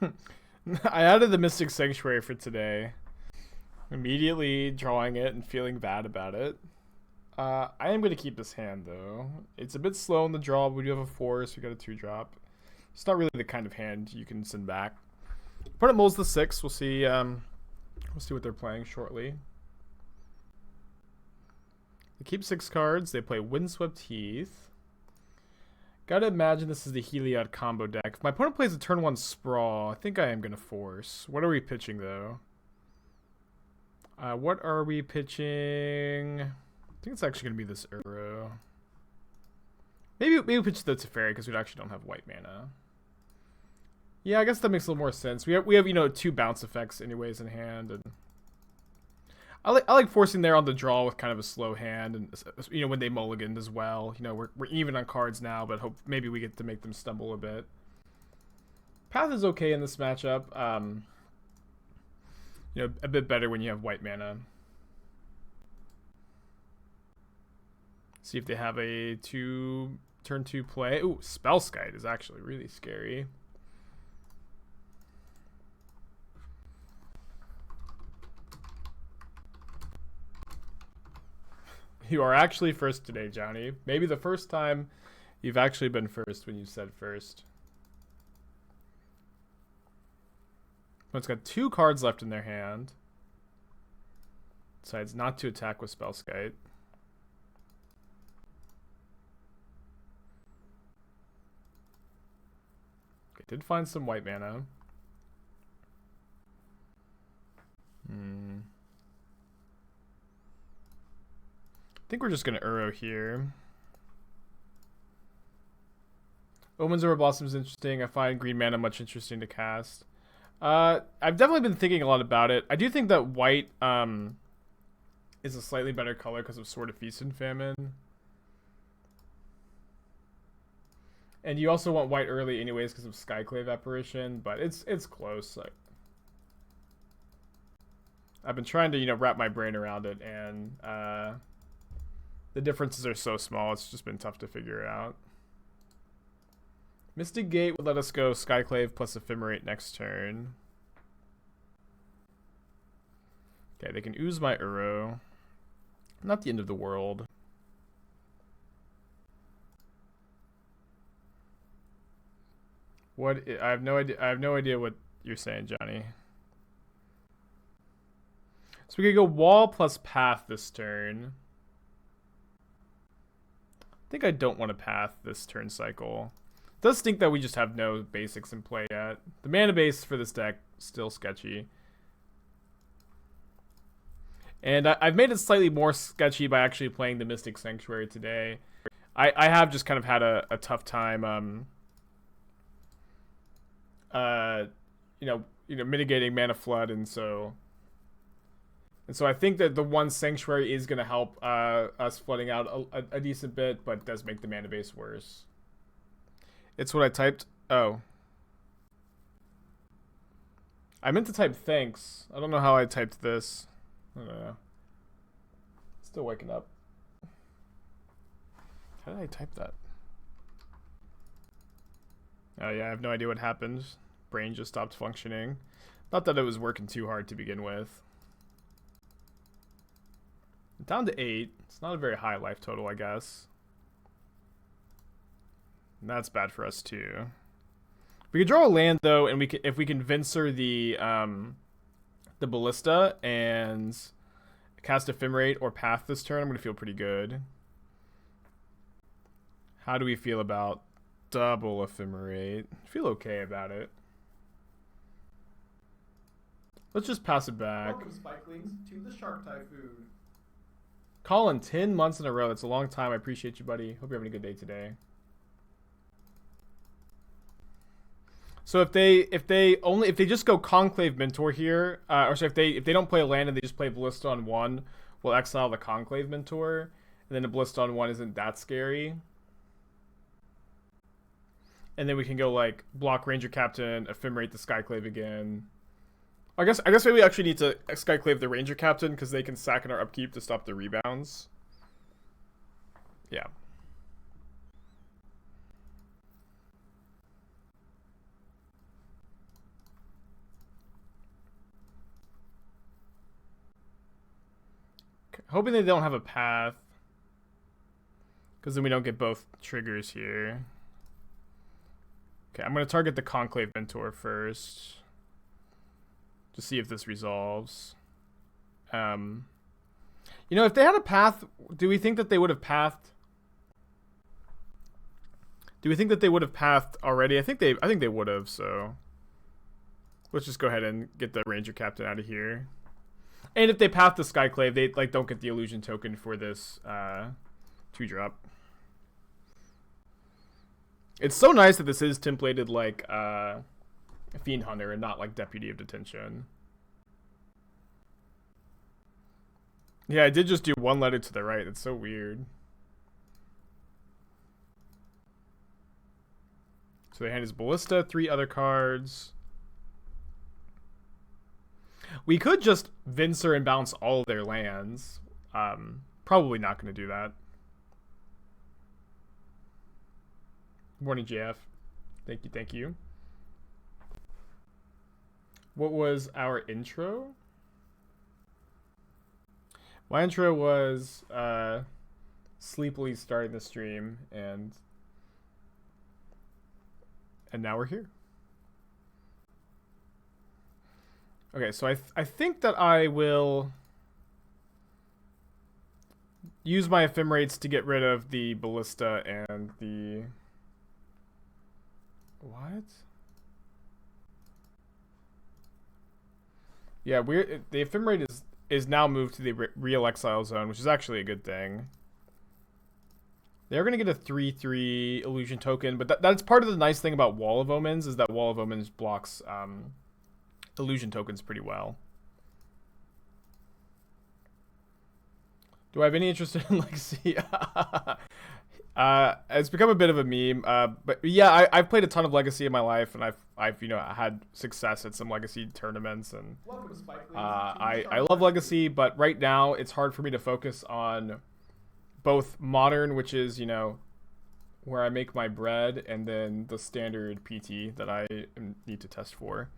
I added the Mystic Sanctuary for today. Immediately drawing it and feeling bad about it. I am going to keep this hand, though. It's a bit slow in the draw, but we do have a force. We got a 2-drop. It's not really the kind of hand you can send back. Opponent mulls the 6. We'll see what they're playing shortly. They keep 6 cards. They play Windswept Heath. Gotta imagine this is the Heliod combo deck. If my opponent plays a turn 1 Sprawl, I think I am going to force. What are we pitching, though? What are we pitching? I think it's actually going to be this Uro. Maybe we pitch the Teferi because we actually don't have white mana. Yeah, I guess that makes a little more sense. We have you know, 2 bounce effects anyways in hand, and I like forcing there on the draw with kind of a slow hand, and you know, when they mulliganed as well. You know, we're even on cards now, but hope maybe we get to make them stumble a bit. Path is okay in this matchup. You know, a bit better when you have white mana. See if they have a turn 2 play. Ooh, Spellskite is actually really scary. You are actually first today, Johnny. Maybe the first time you've actually been first when you said first. It's got 2 cards left in their hand. Decides not to attack with Spellskite. Okay, did find some white mana. I think we're just going to Uro here. Omens Over Blossom is interesting. I find green mana much interesting to cast. I've definitely been thinking a lot about it. I do think that white is a slightly better color because of Sword of Feast and Famine. And you also want white early anyways because of Skyclave Apparition, but it's close. Like, I've been trying to, you know, wrap my brain around it, and the differences are so small, it's just been tough to figure out. Mystic Gate would let us go Skyclave plus Ephemerate next turn. Okay, they can ooze my Uro. Not the end of the world. What? I have no idea. I have no idea what you're saying, Johnny. So we could go Wall plus Path this turn. I think I don't want to Path this turn cycle. It does stink that we just have no basics in play yet. The mana base for this deck still sketchy. And I've made it slightly more sketchy by actually playing the Mystic Sanctuary today. I have just kind of had a tough time you know, mitigating mana flood, and so I think that the one Sanctuary is going to help us flooding out a decent bit, but does make the mana base worse. It's what I typed. Oh. I meant to type thanks. I don't know how I typed this. I don't know. Still waking up. How did I type that? Oh yeah, I have no idea what happened. Brain just stopped functioning. Not that it was working too hard to begin with. Down to 8. It's not a very high life total, I guess. And that's bad for us too. We could draw a land though, and if we can Venser the Ballista and cast Ephemerate or Path this turn, I'm gonna feel pretty good. How do we feel about double Ephemerate? I feel okay about it. Let's just pass it back. Welcome, Spikelings, to the Shark Typhoon. Colin, 10 months in a row. That's a long time. I appreciate you, buddy. Hope you're having a good day today. So if they just go Conclave Mentor here, or so if they don't play a land and they just play Ballista on 1, we'll exile the Conclave Mentor, and then the Ballista on 1 isn't that scary. And then we can go like block Ranger Captain, Ephemerate the Skyclave again. I guess maybe we actually need to Skyclave the Ranger Captain because they can sack in our upkeep to stop the rebounds. Yeah. Hoping they don't have a path. Because then we don't get both triggers here. Okay, I'm going to target the Conclave Mentor first. To see if this resolves. You know, if they had a path, do we think that they would have pathed? Do we think that they would have pathed already? I think they would have, so let's just go ahead and get the Ranger Captain out of here. And if they path the Skyclave, they like don't get the illusion token for this 2-drop. It's so nice that this is templated like Fiend Hunter and not like Deputy of Detention. Yeah, I did just do 1 letter to the right. It's so weird. So they hand his Ballista, 3 other cards. We could just Venser and bounce all of their lands. Probably not going to do that. Morning, JF. Thank you, thank you. What was our intro? My intro was sleepily starting the stream, and now we're here. Okay, so I think that I will use my Ephemerates to get rid of the Ballista and the... What? Yeah, the Ephemerate is now moved to the real exile zone, which is actually a good thing. They're going to get a 3/3 illusion token, but that's part of the nice thing about Wall of Omens, is that Wall of Omens blocks illusion tokens pretty well. Do I have any interest in Legacy? It's become a bit of a meme, but yeah, I've played a ton of Legacy in my life, and I've you know had success at some Legacy tournaments, and I love Legacy, but right now it's hard for me to focus on both Modern, which is, you know, where I make my bread, and then the standard PT that I need to test for.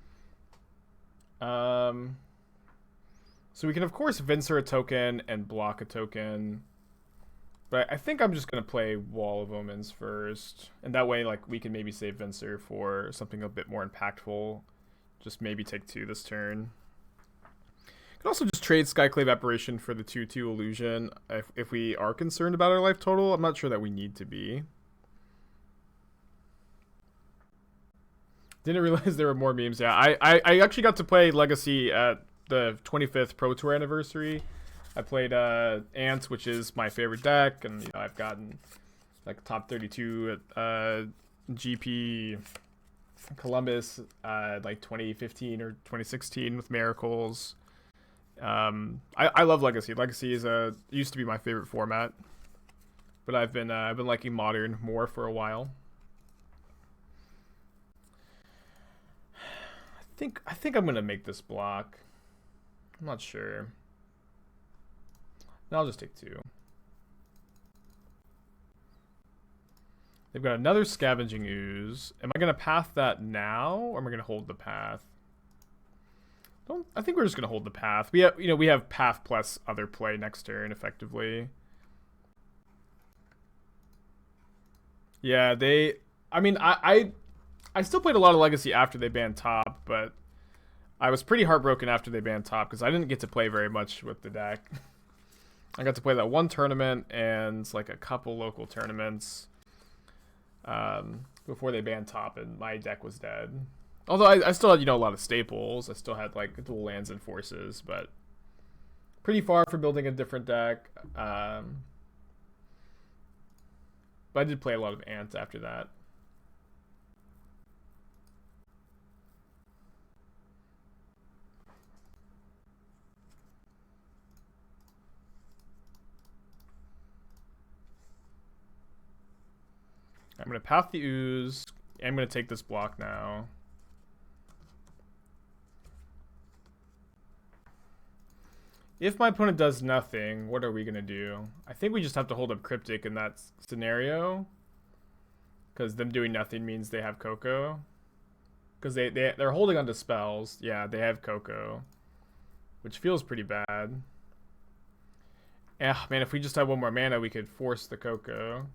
So we can of course Venser a token and block a token. But I think I'm just going to play Wall of Omens first. And that way, like, we can maybe save Venser for something a bit more impactful. Just maybe take 2 this turn. Can also just trade Skyclave Apparition for the 2/2 illusion if we are concerned about our life total. I'm not sure that we need to be. Didn't realize there were more memes. Yeah, I actually got to play Legacy at the 25th Pro Tour anniversary. I played Ants, which is my favorite deck, and you know, I've gotten like top 32 at GP Columbus like 2015 or 2016 with Miracles. I love Legacy. Legacy used to be my favorite format, but I've been liking Modern more for a while. I think I'm gonna make this block. I'm not sure. I'll just take 2. They've got another Scavenging Ooze. Am I going to path that now, or am I going to hold the path? I think we're just going to hold the path. We have path plus other play next turn, effectively. Yeah, I still played a lot of Legacy after they banned Top, but I was pretty heartbroken after they banned Top, because I didn't get to play very much with the deck. I got to play that 1 tournament and like a couple local tournaments before they banned Top, and my deck was dead. Although I still had, you know, a lot of staples. I still had like dual lands and forces, but pretty far from building a different deck. But I did play a lot of Ants after that. I'm going to path the Ooze. I'm going to take this block now. If my opponent does nothing, what are we going to do? I think we just have to hold up Cryptic in that scenario. Because them doing nothing means they have Coco. Because they're holding onto spells. Yeah, they have Coco. Which feels pretty bad. Yeah, man, if we just had one more mana, we could force the Coco.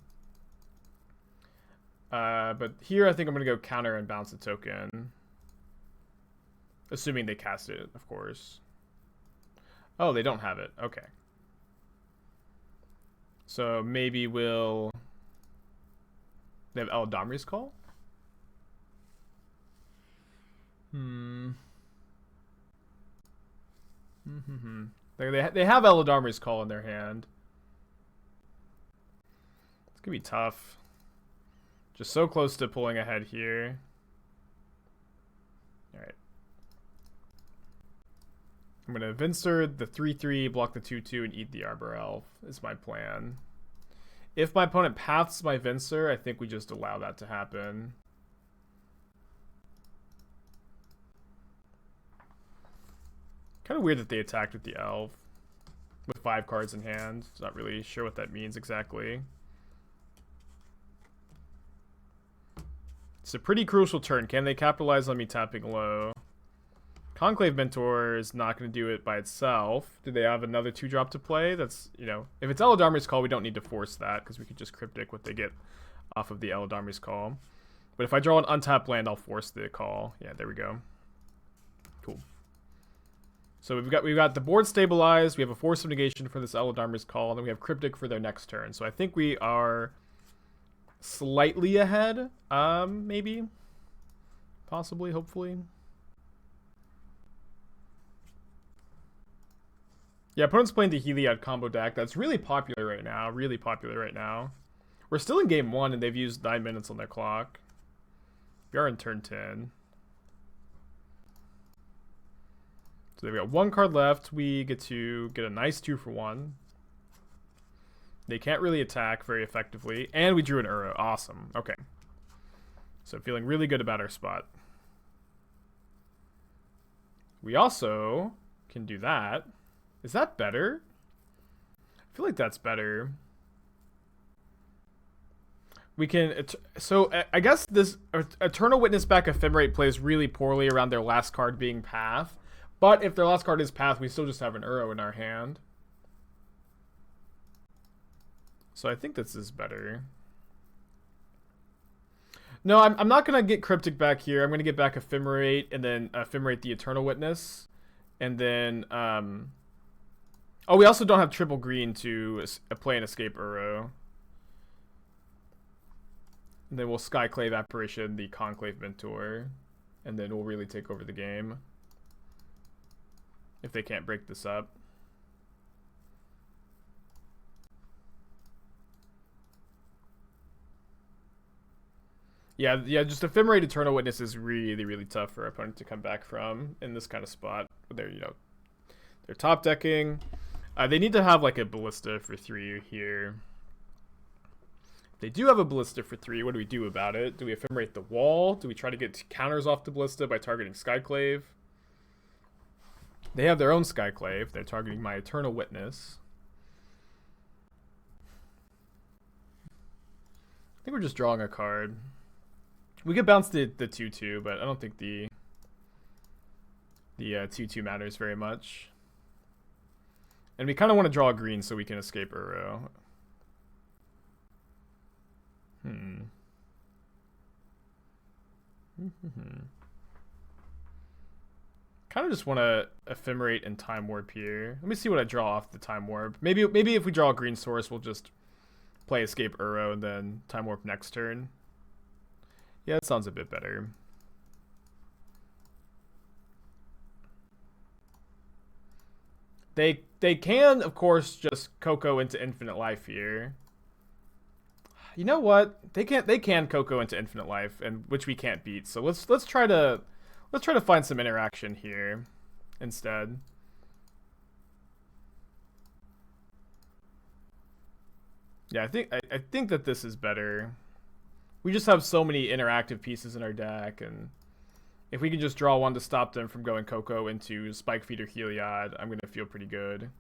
But here I think I'm going to go counter and bounce a token. Assuming they cast it, of course. Oh, they don't have it. Okay. So maybe we'll... They have Eladamri's Call? They have Eladamri's Call in their hand. It's going to be tough. Just so close to pulling ahead here. Alright. I'm going to Venser the 3-3, block the 2-2, and eat the Arbor Elf is my plan. If my opponent paths my Venser, I think we just allow that to happen. Kind of weird that they attacked with the Elf. With 5 cards in hand. Not really sure what that means exactly. It's a pretty crucial turn. Can they capitalize on me tapping low? Conclave Mentor is not going to do it by itself. Do they have another 2-drop to play? That's, you know, if it's Eladamri's Call, we don't need to force that because we could just Cryptic what they get off of the Eladamri's Call. But if I draw an untapped land, I'll force the call. Yeah, there we go. Cool. So we've got the board stabilized. We have a Force of Negation for this Eladamri's Call, and then we have Cryptic for their next turn. So I think we are slightly ahead. Maybe, possibly, hopefully. Yeah, opponent's playing the Heliod combo deck. That's really popular right now. Really popular right now. We're still in game 1, and they've used 9 minutes on their clock. We are in turn 10. So they've got 1 card left. We get to get a nice 2-for-1. They can't really attack very effectively. And we drew an Uro. Awesome. Okay. So feeling really good about our spot. We also can do that. Is that better? I feel like that's better. We can... So I guess this Eternal Witness back Ephemerate plays really poorly around their last card being Path. But if their last card is Path, we still just have an Uro in our hand. So I think this is better. No, I'm not going to get Cryptic back here. I'm going to get back Ephemerate and then Ephemerate the Eternal Witness. And then... Oh, we also don't have triple green to play an Escape Uro. And then we'll Skyclave Apparition the Conclave Mentor. And then we'll really take over the game. If they can't break this up. Yeah, just Ephemerate Eternal Witness is really, really tough for our opponent to come back from in this kind of spot. They're, you know, they're top decking. They need to have like a Ballista for 3 here. They do have a Ballista for 3. What do we do about it? Do we Ephemerate the wall? Do we try to get counters off the Ballista by targeting Skyclave? They have their own Skyclave. They're targeting my Eternal Witness. I think we're just drawing a card. We could bounce the 2-2, but I don't think the 2-2 matters very much. And we kind of want to draw a green so we can escape Uro. Kind of just want to Ephemerate and Time Warp here. Let me see what I draw off the Time Warp. Maybe if we draw a green source, we'll just play Escape Uro and then Time Warp next turn. Yeah, that sounds a bit better. They can, of course, just Coco into Infinite Life here. You know what? They can Coco into Infinite Life, and which we can't beat. So let's try to find some interaction here instead. Yeah, I think that this is better. We just have so many interactive pieces in our deck, and if we can just draw one to stop them from going Coco into Spike Feeder Heliod, I'm going to feel pretty good.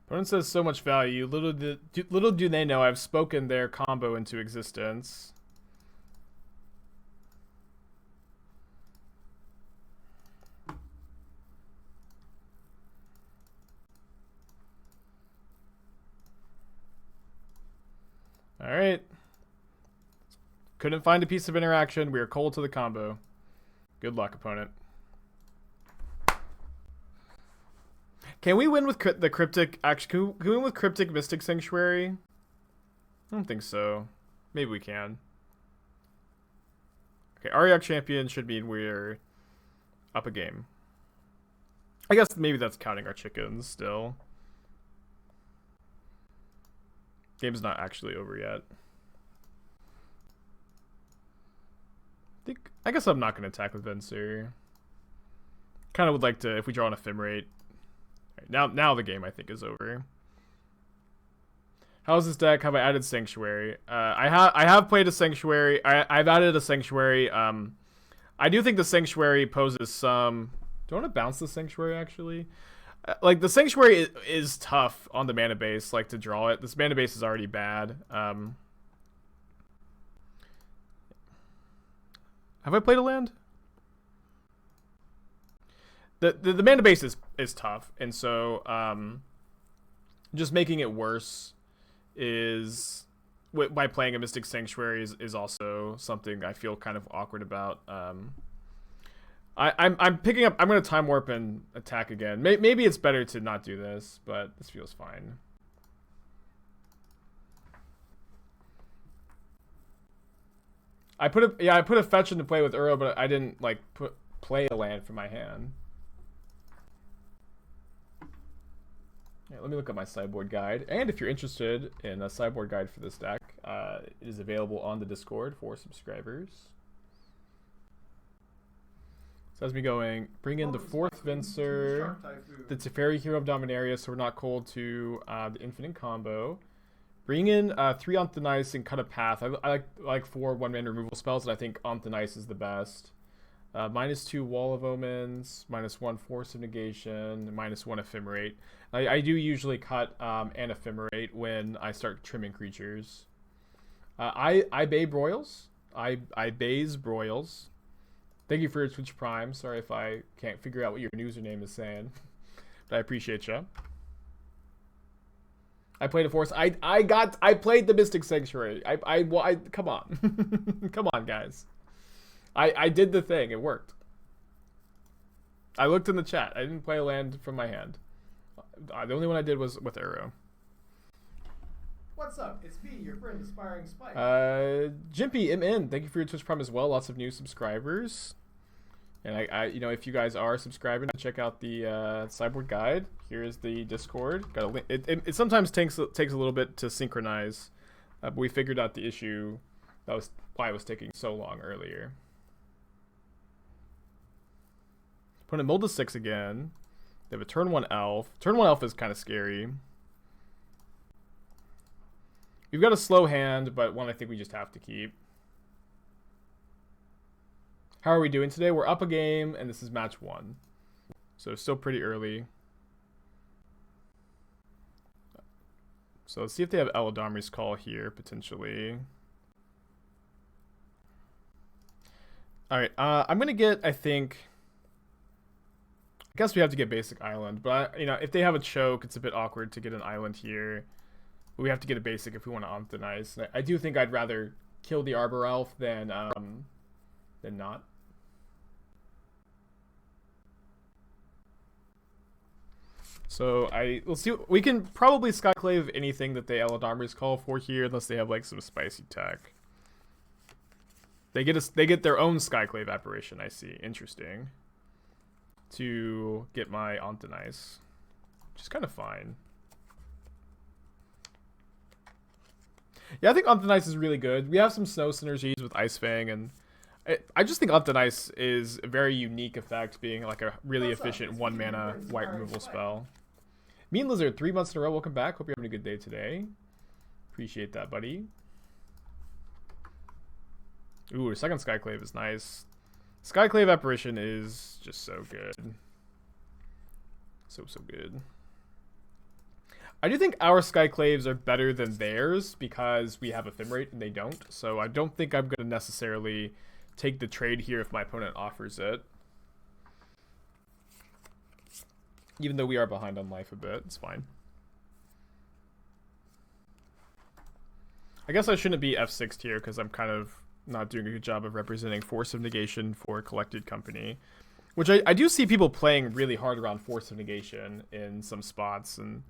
Opponent says so much value. Little do they know I've spoken their combo into existence. Alright. Couldn't find a piece of interaction. We are cold to the combo. Good luck, opponent. Can we win with the Cryptic... Actually, can we win with Cryptic Mystic Sanctuary? I don't think so. Maybe we can. Okay, Ariok Champion should mean we're up a game. I guess maybe that's counting our chickens still. Game's not actually over yet. I guess I'm not going to attack with Venser. Kind of would like to, if we draw an Ephemerate. Right, now the game, I think, is over. How's this deck? Have I added Sanctuary? I have played a Sanctuary. I've added a Sanctuary. I do think the Sanctuary poses some... Do I want to bounce the Sanctuary, actually? Like, the Sanctuary is tough on the mana base, like, to draw it. This mana base is already bad. Have I played a land? The mana base is tough, and so just making it worse is by playing a Mystic Sanctuary is also something I feel kind of awkward about. I'm picking up. I'm gonna Time Warp and attack again. Maybe it's better to not do this, but this feels fine. I put a fetch into play with Uro, but I didn't like play a land from my hand. Yeah, let me look at my sideboard guide. And if you're interested in a sideboard guide for this deck, it is available on the Discord for subscribers. So as we going, bring in the 4th Venser, the Teferi Hero of Dominaria, so we're not cold to the Infinite Combo. Bring in 3 Onth the Nice and cut a path. I like 4 1-man removal spells, and I think Onth the Nice is the best. -2 Wall of Omens, -1 Force of Negation, -1 Ephemerate. I do usually cut an Ephemerate when I start trimming creatures. I bay broils. I bays broils. Thank you for your Twitch Prime. Sorry if I can't figure out what your username is saying, but I appreciate you. I played a Force. I played the Mystic Sanctuary. I come on, come on, guys. I did the thing. It worked. I looked in the chat. I didn't play a land from my hand. The only one I did was with Uro. What's up? It's me, your friend, Aspiring Spike. Jimpy MN, thank you for your Twitch Prime as well. Lots of new subscribers. And I you know, if you guys are subscribing, check out the sideboard guide. Here is the Discord. Got a link. It sometimes takes a little bit to synchronize, but we figured out the issue. That was why it was taking so long earlier. Put a Mold to 6 again. They have a turn 1 elf. Turn 1 elf is kind of scary. We've got a slow hand, but one I think we just have to keep. How are we doing today? We're up a game, and this is match 1. So still pretty early. So let's see if they have Eladamri's Call here, potentially. Alright, I'm going to get, I guess we have to get basic island, but, you know, if they have a choke, it's a bit awkward to get an island here. We have to get a basic if we want to Onth the Nice. I do think I'd rather kill the Arbor Elf than not. So we'll see. We can probably Skyclave anything that they Eladamri's Call for here, unless they have like some spicy tech. They get their own Skyclave Apparition. I see. Interesting. To get my Onth the Nice, which is kind of fine. Yeah, I think Onth the Nice is really good. We have some snow synergies with Ice-Fang, and I just think Onth the Nice is a very unique effect, being like a really efficient 1 mana white removal spell. Mean Lizard, 3 months in a row. Welcome back. Hope you're having a good day today. Appreciate that, buddy. Ooh, the second Skyclave is nice. Skyclave Apparition is just so good. So good. I do think our Skyclaves are better than theirs because we have Ephemerate and they don't. So I don't think I'm going to necessarily take the trade here if my opponent offers it. Even though we are behind on life a bit, it's fine. I guess I shouldn't be F6'd here because I'm kind of not doing a good job of representing Force of Negation for Collected Company. Which I do see people playing really hard around Force of Negation in some spots, and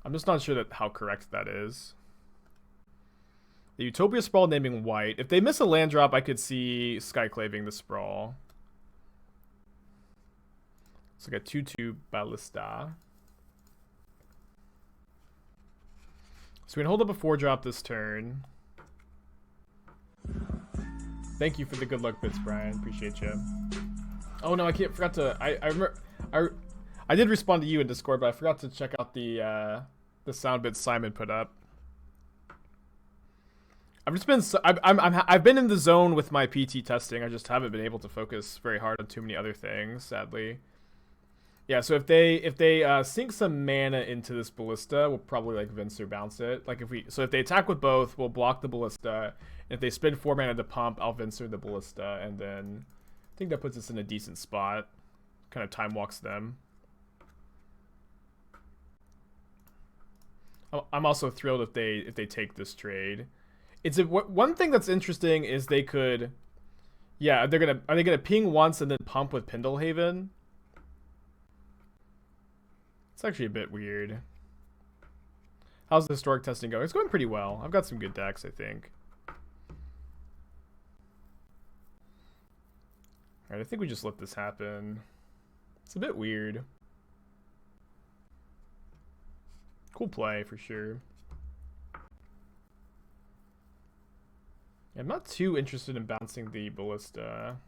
I'm just not sure that how correct that is. The Utopia Sprawl naming white. If they miss a land drop, I could see Skyclaving the Sprawl. It's like a 2/2 Ballista. So we can hold up a 4-drop this turn. Thank you for the good luck bits, Brian. Appreciate you. Oh no, I forgot to. I did respond to you in Discord, but I forgot to check out the sound bits Simon put up. I've just been I've been in the zone with my PT testing. I just haven't been able to focus very hard on too many other things, sadly. Yeah, so if they sink some mana into this ballista, we'll probably like Venser bounce it. Like if they attack with both, we'll block the ballista. And if they spend 4 mana to pump, I'll Venser the ballista, and then I think that puts us in a decent spot. Kind of time walks them. I'm also thrilled if they take this trade. One thing that's interesting is they could, yeah, are they gonna ping once and then pump with Pendlehaven? It's actually a bit weird. How's the historic testing going? It's going pretty well. I've got some good decks, I think. Alright, I think we just let this happen. It's a bit weird. Cool play, for sure. I'm not too interested in bouncing the ballista.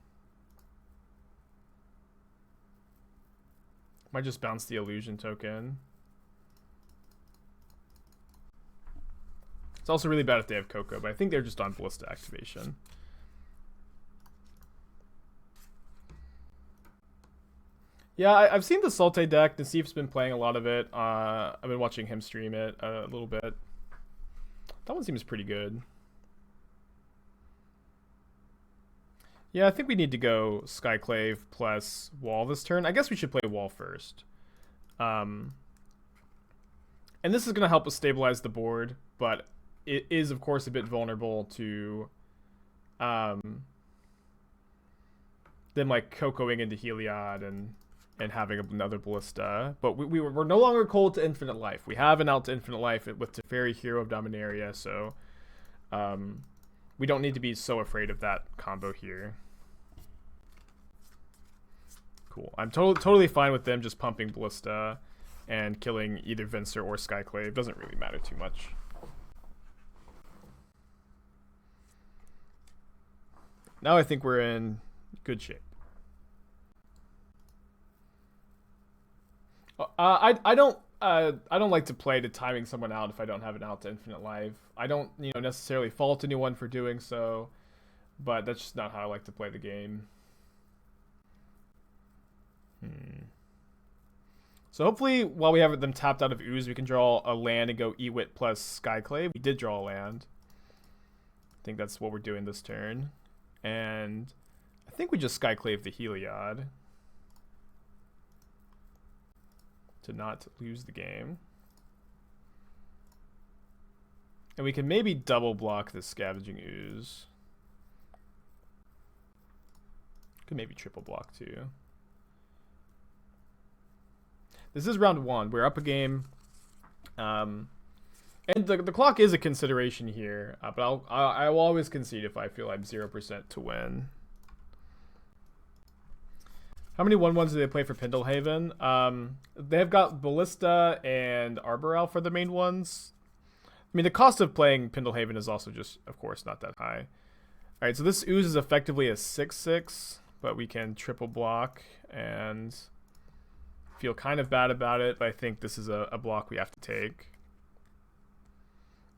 Might just bounce the illusion token. It's also really bad if they have Coco, but I think they're just on ballista activation. Yeah, I've seen the Salte deck. Nassif's been playing a lot of it. I've been watching him stream it a little bit. That one seems pretty good. Yeah, I think we need to go Skyclave plus Wall this turn. I guess we should play Wall first. And this is going to help us stabilize the board, but it is, of course, a bit vulnerable to them, like, Cocoing into Heliod and having another Ballista. But we're no longer cold to Infinite Life. We have an out to Infinite Life with Teferi, Hero of Dominaria, so we don't need to be so afraid of that combo here. Cool. I'm totally fine with them just pumping Ballista and killing either Venser or Skyclave. Doesn't really matter too much. Now I think we're in good shape. I don't like to play to timing someone out if I don't have an out to Infinite Life. I don't necessarily fault anyone for doing so, but that's just not how I like to play the game. So hopefully, while we have them tapped out of Ooze, we can draw a land and go Ewit plus Skyclave. We did draw a land. I think that's what we're doing this turn. And I think we just Skyclave the Heliod to not lose the game. And we can maybe double block this Scavenging Ooze. Could maybe triple block too. This is round 1. We're up a game. And the clock is a consideration here. But I will always concede if I feel I'm 0% to win. How many 1/1s do they play for Pendlehaven? They've got Ballista and Arboreal for the main ones. I mean, the cost of playing Pendlehaven is also just, of course, not that high. Alright, so this Ooze is effectively a 6/6, but we can triple block and feel kind of bad about it, but I think this is a block we have to take.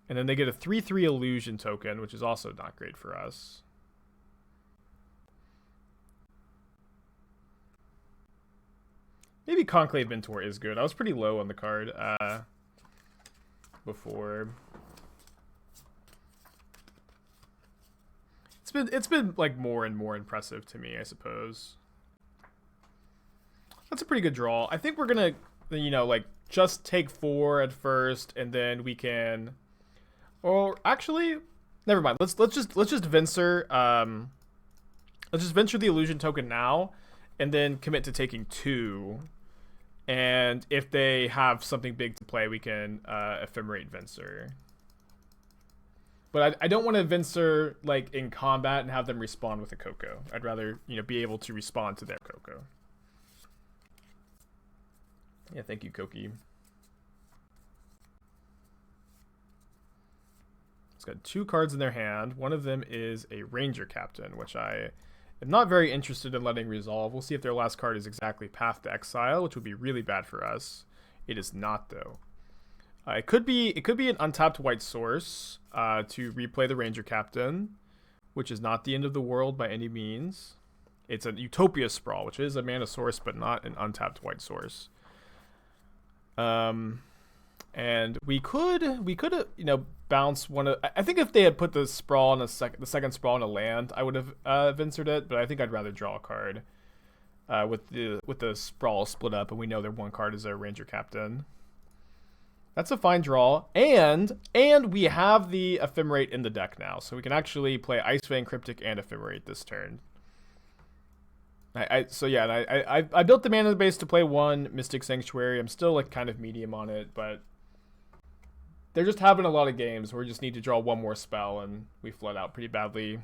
And then they get a 3/3 illusion token, which is also not great for us. Maybe Conclave Mentor is good. I was pretty low on the card. before. It's been like more and more impressive to me, I suppose. That's a pretty good draw. I think we're gonna, you know, like just take 4 at first, and then we can. Or actually, never mind. Let's just Venser. Let's just venture the illusion token now, and then commit to taking 2. And if they have something big to play, we can ephemerate Venser. But I don't want to Venser like in combat and have them respond with a Coco. I'd rather, you know, be able to respond to their Coco. Yeah, thank you, Koki. It's got 2 cards in their hand. One of them is a Ranger Captain, which I am not very interested in letting resolve. We'll see if their last card is exactly Path to Exile, which would be really bad for us. It is not, though. It could be an untapped white source to replay the Ranger Captain, which is not the end of the world by any means. It's a Utopia Sprawl, which is a mana source, but not an untapped white source. And we could you know, bounce one of. I think if they had put the sprawl in the second sprawl in a land, I would have Vensered it. But I think I'd rather draw a card with the sprawl split up, and we know their one card is a Ranger Captain. That's a fine draw, and we have the Ephemerate in the deck now, so we can actually play Ice-Fang, Cryptic, and Ephemerate this turn. I built the mana base to play 1 Mystic Sanctuary. I'm still like kind of medium on it, but they're just having a lot of games where we just need to draw 1 more spell, and we flood out pretty badly.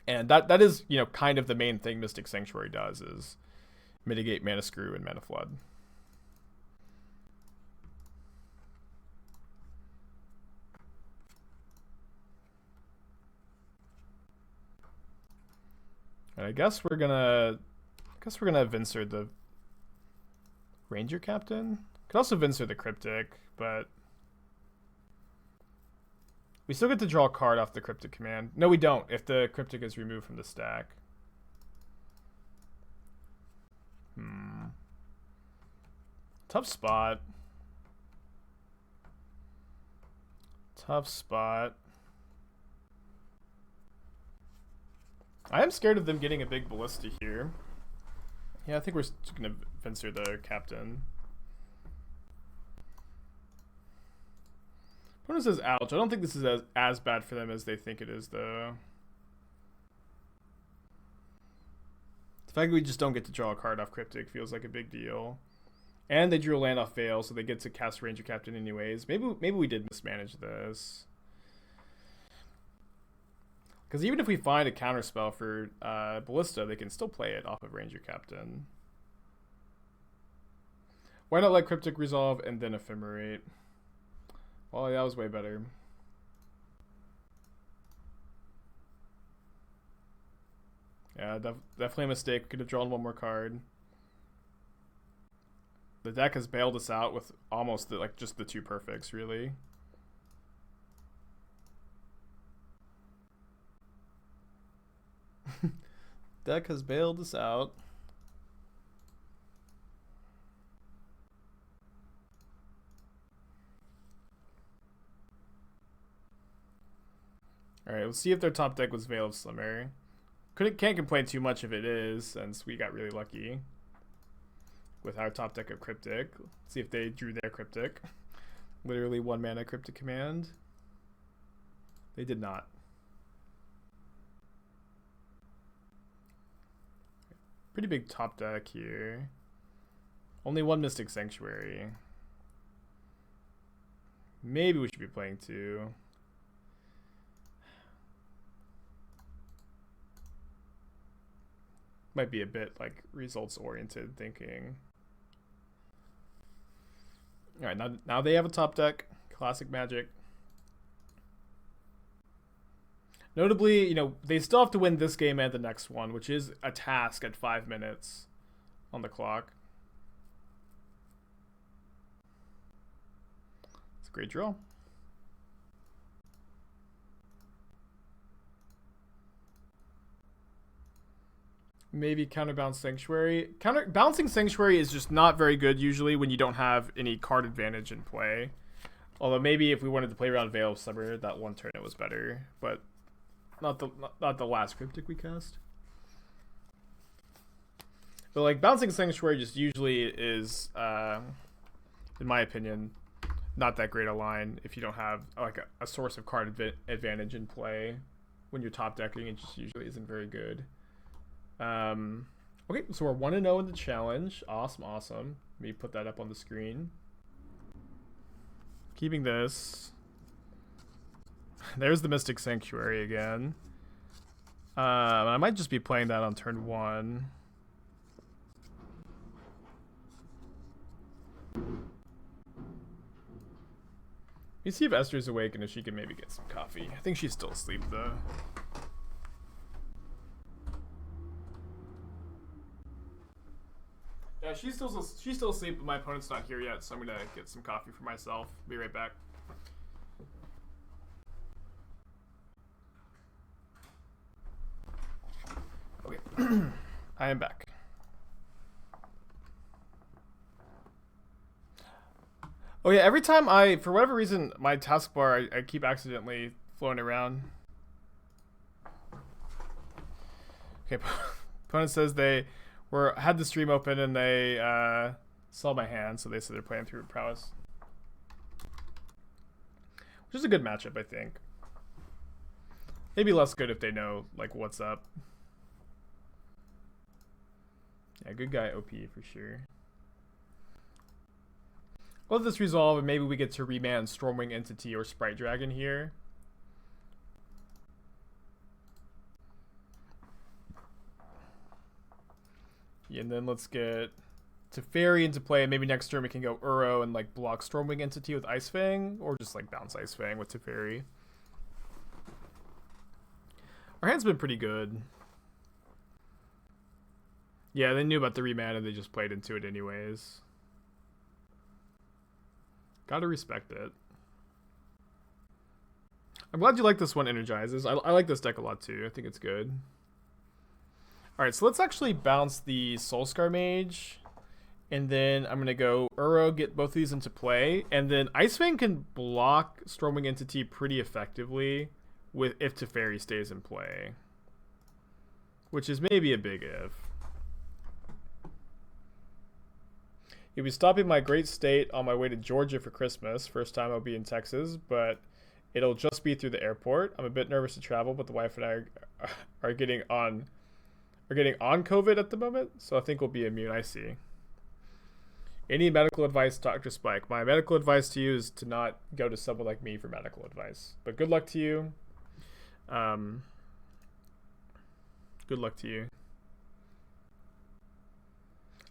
And that is, you know, kind of the main thing Mystic Sanctuary does, is mitigate mana screw and mana flood. And I guess we're gonna Venser the Ranger Captain. Could also Venser the Cryptic, but we still get to draw a card off the Cryptic Command. No, we don't, if the Cryptic is removed from the stack. Tough spot. I am scared of them getting a big ballista here. Yeah, I think we're just gonna Venser the Captain. Opponent says ouch. I don't think this is as bad for them as they think it is, though. The fact that we just don't get to draw a card off Cryptic feels like a big deal. And they drew a land off Veil, so they get to cast Ranger Captain anyways. Maybe we did mismanage this. Because even if we find a counterspell for Ballista, they can still play it off of Ranger Captain. Why not let Cryptic resolve and then Ephemerate? Well, that was way better. Yeah, definitely a mistake. Could have drawn 1 more card. The deck has bailed us out with almost just the 2 perfects, really. Deck has bailed us out. Alright, let's see if their top deck was Veil of Slimmer. Can't complain too much if it is, since we got really lucky with our top deck of Cryptic. Let's see if they drew their Cryptic. Literally 1 mana Cryptic Command. They did not. Pretty big top deck here. Only 1 Mystic Sanctuary. Maybe we should be playing 2. Might be a bit like results oriented thinking. Alright, now they have a top deck. Classic Magic. Notably, you know, they still have to win this game and the next one, which is a task at 5 minutes on the clock. It's a great draw. Maybe counterbounce Sanctuary. Bouncing Sanctuary is just not very good usually when you don't have any card advantage in play. Although maybe if we wanted to play around Veil of Summer, that one turn it was better, but not the last Cryptic we cast. But like Bouncing Sanctuary just usually is, in my opinion, not that great a line if you don't have like a source of card advantage in play. When you're top decking, it just usually isn't very good. Okay, so we're 1-0 in the challenge. Awesome, awesome. Let me put that up on the screen. Keeping this. There's the Mystic Sanctuary again. I might just be playing that on turn 1. Let me see if Esther's awake and if she can maybe get some coffee. I think she's still asleep though. Yeah, she's still asleep, but my opponent's not here yet, so I'm gonna get some coffee for myself. Be right back. Okay, I am back. Oh yeah, every time for whatever reason, my taskbar, I keep accidentally floating around. Okay, opponent says they had the stream open and they saw my hand, so they said they're playing through prowess. Which is a good matchup, I think. Maybe less good if they know, like, what's up. Yeah, good guy OP for sure. Let this resolve and maybe we get to Remand Stormwing Entity or Sprite Dragon here. Yeah, and then let's get Teferi into play, and maybe next turn we can go Uro and like block Stormwing Entity with Ice-Fang, or just like bounce Ice-Fang with Teferi. Our hand's been pretty good. Yeah, they knew about the Remand and they just played into it anyways. Gotta respect it. I'm glad you like this one, Energizes. I like this deck a lot too. I think it's good. Alright, so let's actually bounce the Soulscar Mage. And then I'm going to go Uro, get both of these into play. And then Ice-Fang can block Stormwing Entity pretty effectively if Teferi stays in play. Which is maybe a big if. You'll be stopping my great state on my way to Georgia for Christmas. First time I'll be in Texas, but it'll just be through the airport. I'm a bit nervous to travel, but the wife and I are getting on COVID at the moment, so I think we'll be immune. I see. Any medical advice, Dr. Spike? My medical advice to you is to not go to someone like me for medical advice. But good luck to you. Good luck to you.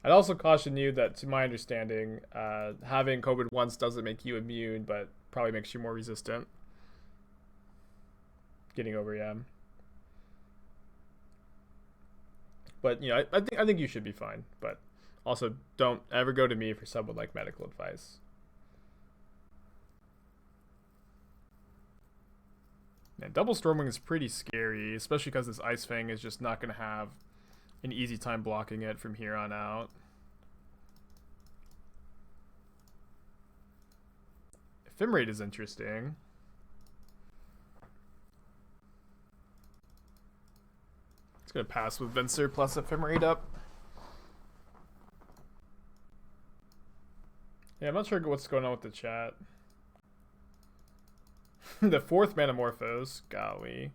I'd also caution you that, to my understanding, having COVID once doesn't make you immune, but probably makes you more resistant. Getting over, yeah. But, you know, I think you should be fine. But also, don't ever go to me for someone like medical advice. Man, double Stormwing is pretty scary, especially because this Ice-Fang is just not going to have an easy time blocking it from here on out. Ephemerate is interesting. It's going to pass with Venser plus Ephemerate up. Yeah, I'm not sure what's going on with the chat. The fourth Manamorphose. Golly.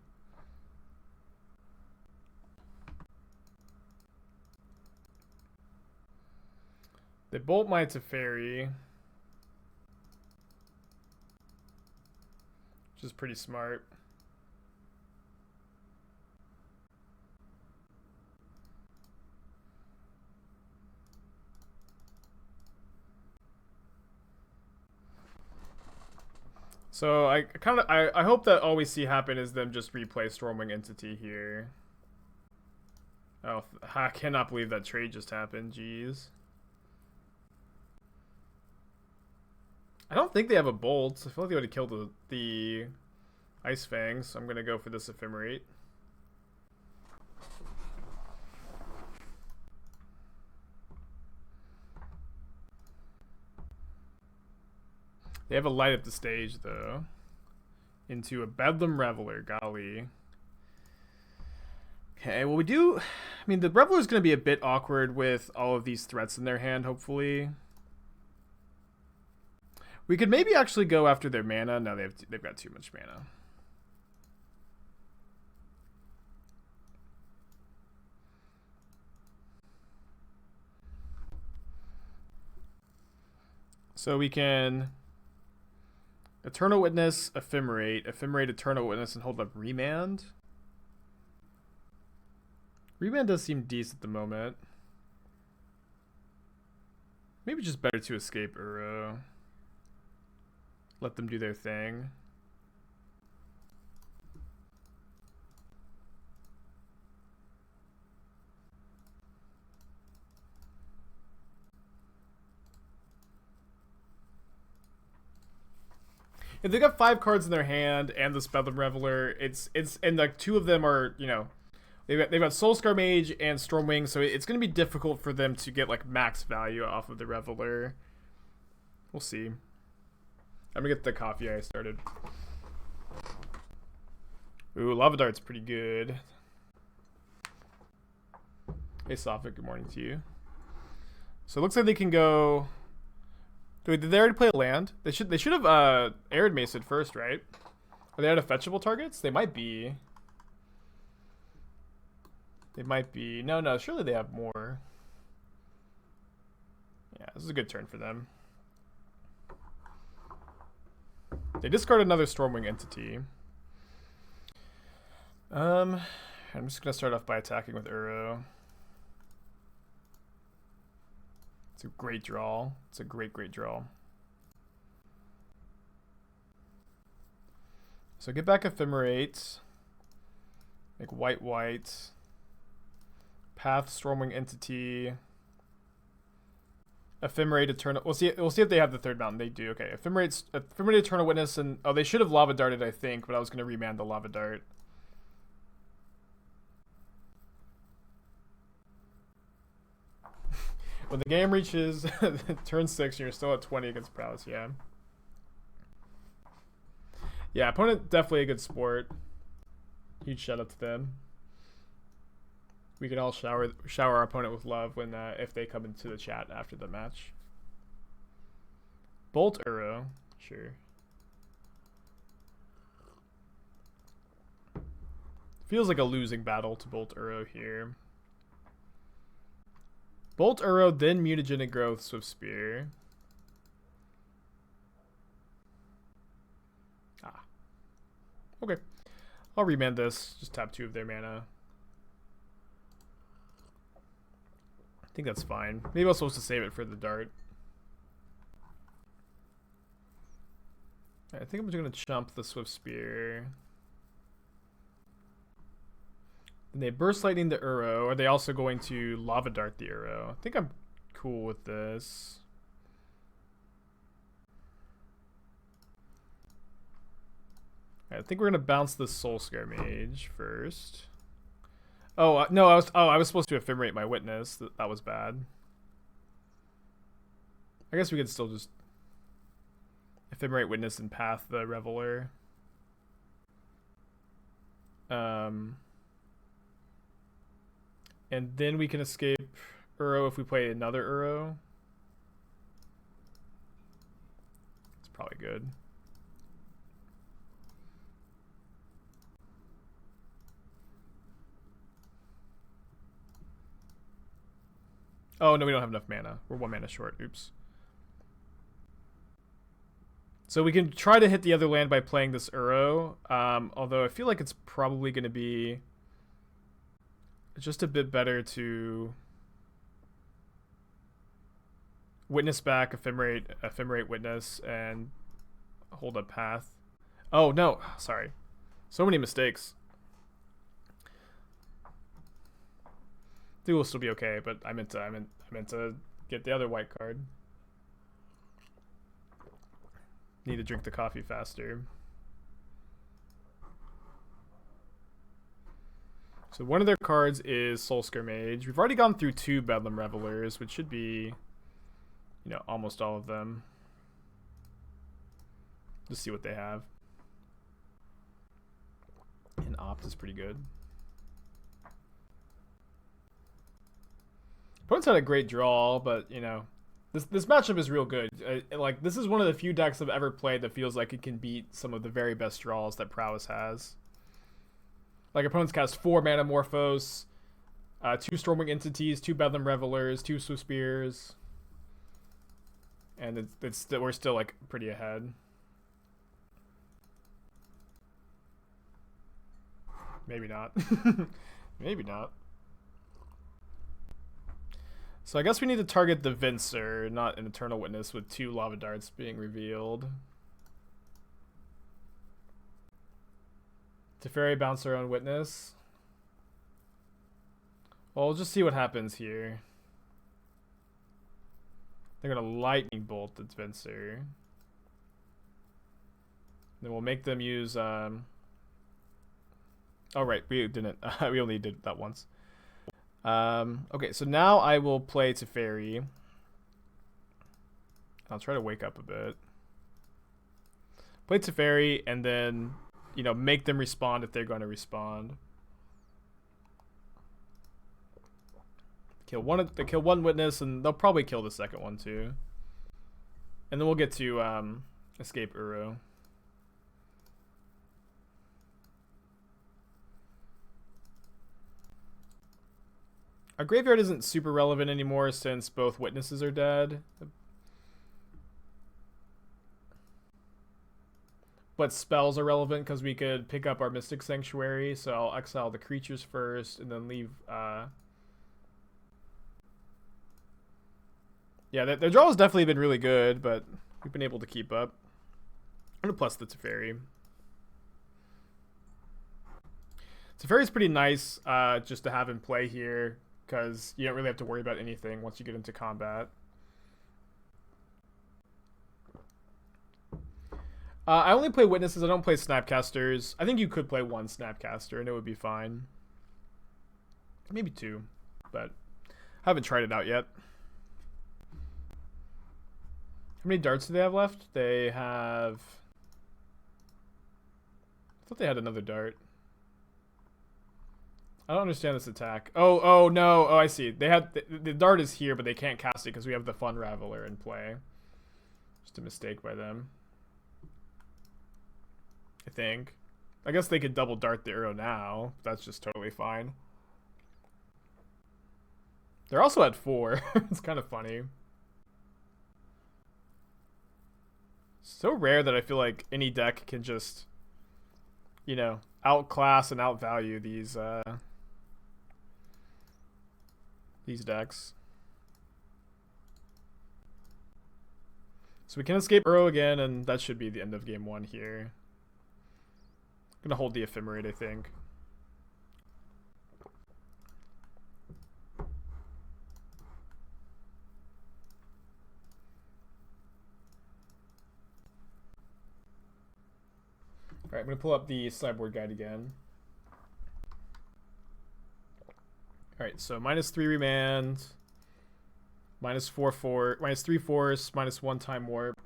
They bolt my Teferi, which is pretty smart. So I hope that all we see happen is them just replay Stormwing Entity here. Oh, I cannot believe that trade just happened. Jeez. I don't think they have a bolt. I feel like they would have killed the Ice-Fang, so I'm going to go for this Ephemerate. They have a light up the stage, though. Into a Bedlam Raveler, golly. Okay, well we do... I mean, the Raveler is going to be a bit awkward with all of these threats in their hand, hopefully. We could maybe actually go after their mana. No, they've got too much mana. So we can Eternal Witness, Ephemerate, Eternal Witness, and hold up Remand. Remand does seem decent at the moment. Maybe just better to escape Uro. Let them do their thing. If they got 5 cards in their hand and the Bedlam Raveler, it's and like 2 of them are, you know, they've got Soulscar Mage and Stormwing, so it's gonna be difficult for them to get like max value off of the Raveler. We'll see. I'm gonna get the coffee I started. Ooh, Lava Dart's pretty good. Hey Sophic, good morning to you. So it looks like they can go. Wait, did they already play a land? They should have Arid Maced first, right? Are they out of fetchable targets? They might be. They might be. No, surely they have more. Yeah, this is a good turn for them. They discard another Stormwing entity. I'm just gonna start off by attacking with Uro. It's a great draw. It's a great draw. So get back Ephemerate. Make white. Path Stormwing entity. Ephemerate Eternal. We'll see if they have the third mountain. They do. Okay. Ephemerate Eternal Witness, and they should have Lava Darted, I think, but I was gonna remand the Lava Dart. When the game reaches turn 6 and you're still at 20 against Prowess, yeah. Yeah, opponent definitely a good sport. Huge shout out to them. We can all shower our opponent with love when if they come into the chat after the match. Bolt Uro, sure. Feels like a losing battle to Bolt Uro here. Bolt Uro, then Mutagenic Growth, Swift Spear. Ah. Okay. I'll remand this. Just tap 2 of their mana. I think that's fine. Maybe I was supposed to save it for the dart. I think I'm just going to chump the Swift Spear. And they Burst Lightning the Uro. Are they also going to Lava Dart the Uro? I think I'm cool with this. I think we're going to bounce the Soulscar Mage first. Oh, no, I was supposed to Ephemerate my Witness. That was bad. I guess we could still just Ephemerate Witness and Path the Raveler. And then we can escape Uro if we play another Uro. It's probably good. Oh, no, we don't have enough mana. We're 1 mana short. Oops. So we can try to hit the other land by playing this Uro. Although I feel like it's probably going to be just a bit better to Witness back, Ephemerate Witness, and hold up Path. Oh, no. Sorry. So many mistakes. I think we'll still be okay, but I meant to get the other white card. Need to drink the coffee faster. So one of their cards is Soulscar Mage. We've already gone through 2 Bedlam Ravelers, which should be, you know, almost all of them. Just see what they have. And Opt is pretty good. Opponents had a great draw, but you know, this matchup is real good. Like this is one of the few decks I've ever played that feels like it can beat some of the very best draws that Prowess has. Like opponents cast 4 Manamorphose, 2 Stormwing Entities, 2 Bedlam Revelers, 2 Swift Spears, and we're still like pretty ahead. Maybe not. Maybe not. So I guess we need to target the Venser, not an Eternal Witness, with 2 Lava Darts being revealed. Teferi bounce our own Witness. Well, we'll just see what happens here. They're going to Lightning Bolt the Venser. Then we'll make them use... Oh, right. We didn't. We only did that once. Okay, so now I will play Teferi. I'll try to wake up a bit. Play Teferi, and then, you know, make them respond if they're going to respond. They kill one Witness, and they'll probably kill the second one too. And then we'll get to escape Uro. Our graveyard isn't super relevant anymore since both Witnesses are dead. But spells are relevant because we could pick up our Mystic Sanctuary, so I'll exile the creatures first and then leave... Yeah, their draw has definitely been really good, but we've been able to keep up. I'm going to plus the Teferi. Teferi's pretty nice just to have in play here, because you don't really have to worry about anything once you get into combat. I only play Witnesses, I don't play Snapcasters. I think you could play 1 Snapcaster and it would be fine. Maybe 2, but I haven't tried it out yet. How many darts do they have left? They have... I thought they had another dart. I don't understand this attack. Oh no. Oh, I see. They had the dart is here, but they can't cast it because we have the Fun Raveler in play. Just a mistake by them. I think. I guess they could double dart the arrow now. That's just totally fine. They're also at 4. It's kind of funny. So rare that I feel like any deck can just, you know, outclass and outvalue these decks. So we can escape Uro again, and that should be the end of game 1 here. I'm gonna hold the Ephemerate, I think. Alright, I'm going to pull up the sideboard guide again. Alright, so -3 Remand, -3 Force, -1 Time Warp,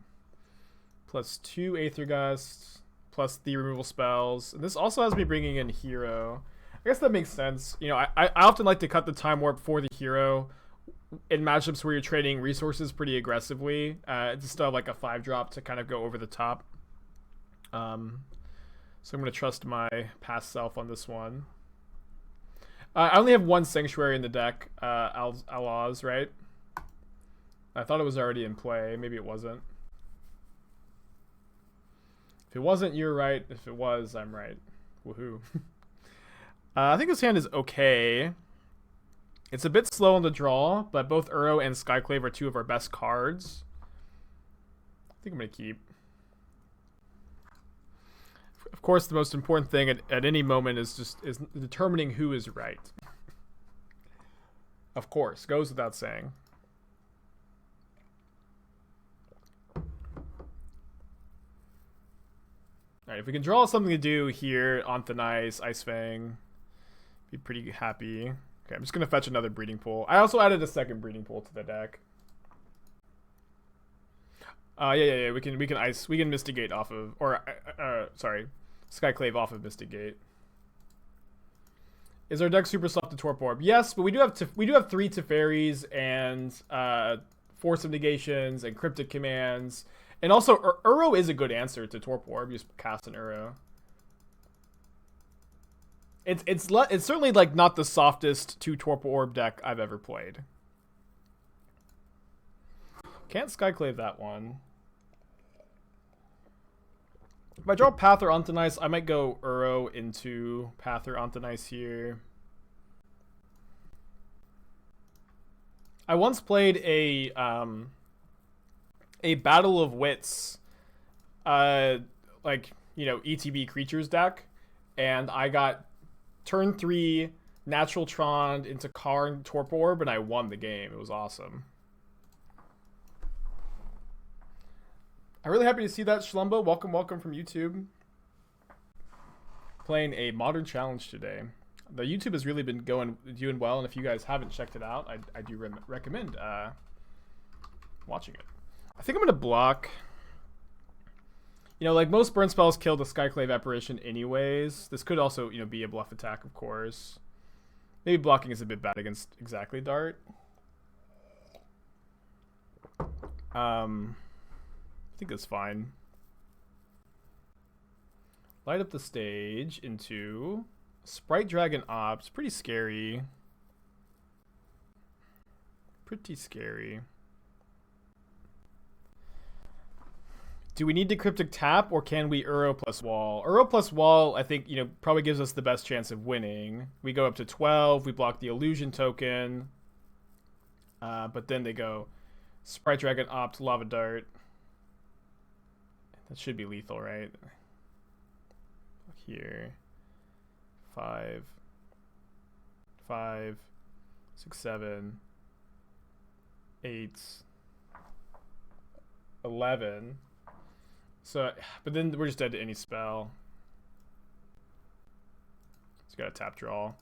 +2 Aether Gust, +3 removal spells. And this also has me bringing in Hero. I guess that makes sense. You know, I often like to cut the Time Warp for the Hero in matchups where you're trading resources pretty aggressively. Just to have like a 5-drop to kind of go over the top. So I'm going to trust my past self on this one. I only have 1 Sanctuary in the deck, Alaz, right? I thought it was already in play. Maybe it wasn't. If it wasn't, you're right. If it was, I'm right. Woohoo. I think this hand is okay. It's a bit slow on the draw, but both Uro and Skyclave are 2 of our best cards. I think I'm going to keep. Of course, the most important thing at any moment is determining who is right. Of course, goes without saying. Alright, if we can draw something to do here on Thin Ice, Ice-Fang, be pretty happy. Okay, I'm just going to fetch another Breeding Pool. I also added a second Breeding Pool to the deck. Yeah. We can Mistigate off of, or sorry, Skyclave off of Mistigate. Is our deck super soft to Torp Orb? Yes, but we do have 3 Teferis and Force of Negations and Cryptic Commands, and also Uro is a good answer to Torp Orb. You just cast an Uro. It's certainly like not the softest 2 Torp Orb deck I've ever played. Can't Skyclave that one. If I draw Path or Ontonice, I might go Uro into Path or Ontonice here. I once played a Battle of Wits, like, you know, ETB creatures deck, and I got turn 3 Natural Tron into Karn Torp Orb, and I won the game. It was awesome. I'm really happy to see that, Schlumba. Welcome from YouTube. Playing a modern challenge today. The YouTube has really been doing well, and if you guys haven't checked it out, I do recommend watching it. I think I'm gonna block. You know, like most burn spells kill the Skyclave Apparition anyways. This could also, you know, be a bluff attack, of course. Maybe blocking is a bit bad against exactly Dart. I think that's fine. Light up the stage into Sprite Dragon Ops. Pretty scary. Pretty scary. Do we need to Cryptic Tap, or can we Uro plus Wall? Uro plus Wall, I think, you know, probably gives us the best chance of winning. We go up to 12. We block the Illusion token. But then they go Sprite Dragon Opt, Lava Dart. That should be lethal, right? Here. 5, 6, 7, 8, 11. So, but then we're just dead to any spell. Just gotta tap draw.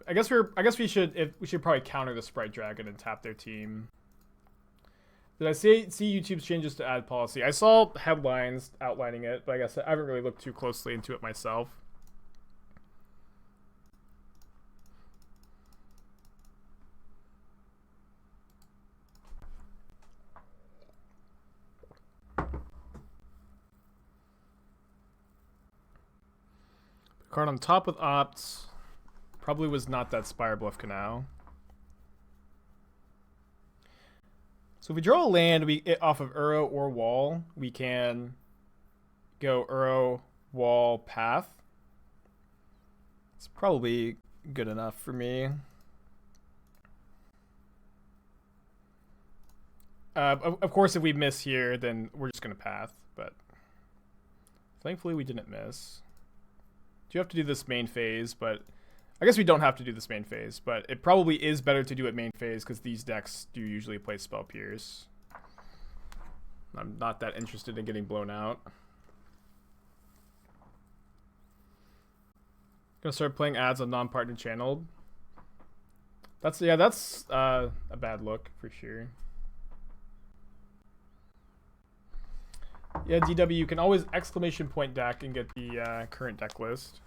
I guess we should probably counter the Sprite Dragon and tap their team. Did I see YouTube's changes to ad policy? I saw headlines outlining it, but I guess I haven't really looked too closely into it myself. Card on top with Opts. Probably was not that Spire Bluff Canal. So if we draw a land off of Uro or Wall, we can go Uro, Wall, Path. It's probably good enough for me. Of course, if we miss here, then we're just going to Path. But thankfully, we didn't miss. Do have to do this main phase, but I guess we don't have to do this main phase, but it probably is better to do it main phase because these decks do usually play Spell Pierce. I'm not that interested in getting blown out. Gonna start playing ads on non-partner channeled. That's a bad look for sure. Yeah, DW, you can always exclamation point deck and get the current deck list.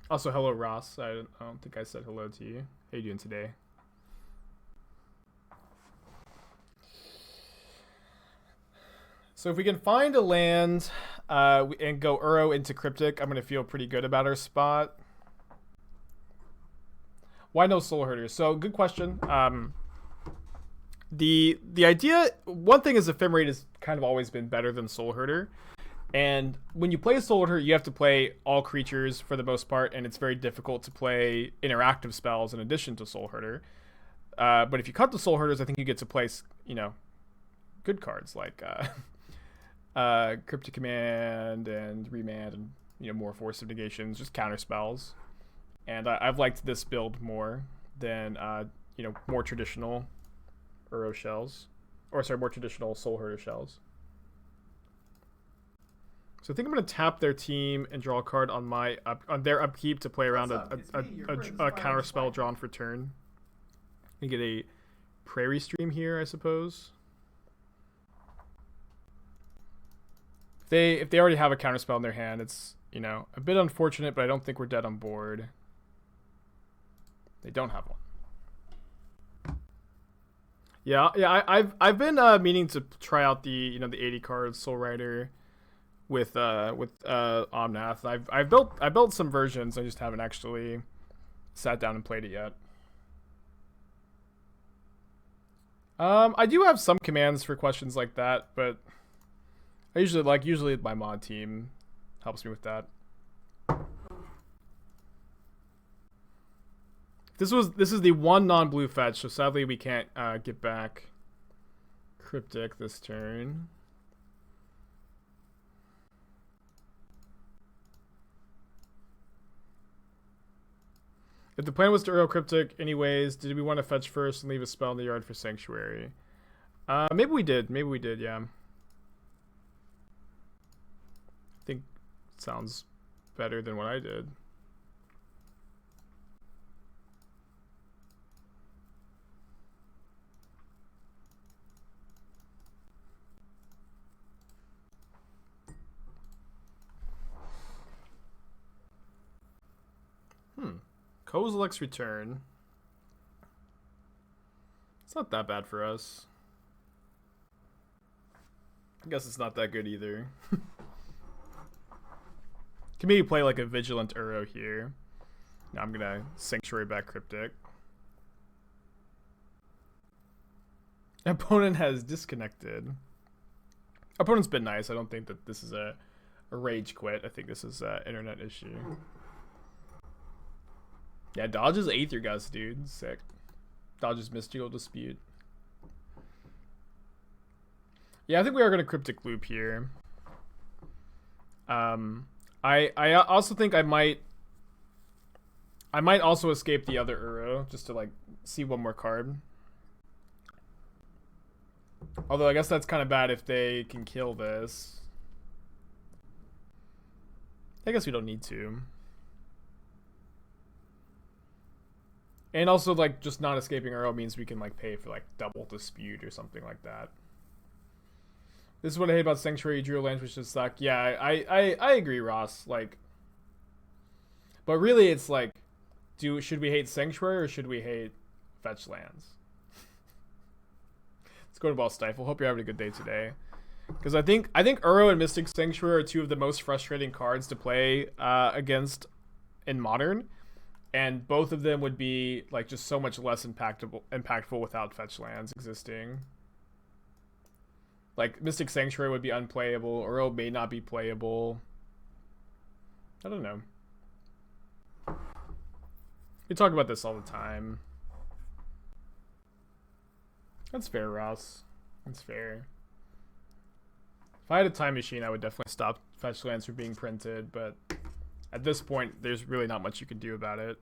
Also, hello, Ross. I don't think I said hello to you. How you doing today? So if we can find a land and go Uro into Cryptic, I'm going to feel pretty good about our spot. Why no Soul Herder? So, good question. The idea, one thing is Ephemerate has kind of always been better than Soul Herder. And when you play Soul Herder, you have to play all creatures for the most part, and it's very difficult to play interactive spells in addition to Soul Herder. But if you cut the Soul Herders, I think you get to play, you know, good cards like Cryptic Command and Remand and, you know, more Force of Negations, just counter spells. And I've liked this build more than, you know, more traditional Uro shells. Or, sorry, more traditional Soul Herder shells. So I think I'm going to tap their team and draw a card on their upkeep to play around a counter spell drawn for turn. And get a Prairie Stream here, I suppose. If they already have a counterspell in their hand, it's, you know, a bit unfortunate, but I don't think we're dead on board. They don't have one. Yeah, I've been meaning to try out the, you know, the 80 card Soul Rider with Omnath. I built some versions. I just haven't actually sat down and played it yet. I do have some commands for questions like that, but I usually my mod team helps me with that. This is the one non-blue fetch, so sadly we can't get back Cryptic this turn. If the plan was to Uro Cryptic anyways, did we want to fetch first and leave a spell in the yard for Sanctuary? Maybe we did. Maybe we did, yeah. I think it sounds better than what I did. Kozilek's Return. It's not that bad for us. I guess it's not that good either. Can maybe play like a Vigilant Uro here. Now I'm gonna Sanctuary back Cryptic. Opponent has disconnected. Opponent's been nice. I don't think that this is a rage quit. I think this is an internet issue. Yeah, dodges Aether Gust, dude. Sick. Dodges Mystical Dispute. Yeah, I think we are going to Cryptic Loop here. I also think I might also escape the other Uro just to like see one more card. Although I guess that's kind of bad if they can kill this. I guess we don't need to. And also, like, just not escaping Uro means we can, like, pay for, like, double Dispute or something like that. This is what I hate about Sanctuary. You drew a land which just suck. Yeah, I agree, Ross. Like, but really, it's like, should we hate Sanctuary or should we hate fetch lands? Let's go to Ball Stifle. Hope you're having a good day today. Because I think Uro and Mystic Sanctuary are two of the most frustrating cards to play against in Modern. And both of them would be like just so much less impactful without fetch lands existing. Like Mystic Sanctuary would be unplayable. Uro may not be playable. I don't know. We talk about this all the time. That's fair, Ross. That's fair. If I had a time machine, I would definitely stop fetch lands from being printed, but at this point, there's really not much you can do about it.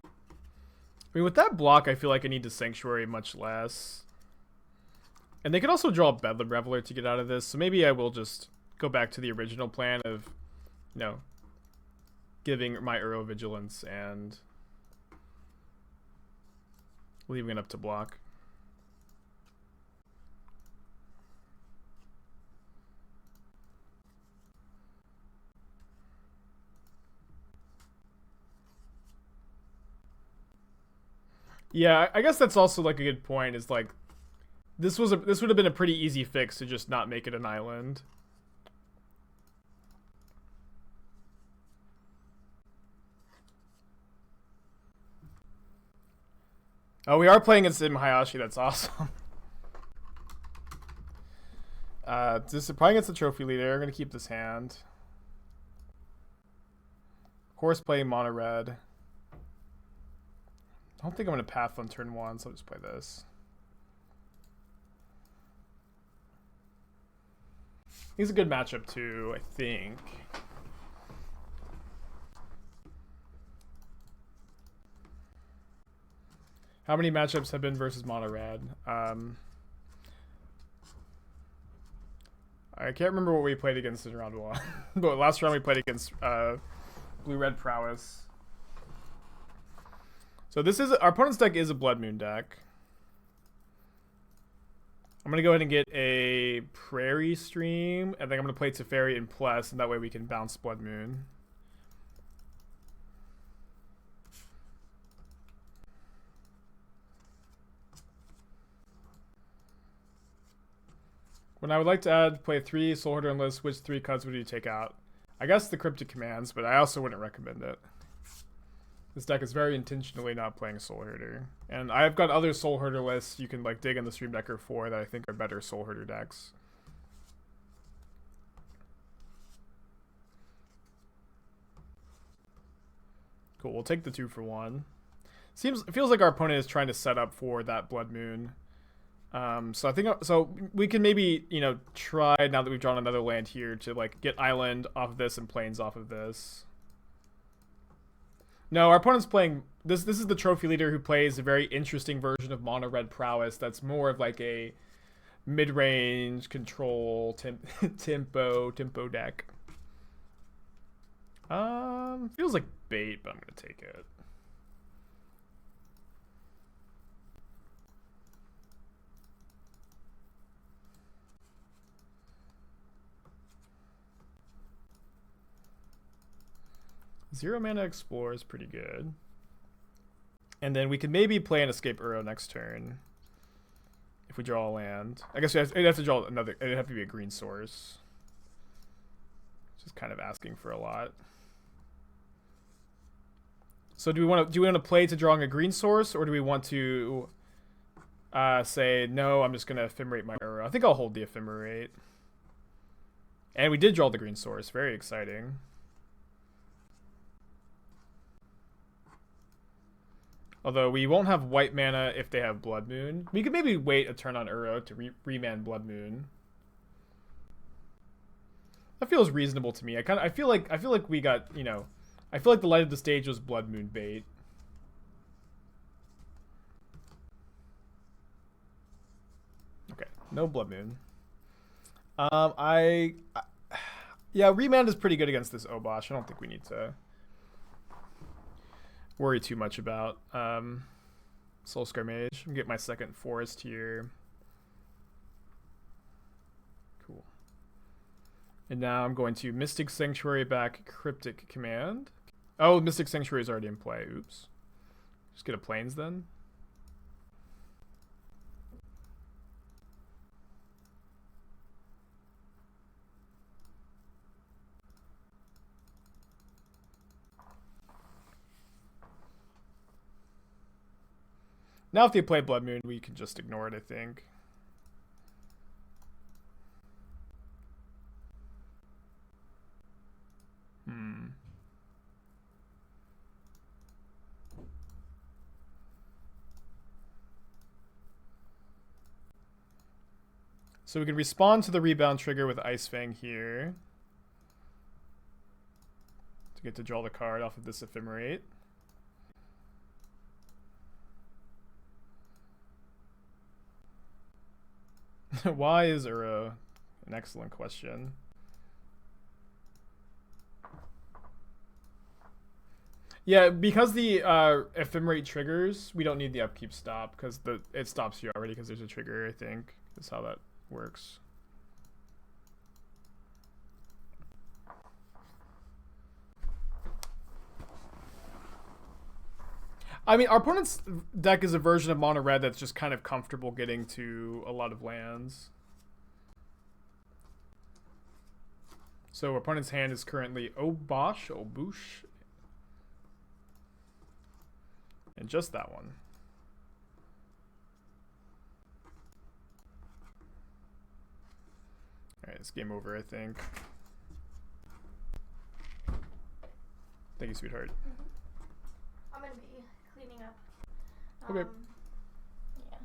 I mean, with that block, I feel like I need to Sanctuary much less. And they could also draw Bedlam Raveler to get out of this, so maybe I will just go back to the original plan of, you know, giving my Uro Vigilance and leaving it up to block. Yeah, I guess that's also like a good point. Is like this would have been a pretty easy fix to just not make it an island. Oh, we are playing against Hayashi. That's awesome. Just playing against the trophy leader. I'm gonna keep this hand. Horse playing mono red. I don't think I'm going to path on turn 1, so I'll just play this. He's a good matchup too, I think. How many matchups have been versus mono red? I can't remember what we played against in round 1. But last round we played against blue-red prowess. So this is our opponent's deck is a Blood Moon deck. I'm going to go ahead and get a Prairie stream, and then I'm going to play Teferi and Plus, and that way we can bounce Blood Moon. When I would like to play 3 Soul Hoarder unless which 3 cards would you take out? I guess the Cryptic Commands, but I also wouldn't recommend it. This deck is very intentionally not playing Soul Hoarder. And I've got other Soul Hoarder lists you can like dig in the Stream Decker for that I think are better Soul Hoarder decks. Cool, we'll take the 2 for 1. It feels like our opponent is trying to set up for that Blood Moon. So I think we can maybe, you know, try now that we've drawn another land here to like get island off of this and plains off of this. No, our opponent's playing this is the trophy leader who plays a very interesting version of mono red prowess that's more of like a mid-range control tempo deck. Feels like bait, but I'm gonna take it. Zero mana Explore is pretty good. And then we could maybe play an Escape Uro next turn. If we draw a land. I guess it'd have to draw another. It'd have to be a green source. Just kind of asking for a lot. So do we want to play to drawing a green source, or do we want to say no? I'm just gonna Ephemerate my Uro. I think I'll hold the Ephemerate. And we did draw the green source. Very exciting. Although we won't have white mana if they have Blood Moon. We could maybe wait a turn on Uro to remand Blood Moon. That feels reasonable to me. I feel like we got, you know, I feel like the light of the stage was Blood Moon bait. Okay, no Blood Moon. Yeah, remand is pretty good against this Obosh. I don't think we need to worry too much about Soulscar Mage. I'm gonna get my second forest here. Cool. And now I'm going to Mystic Sanctuary back Cryptic Command. Oh, Mystic Sanctuary is already in play. Oops. Just get a Plains then. Now if they play Blood Moon, we can just ignore it, I think. So we can respond to the rebound trigger with Ice-Fang here. To get to draw the card off of this Ephemerate. Why is Uro? An excellent question. Yeah, because the Ephemerate triggers, we don't need the upkeep stop because it stops you already because there's a trigger, I think. That's how that works. I mean, our opponent's deck is a version of mono red that's just kind of comfortable getting to a lot of lands. So our opponent's hand is currently Obosh, and just that one. Alright, it's game over, I think. Thank you, sweetheart. I'm gonna be cleaning up. Okay. Yeah.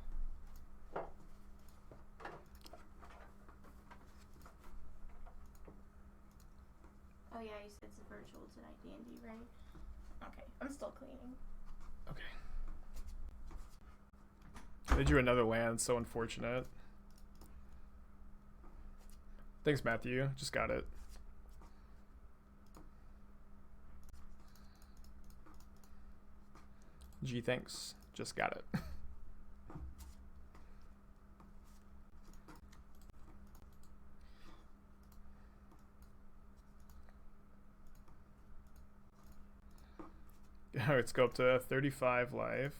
Oh yeah, you said it's virtual tonight, D&D, right? Okay, I'm still cleaning. Okay. They drew another land, so unfortunate. Thanks, Matthew. Just got it. Gee, thanks. Just got it. Let's go up to 35 life.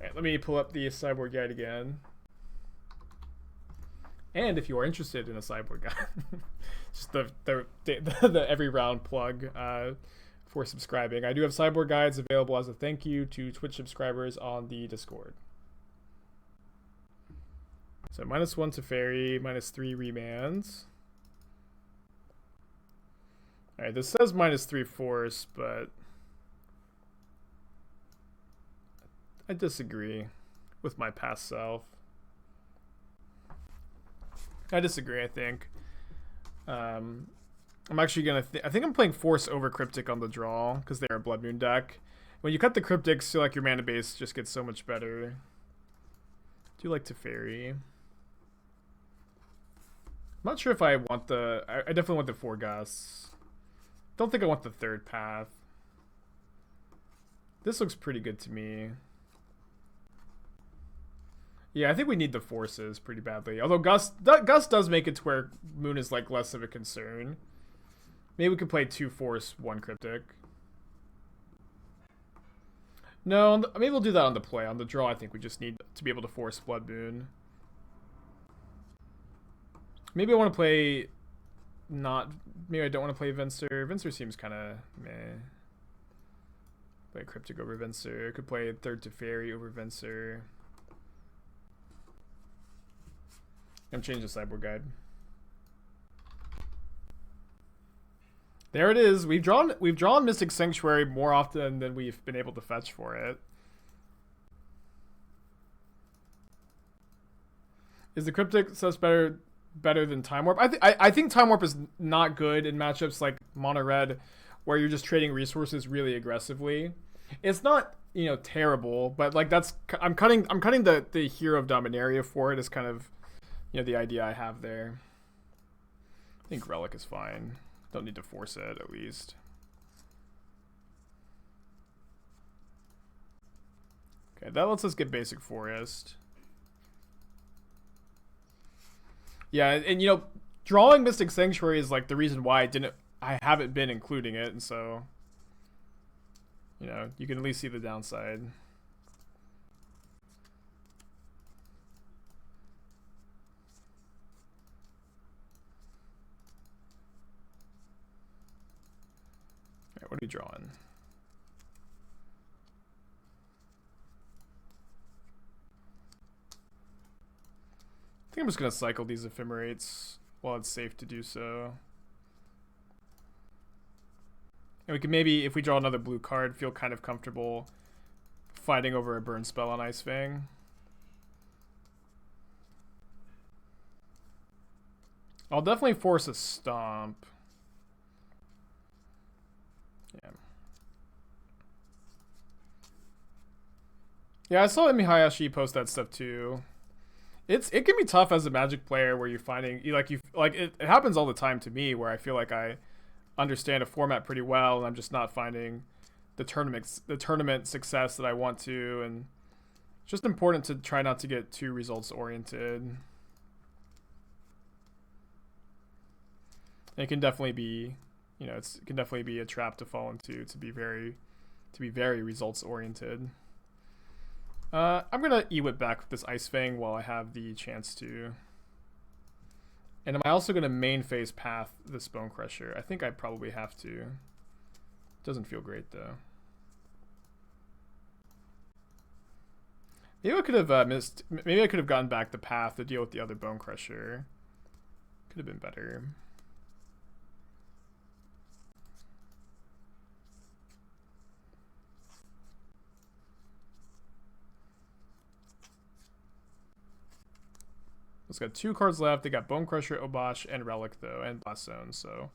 Alright, let me pull up the sideboard guide again. And if you are interested in a sideboard guide, just the every round plug for subscribing. I do have sideboard guides available as a thank you to Twitch subscribers on the Discord. So -1 Teferi, -3 Remands. Alright, this says -3 Force, but I disagree with my past self. I disagree, I think. I'm actually gonna I think I'm playing Force over Cryptic on the draw, because they're a Blood Moon deck. When you cut the Cryptics, feel like your mana base just gets so much better. I do like Teferi. I'm not sure if I want the... I definitely want the 4 Gusts. Don't think I want the 3rd path. This looks pretty good to me. Yeah, I think we need the Forces pretty badly. Although Gust does make it to where Moon is like less of a concern. Maybe we could play 2 Force, 1 Cryptic. No, maybe we'll do that on the play. On the draw, I think we just need to be able to force Blood Moon. Maybe I want to play... Maybe I don't want to play Venser. Venser seems kind of meh. Play Cryptic over Venser. Could play 3rd Teferi over Venser. I'm changing the sideboard guide. There it is. We've drawn Mystic Sanctuary more often than we've been able to fetch for it. Is the Cryptic sus better than Time Warp? I think Time Warp is not good in matchups like Mono Red, where you're just trading resources really aggressively. It's not, you know, terrible, but like I'm cutting the Hero of Dominaria for it is kind of, you know, the idea I have there. I think Relic is fine. Don't need to force it, at least. Okay, that lets us get basic Forest. Yeah, and you know, drawing Mystic Sanctuary is like the reason why I haven't been including it, and so, you know, you can at least see the downside. Alright, what are we drawing? I think I'm just going to cycle these Ephemerates while it's safe to do so. And we can maybe, if we draw another blue card, feel kind of comfortable fighting over a burn spell on Ice-Fang. I'll definitely force a Stomp. Yeah. Yeah, I saw Emi Hayashi post that stuff too. It can be tough as a Magic player where you're finding it happens all the time to me where I feel like I understand a format pretty well and I'm just not finding the tournament success that I want to, and it's just important to try not to get too results oriented. And it can definitely be, you know, it can definitely be a trap to fall into to be very results oriented. I'm gonna E-Whip back with this Ice-Fang while I have the chance to. And am I also gonna main phase path this Bone Crusher? I think I probably have to. Doesn't feel great though. Maybe I could have missed. Maybe I could have gotten back the path to deal with the other Bone Crusher. Could have been better. It's got 2 cards left. They got Bone Crusher, Obosh, and Relic though, and Blast Zone, so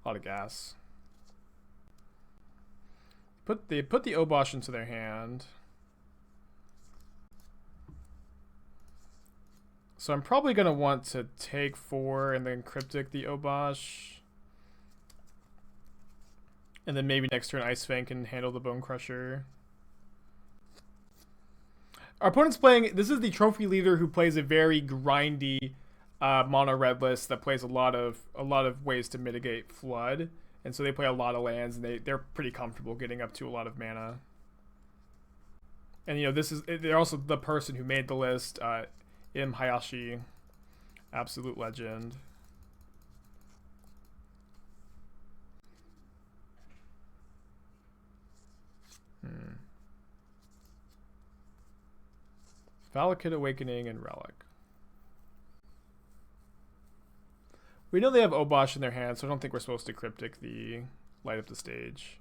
a lot of gas. They put the Obosh into their hand. So I'm probably gonna want to take 4 and then Cryptic the Obosh. And then maybe next turn Ice-Fang can handle the Bone Crusher. Our opponent's playing, this is the trophy leader who plays a very grindy mono red list that plays a lot of ways to mitigate flood, and so they play a lot of lands, and they're pretty comfortable getting up to a lot of mana. And you know, they're also the person who made the list, Im Hayashi, absolute legend. Valakut Awakening and Relic. We know they have Obosh in their hand, so I don't think we're supposed to Cryptic the light up the stage.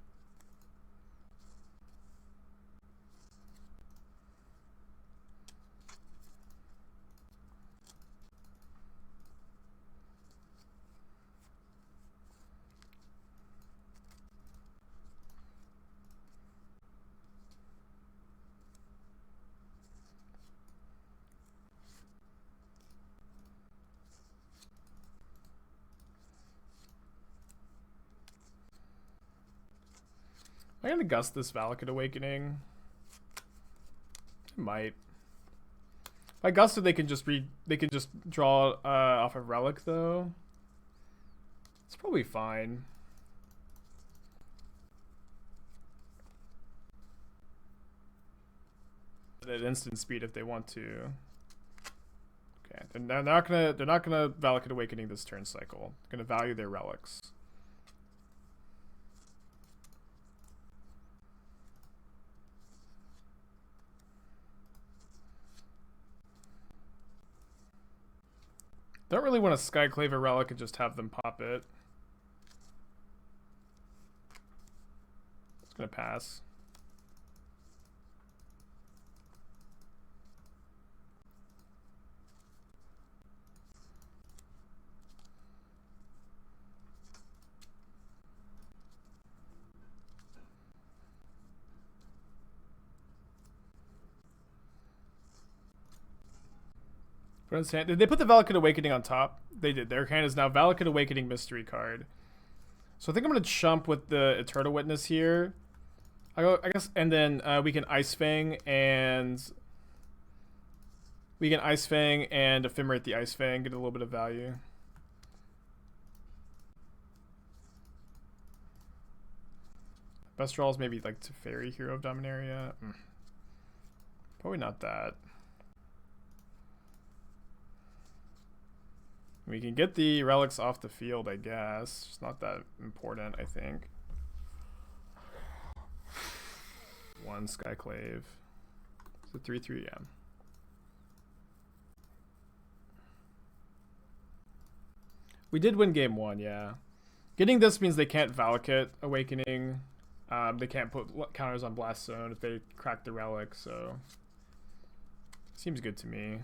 Am I gonna gust this Valakut Awakening? I might. If I gust it, they can just draw off of Relic though. It's probably fine. At instant speed if they want to. Okay, they're not gonna Valakut Awakening this turn cycle. They're gonna value their relics. Don't really want to Skyclave a relic and just have them pop it. It's gonna pass. Did they put the Valakut Awakening on top? They did. Their hand is now Valakut Awakening Mystery card. So I think I'm going to chump with the Eternal Witness here. I guess, and then we can Ice-Fang and... We can Ice-Fang and Ephemerate the Ice-Fang, get a little bit of value. Best draws maybe like Teferi, Hero of Dominaria. Probably not that. We can get the relics off the field, I guess. It's not that important, I think. One Skyclave. It's a 3/3, yeah. We did win game 1, yeah. Getting this means they can't Valakut Awakening. They can't put counters on Blast Zone if they crack the relic, so... Seems good to me.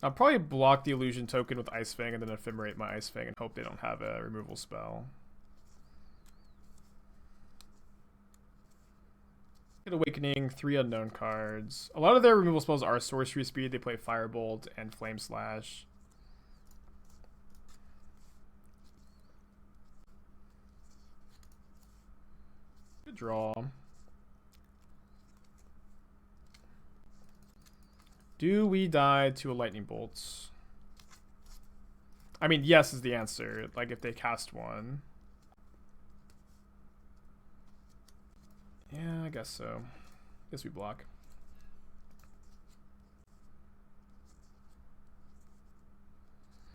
I'll probably block the illusion token with Ice-Fang and then Ephemerate my Ice-Fang and hope they don't have a removal spell. Awakening, 3 unknown cards. A lot of their removal spells are sorcery speed. They play Firebolt and Flame Slash. Good draw. Do we die to a lightning bolts? I mean, yes is the answer. Like if they cast one. Yeah, I guess so. Guess we block.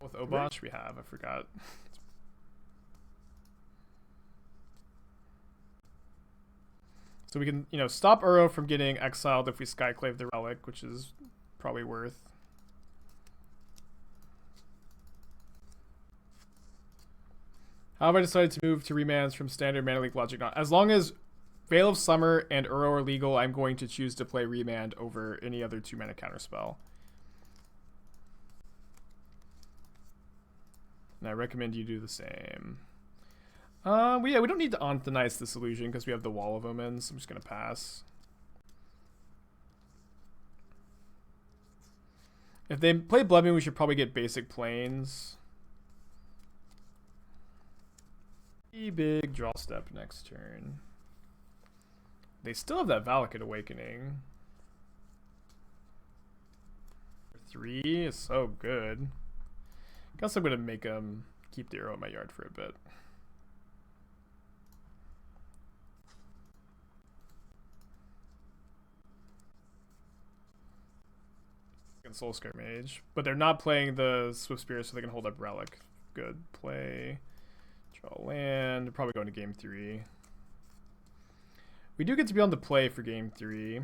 With Obosh we have, I forgot. So we can, you know, stop Uro from getting exiled if we Skyclave the relic, which is probably worth. How have I decided to move to remands from standard Mana League Logic? Not as long as Veil of Summer and Uro are legal, I'm going to choose to play Remand over any other 2-mana counterspell. And I recommend you do the same. Yeah, we don't need to Anthonize this illusion because we have the Wall of Omens. I'm just going to pass. If they play Blood Moon, we should probably get basic planes. Big draw step next turn. They still have that Valakut Awakening. 3 is so good. Guess I'm gonna make them keep the arrow in my yard for a bit. Soulscare Mage, but they're not playing the Swift Spirit, so they can hold up Relic. Good play. Draw land. Probably going to game 3. We do get to be on the play for game 3.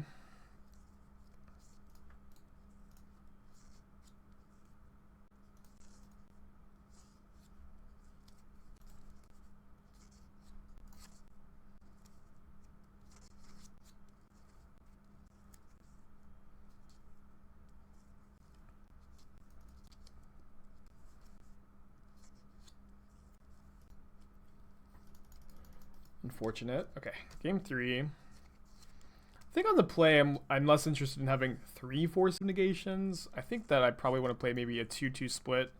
Unfortunate. Okay, game 3. I think on the play, I'm less interested in having 3 Force of Negations. I think that I probably want to play maybe a 2-2 split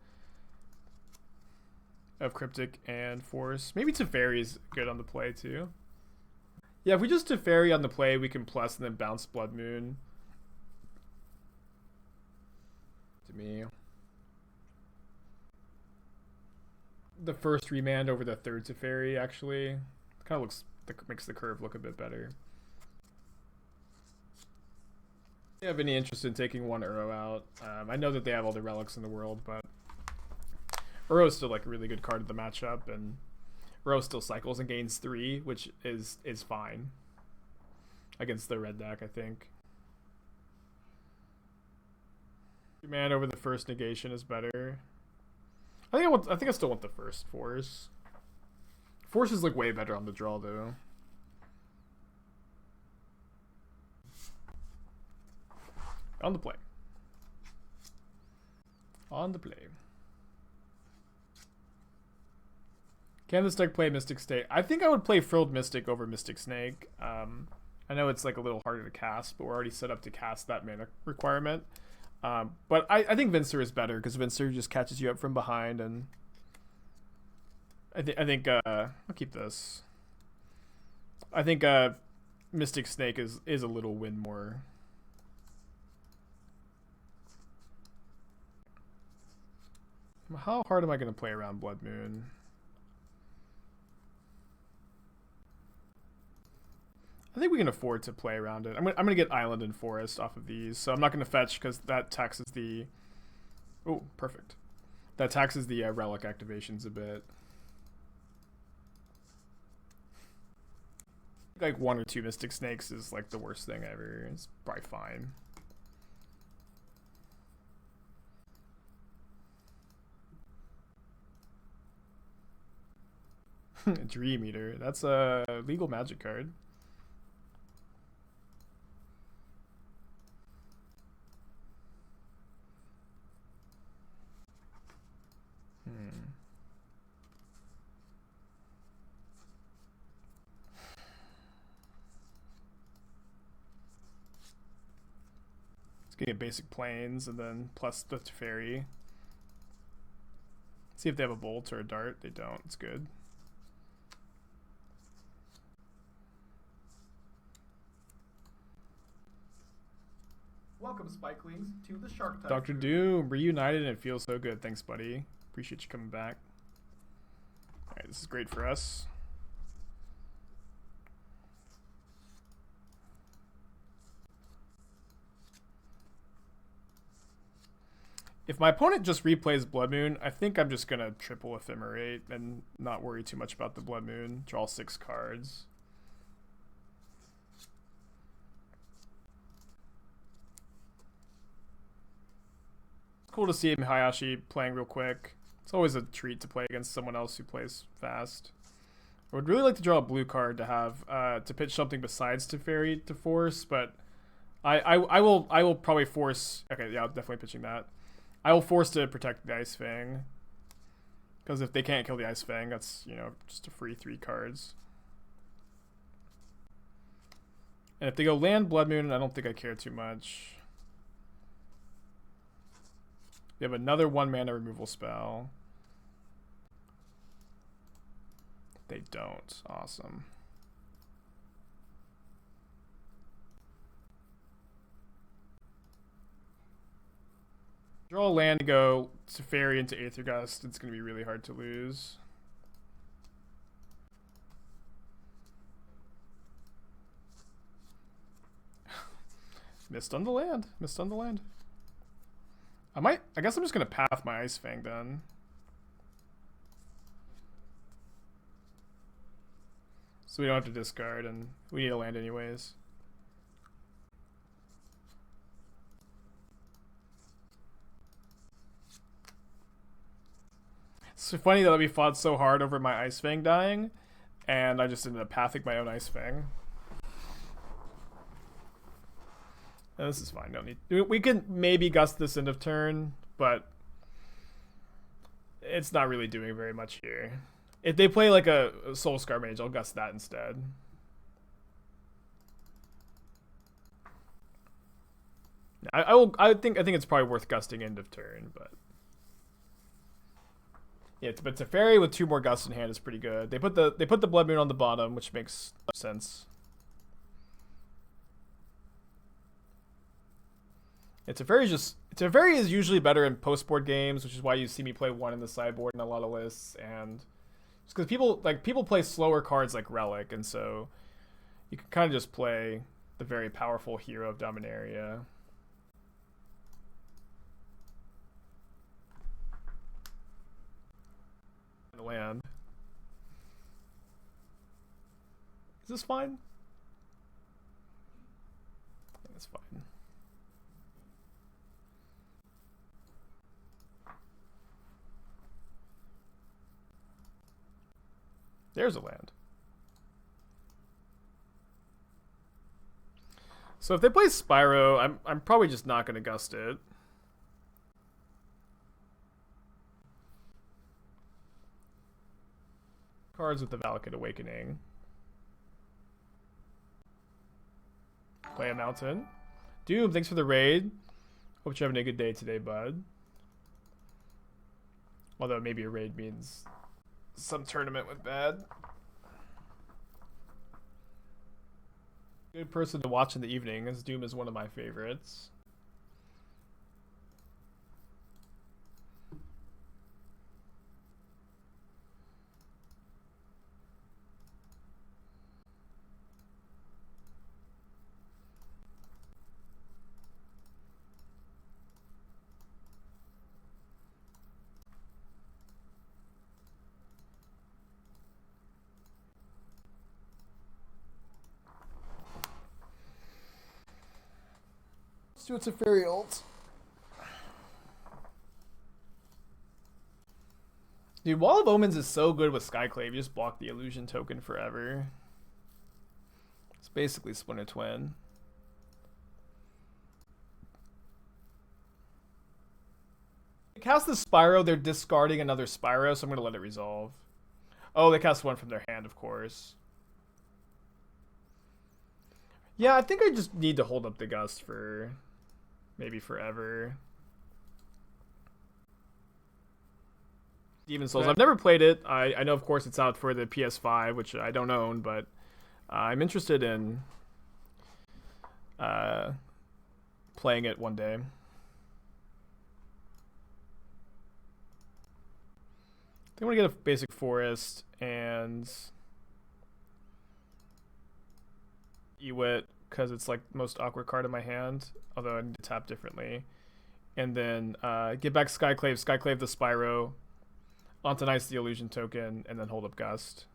of Cryptic and Force. Maybe Teferi is good on the play too. Yeah, if we just Teferi on the play, we can plus and then bounce Blood Moon. To me. The first Remand over the third Teferi, actually. Kind of looks, makes the curve look a bit better. Do you have any interest in taking one Uro out? I know that they have all the relics in the world, but Uro is still like a really good card of the matchup, and Uro still cycles and gains 3, which is fine against the red deck, I think. Man over the first negation is better. I think I still want the first Force. Force is like way better on the draw though. On the play. On the play. Can this deck play Mystic Snake? I think I would play Frilled Mystic over Mystic Snake. I know it's like a little harder to cast, but we're already set up to cast that mana requirement. But I think Venser is better because Venser just catches you up from behind, and I think I'll keep this. I think Mystic Snake is a little win more. How hard am I going to play around Blood Moon? I think we can afford to play around it. I'm gonna get Island and Forest off of these, so I'm not gonna fetch because that taxes the. Oh, perfect. That taxes the relic activations a bit. Like 1 or 2 Mystic Snakes is like the worst thing ever. It's probably fine. Dream Eater. That's a legal magic card. Let's get basic planes and then plus the Teferi. See if they have a bolt or a dart. They don't. It's good. Welcome, Spikelings, to the Shark Type. Dr. Doom, reunited, and it feels so good. Thanks, buddy. Appreciate you coming back. Alright, this is great for us. If my opponent just replays Blood Moon, I think I'm just going to triple Ephemerate and not worry too much about the Blood Moon. Draw 6 cards. Cool to see Hayashi playing real quick. It's always a treat to play against someone else who plays fast. I would really like to draw a blue card to have to pitch something besides Teferi to force, but I will probably force. Okay, yeah, I'm definitely pitching that. I will force to protect the Ice-Fang, because if they can't kill the Ice-Fang, that's, you know, just a free 3 cards. And if they go land Blood Moon, I don't think I care too much. They have another 1 mana removal spell. They don't. Awesome. Draw a land to go Teferi into Aether Gust. It's going to be really hard to lose. Missed on the land. Missed on the land. I guess I'm just going to path my Ice-Fang then. So we don't have to discard, and we need a land anyways. It's funny that we fought so hard over my Ice-Fang dying, and I just ended up pathing my own Ice-Fang. And this is fine. Don't need. We can maybe gust this end of turn, but it's not really doing very much here. If they play like a Soul Scar Mage, I'll gust that instead. I think it's probably worth gusting end of turn, but yeah. But Teferi with 2 more gusts in hand is pretty good. They put the Blood Moon on the bottom, which makes sense. Teferi is usually better in post-board games, which is why you see me play 1 in the sideboard in a lot of lists, and just because people play slower cards like Relic, and so you can kind of just play the very powerful hero of Dominaria. Land. Is this fine? I think it's fine. There's a land. So if they play Spyro, I'm probably just not going to gust it. Cards with the Valakut Awakening. Play a mountain. Doom, thanks for the raid. Hope you're having a good day today, bud. Although maybe a raid means some tournament with bad. Good person to watch in the evening, as Doom is one of my favorites. Let's do a Teferi ult. Dude, Wall of Omens is so good with Skyclave. You just block the illusion token forever. It's basically Splinter Twin. They cast the Spyro, they're discarding another Spyro, so I'm going to let it resolve. Oh, they cast 1 from their hand, of course. Yeah, I think I just need to hold up the Gust for maybe forever. Demon Souls. I've never played it. I know, of course, it's out for the PS5, which I don't own, but I'm interested in playing it one day. I want to get a basic forest and Ewit, because it's like the most awkward card in my hand, although I need to tap differently. And then get back Skyclave the Spyro, Antonice the illusion token, and then hold up Gust.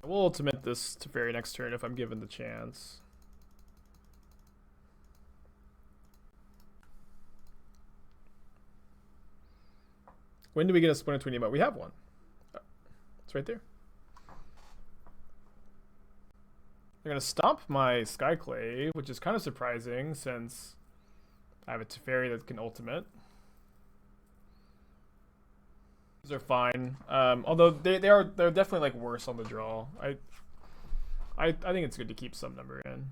I will ultimate this Teferi next turn if I'm given the chance. When do we get a Splinter Twin emote? We have one. It's right there. I'm going to stomp my Skyclave, which is kind of surprising since I have a Teferi that can ultimate. These are fine. Although they're definitely like worse on the draw. I think it's good to keep some number in.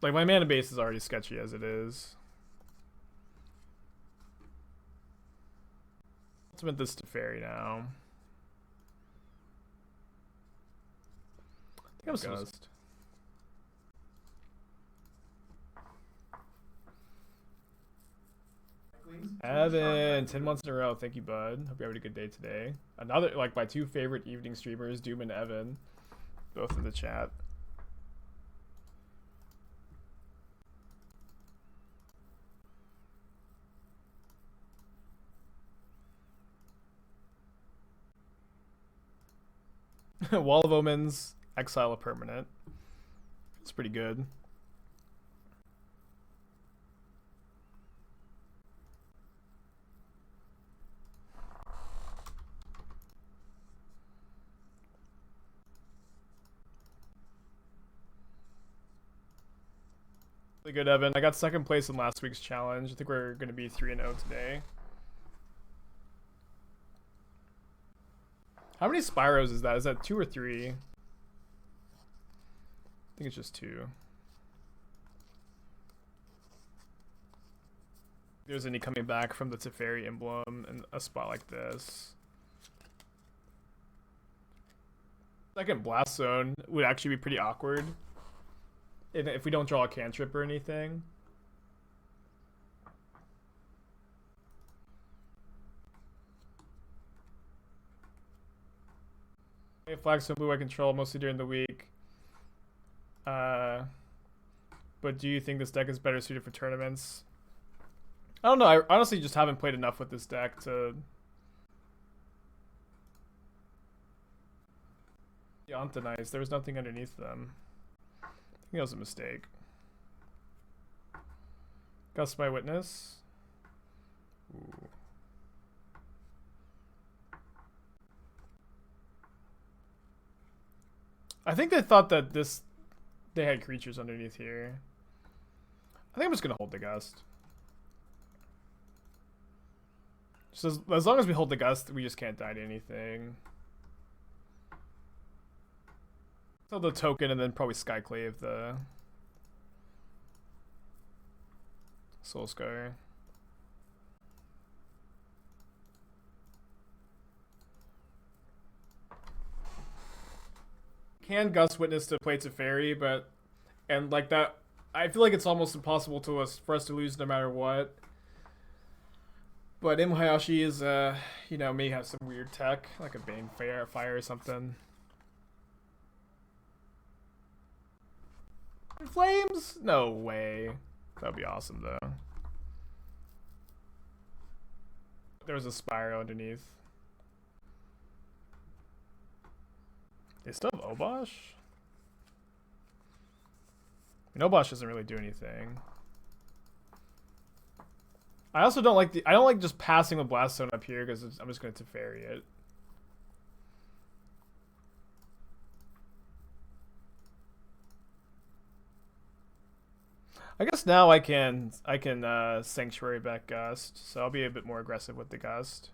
Like my mana base is already sketchy as it is. Ultimate this Teferi now. I think I'm supposed. Evan, 10 months in a row. Thank you, bud. Hope you're having a good day today. Another, like, my two favorite evening streamers, Doom and Evan, both in the chat. Wall of Omens, Exile a permanent. It's pretty good. Really good, Evan. I got second place in last week's challenge. I think we're going to be 3-0 today. How many Spyros is that? Is that 2 or 3? I think it's just 2. If there's any coming back from the Teferi emblem in a spot like this. Second Blast Zone would actually be pretty awkward. If we don't draw a cantrip or anything. Flags so blue I control mostly during the week. But do you think this deck is better suited for tournaments? I don't know. I honestly just haven't played enough with this deck to... Antonize. There was nothing underneath them. I think that was a mistake. Gust by Witness. Ooh. I think they thought that they had creatures underneath here. I think I'm just gonna hold the Gust. Just as long as we hold the Gust, we just can't die to anything. So the token and then probably Skyclave the Soul Scar. Can Gust Witness to play Teferi, but and like that, I feel like it's almost impossible for us to lose no matter what. But Hayashi is you know, may have some weird tech like a Bane Fire or something. Flames? No way. That'd be awesome though. There was a Spyro underneath. They still have Obosh? I mean, Obosh doesn't really do anything. I also don't like I don't like just passing the Blast Zone up here because I'm just going to Teferi it. I guess now I can Sanctuary back Gust, so I'll be a bit more aggressive with the Gust.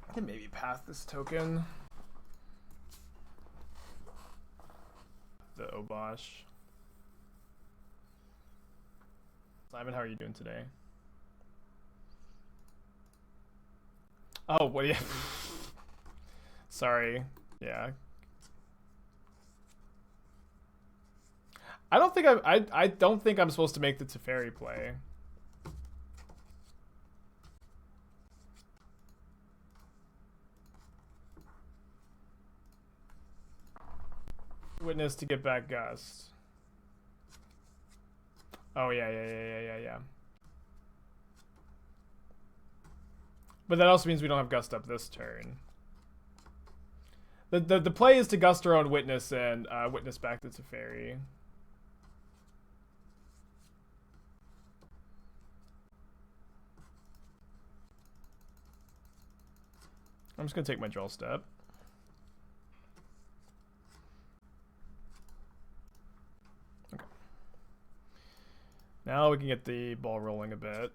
I can maybe path this token. The Obosh. Simon, how are you doing today? Oh, what do you... Sorry. Yeah. I don't think I'm supposed to make the Teferi play. Witness to get back Gust. Oh yeah. But that also means we don't have Gust up this turn. The play is to Gust our own Witness and Witness back to Teferi. I'm just gonna take my draw step. Okay. Now we can get the ball rolling a bit.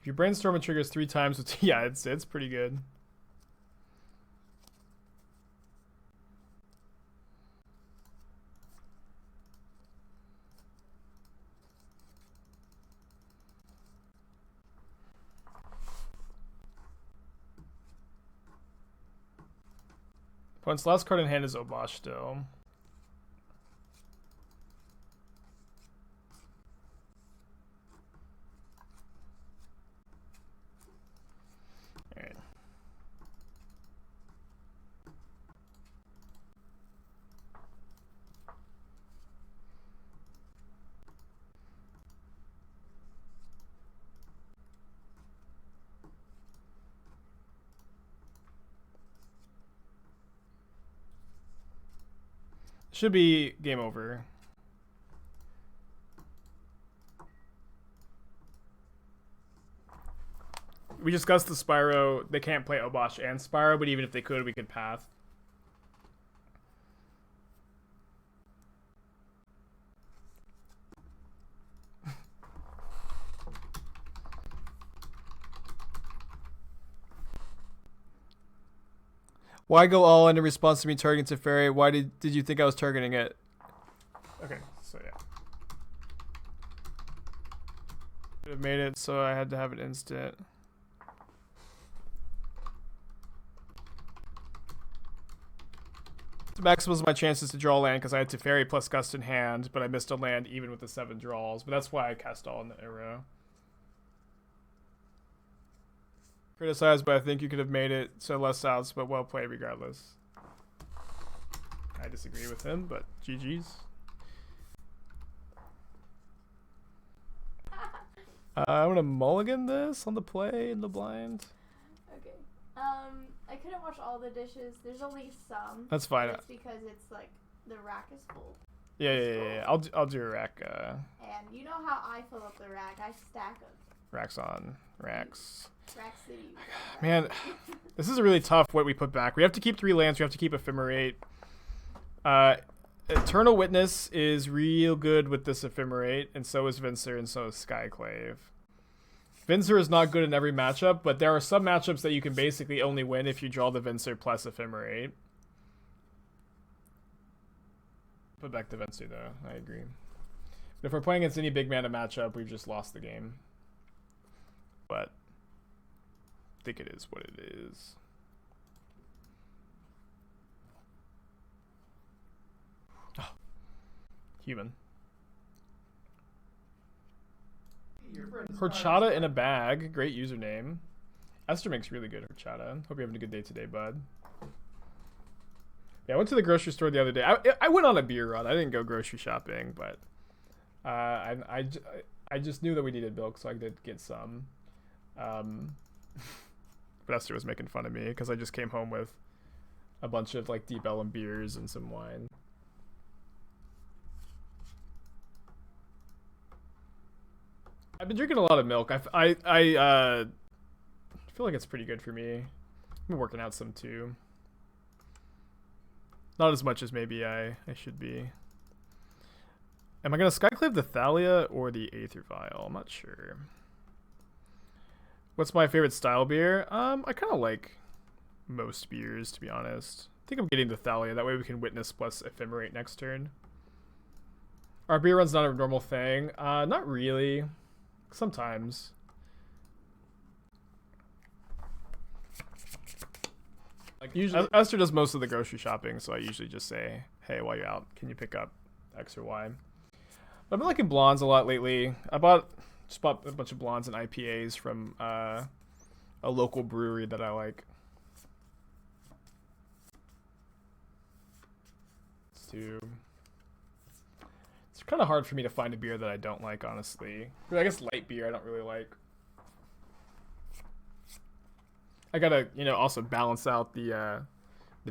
If you brainstorm, it triggers 3 times. With yeah, it's pretty good. Opponent's last card in hand is Obosh still. Alright. Should be game over. We discussed the Spyro. They can't play Obosh and Spyro, but even if they could, we could path. Why go all in response to me targeting Teferi? Why did you think I was targeting it? Okay, so yeah. Could have made it so I had to have an instant. To maximize my chances to draw land because I had Teferi plus Gust in hand, but I missed a land even with the 7 draws. But that's why I cast all in the arrow. Criticized, but I think you could have made it so less outs, but well played regardless. I disagree with him, but GG's. I'm gonna mulligan this on the play in the blind. Okay. I couldn't wash all the dishes. There's only some. That's fine. It's because it's like the rack is full. Yeah. I'll do a rack. And you know how I fill up the rack? I stack them. Racks on racks. Rack City. Man, this is a really tough what we put back. We have to keep 3 lands. We have to keep Ephemerate. Eternal Witness is real good with this Ephemerate, and so is Venser, and so is Skyclave. Venser is not good in every matchup, but there are some matchups that you can basically only win if you draw the Venser plus Ephemerate. Put back the Venser, though. I agree. But if we're playing against any big mana matchup, we've just lost the game. But I think it is what it is. Oh. Human. Horchata in a bag. Great username. Esther makes really good horchata. Hope you're having a good day today, bud. Yeah, I went to the grocery store the other day. I went on a beer run. I didn't go grocery shopping, but I just knew that we needed milk, so I did get some. But Esther was making fun of me because I just came home with a bunch of like Deep Ellum beers and some wine. I've been drinking a lot of milk. I feel like it's pretty good for me. I've been working out some too. Not as much as maybe I should be. Am I gonna Skyclave the Thalia or the Aether Vial? I'm not sure. What's my favorite style beer? I kind of like most beers, to be honest. I think I'm getting the Thalia. That way we can Witness plus Ephemerate next turn. Our beer run's not a normal thing. Not really. Sometimes. Like usually, Esther does most of the grocery shopping, so I usually just say, "Hey, while you're out, can you pick up X or Y?" But I've been liking blondes a lot lately. Just bought a bunch of blondes and IPAs from a local brewery that I like. It's kind of hard for me to find a beer that I don't like, honestly. I guess light beer I don't really like. I gotta, also balance out the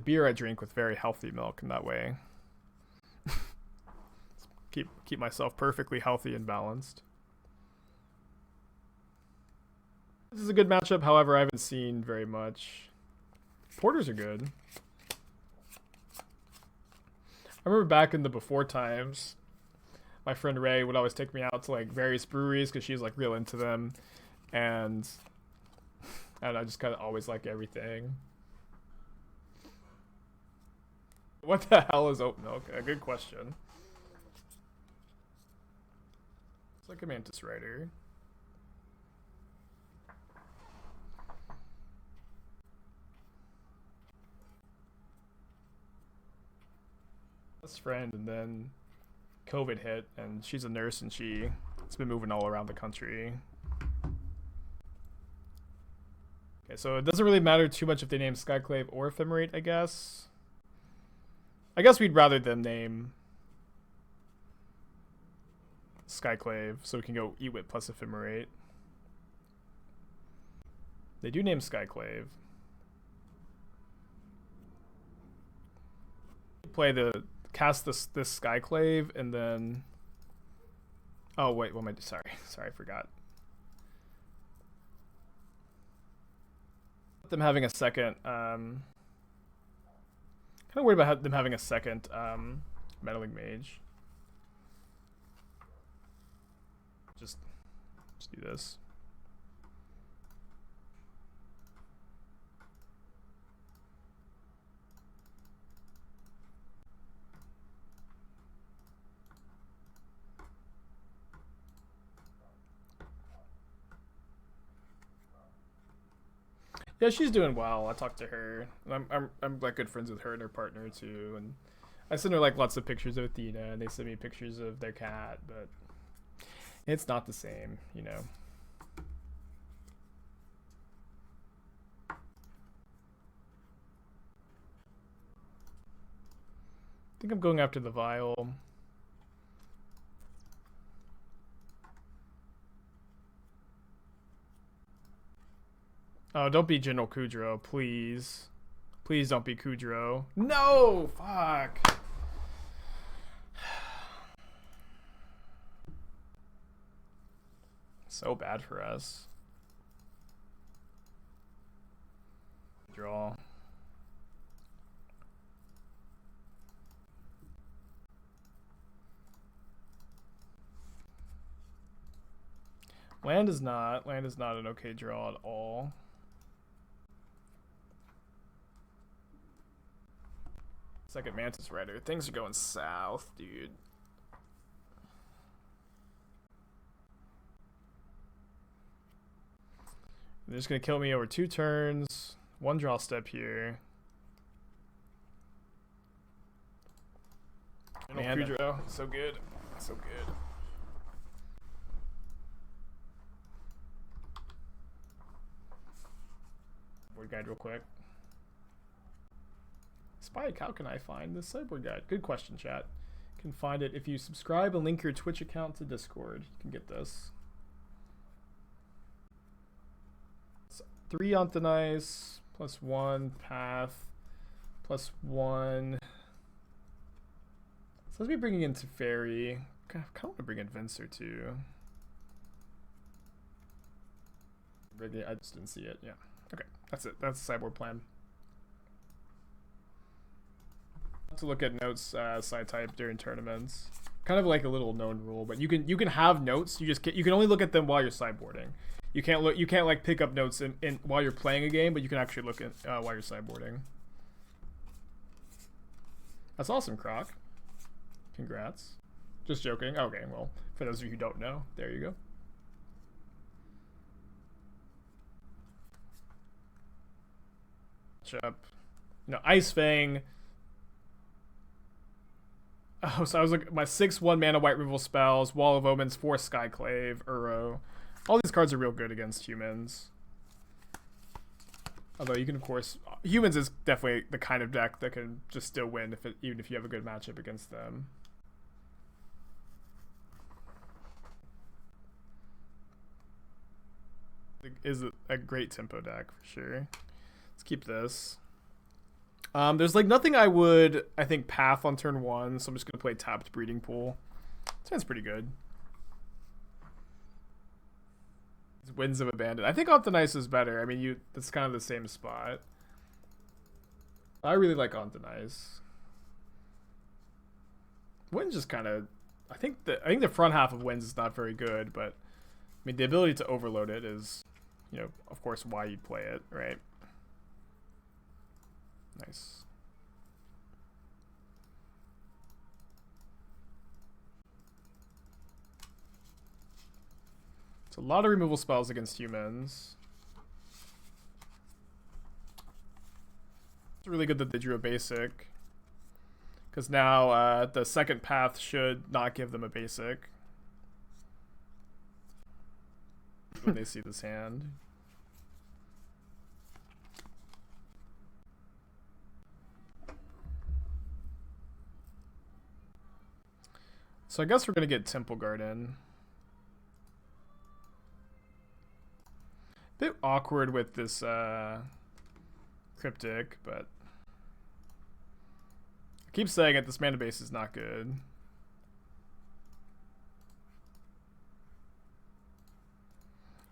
beer I drink with very healthy milk in that way. keep myself perfectly healthy and balanced. This is a good matchup, however, I haven't seen very much. Porters are good. I remember back in the before times, my friend Ray would always take me out to like various breweries because she was like real into them. And I don't know, I just kind of always like everything. What the hell is open? Okay, good question. It's like a Mantis Rider. Best friend, and then COVID hit, and she's a nurse, and she's been moving all around the country. Okay, so it doesn't really matter too much if they name Skyclave or Ephemerate, I guess. I guess we'd rather them name Skyclave, so we can go Ewit plus Ephemerate. They do name Skyclave. Cast this Skyclave, and then oh wait, what am I sorry I forgot. Them having a second kind of worried about them having a second meddling mage. Just do this. Yeah, she's doing well. I talked to her. I'm like good friends with her and her partner too, and I send her like lots of pictures of Athena, and they send me pictures of their cat, but it's not the same, you know. I think I'm going after the vial. Oh, don't be General Kudrow, please. Please don't be Kudrow. No! Fuck! So bad for us. Draw. Land is not an okay draw at all. Second Mantis Rider. Things are going south, dude. They're just gonna kill me over 2 turns. 1 draw step here. Man, Kudrow, so good. So good. Board guide real quick. Spike, how can I find the sideboard guide? Good question, chat. You can find it if you subscribe and link your Twitch account to Discord. You can get this. It's 3 on the nice, +1 path, +1. So let's be bringing in Teferi. I kind of want to bring in Venser too. I just didn't see it. Yeah. Okay, that's it. That's the sideboard plan. To look at notes side type during tournaments, kind of like a little known rule, but you can have notes. You can only look at them while you're sideboarding. You can't like pick up notes in while you're playing a game, but you can actually look at while you're sideboarding. That's awesome, Croc. Congrats. Just joking. Okay, well, for those of you who don't know, there you go. Up, you know, Ice-Fang. Oh, so I was looking my 6/1 mana white removal spells, Wall of Omens, 4 Skyclave, Uro. All these cards are real good against humans. Although you can, of course, humans is definitely the kind of deck that can just still win even if you have a good matchup against them. It is a great tempo deck for sure. Let's keep this. There's like nothing I think path on turn 1, so I'm just gonna play tapped Breeding Pool. Sounds pretty good. It's Winds of Abandon. I think Ontanice is better. I mean, that's kind of the same spot. I really like Ontanice. Winds just kind of. I think the front half of Winds is not very good, but mean, the ability to overload it is, you know, of course, why you play it, right? Nice. It's a lot of removal spells against humans. It's really good that they drew a basic. Because now the second path should not give them a basic. When they see this hand. So I guess we're going to get Temple Garden. Bit awkward with this Cryptic, but I keep saying it, this mana base is not good.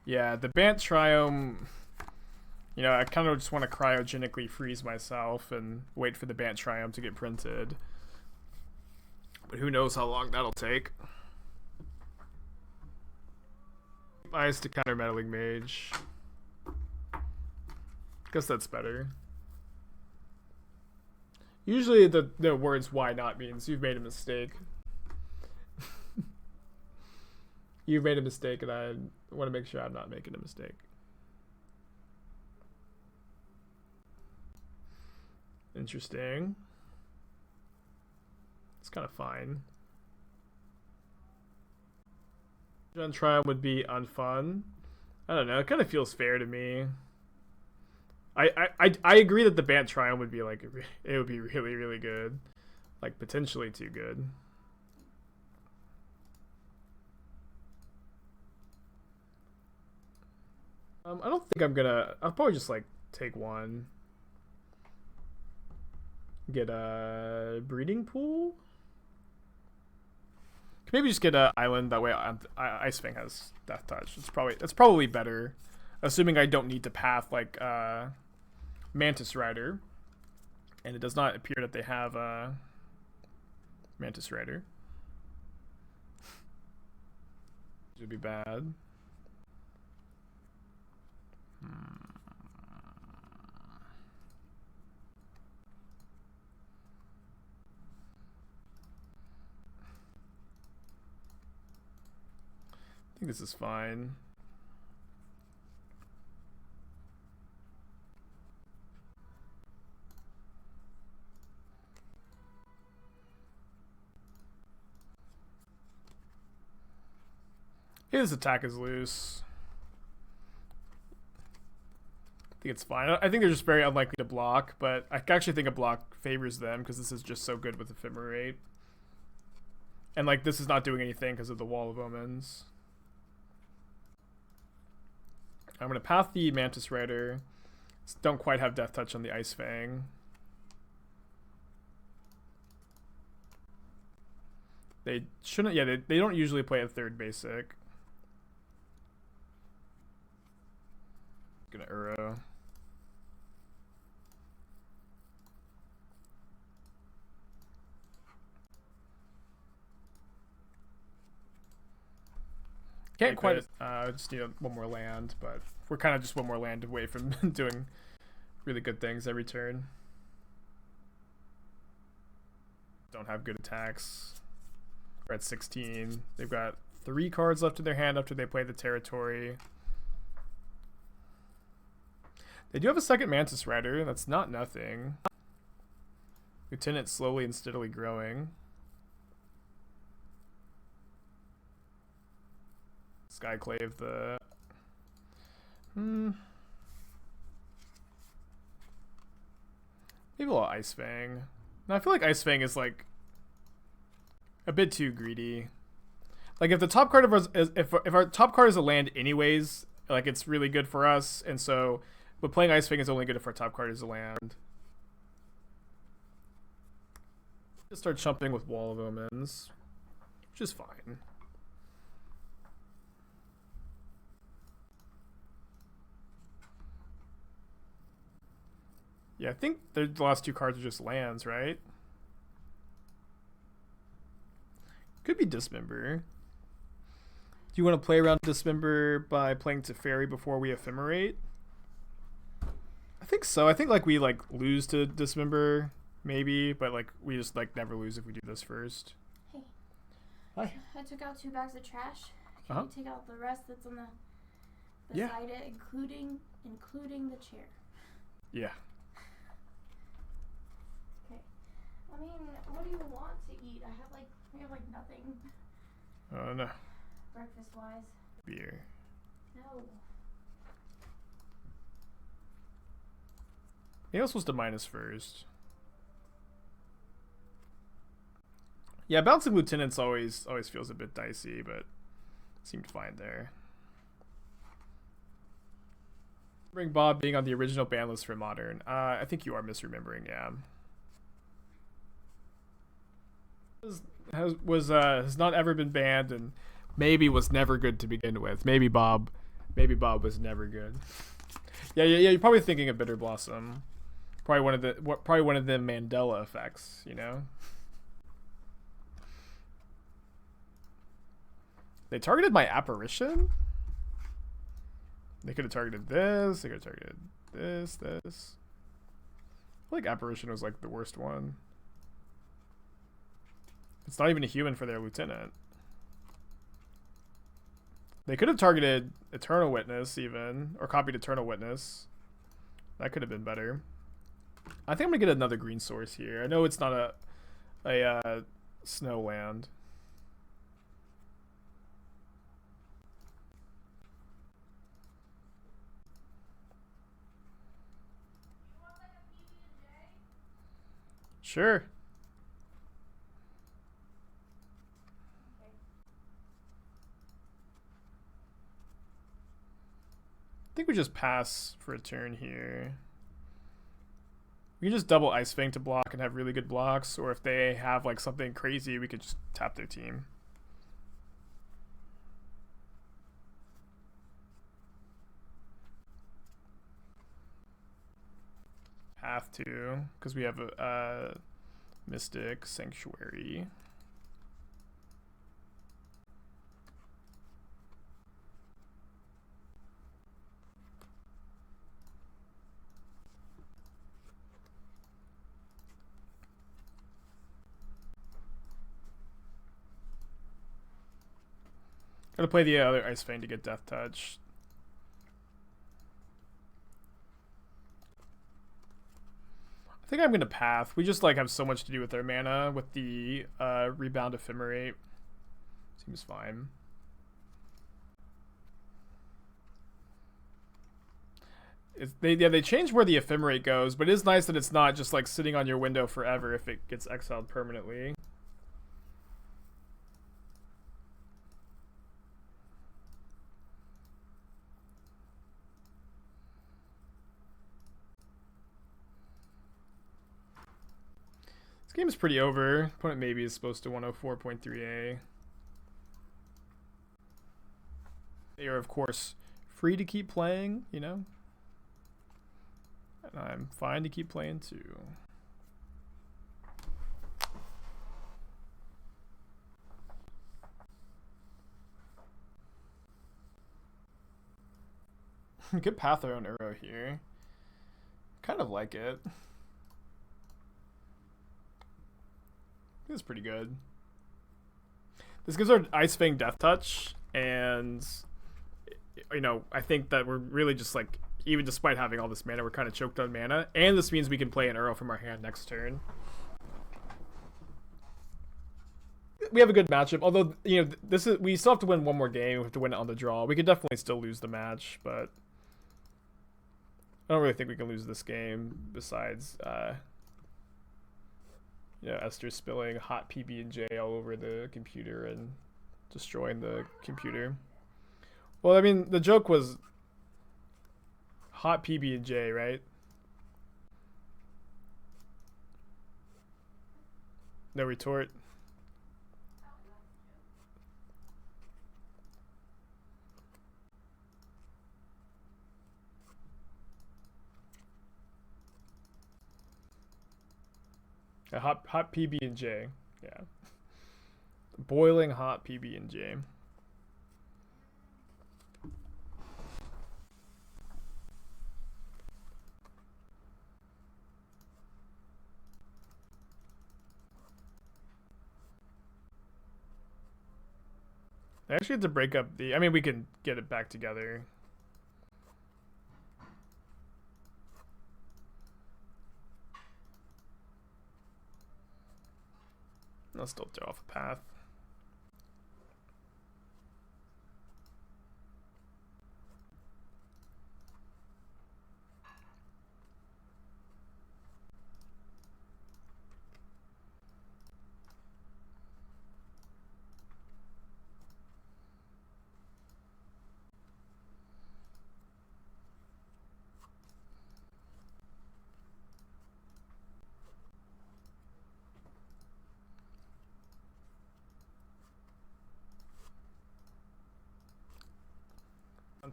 Yeah, the Bant Triome, you know, I kind of just want to cryogenically freeze myself and wait for the Bant Triome to get printed. But who knows how long that'll take. Ice to counter Meddling Mage. Guess that's better. Usually the words "why not" means you've made a mistake. You've made a mistake, and I want to make sure I'm not making a mistake. Interesting. It's kind of fine. John Triumph would be unfun. I don't know. It kind of feels fair to me. I agree that the Bant Triumph would be like, it would be really, really good. Like, potentially too good. I don't think I'm gonna... I'll probably just, like, take one. Get a breeding pool? Maybe just get an island, that way Ice-Fang has Death Touch. It's probably better. Assuming I don't need to path, like, Mantis Rider. And it does not appear that they have Mantis Rider. Which would be bad. I think this is fine. His attack is loose. I think it's fine. I think they're just very unlikely to block, but I actually think a block favors them because this is just so good with Ephemerate. And like this is not doing anything because of the Wall of Omens. I'm going to path the Mantis Rider. Don't quite have Death Touch on the Ice-Fang. They shouldn't, yeah, they don't usually play a third basic. Gonna Uro. Can't quite. Just need one more land, but we're kind of just one more land away from doing really good things every turn. Don't have good attacks. We're at 16. They've got 3 cards left in their hand after they play the territory. They do have a second Mantis Rider. That's not nothing. Lieutenant slowly and steadily growing. Skyclave the... Maybe a little Ice-Fang. No, I feel like Ice-Fang is like a bit too greedy. Like if the top card of us is, if our top card is a land anyways, like it's really good for us, and so but playing Ice-Fang is only good if our top card is a land. Just start chumping with Wall of Omens, which is fine. Yeah, I think the last 2 cards are just lands, right? Could be Dismember. Do you want to play around Dismember by playing Teferi before we Ephemerate? I think so. I think like we like lose to Dismember maybe, but like we just like never lose if we do this first. Hey. Hi. I took out 2 bags of trash. Can you take out the rest that's on the beside it, including the chair? Yeah. Okay. I mean, what do you want to eat? We have like nothing. Oh no. Breakfast wise. Beer. No. Maybe I was supposed to minus first. Yeah, bouncing lieutenants always feels a bit dicey, but seemed fine there. Remembering Bob being on the original ban list for Modern. I think you are misremembering, yeah. Has not ever been banned and maybe was never good to begin with. Maybe Bob was never good. Yeah. You're probably thinking of Bitter Blossom. Probably one of the Mandela effects, you know. They targeted my apparition? They could have targeted this. They could have targeted this. I feel like apparition was like the worst one. It's not even a human for their lieutenant. They could have targeted Eternal Witness even, or copied Eternal Witness. That could have been better. I think I'm gonna get another green source here. I know it's not a snow land. Sure. I think we just pass for a turn here. We can just double Ice-Fang to block and have really good blocks, or if they have like something crazy, we could just tap their team. Path to, because we have a Mystic Sanctuary. Gotta play the other Ice-Fang to get Death Touch. I think I'm gonna path. We just like have so much to do with our mana with the Rebound Ephemerate. Seems fine. They changed where the Ephemerate goes, but it is nice that it's not just like sitting on your window forever if it gets exiled permanently. This game is pretty over. Opponent maybe is supposed to 104.3A. They are, of course, free to keep playing, you know? And I'm fine to keep playing too. Good path our own arrow here. Kind of like it. It's pretty good. This gives our Ice-Fang Death Touch, and you know, I think that we're really just like, even despite having all this mana, we're kind of choked on mana, and this means we can play an Earl from our hand next turn. We have a good matchup, although, you know, we still have to win one more game. We have to win it on the draw. We could definitely still lose the match, but I don't really think we can lose this game. Besides, you know, Esther spilling hot PB&J all over the computer and destroying the computer. Well, I mean, the joke was hot PB&J, right? No retort. A hot PB&J, yeah. Boiling hot PB&J. I actually had to break up the... I mean, we can get it back together. I'll still throw off a path.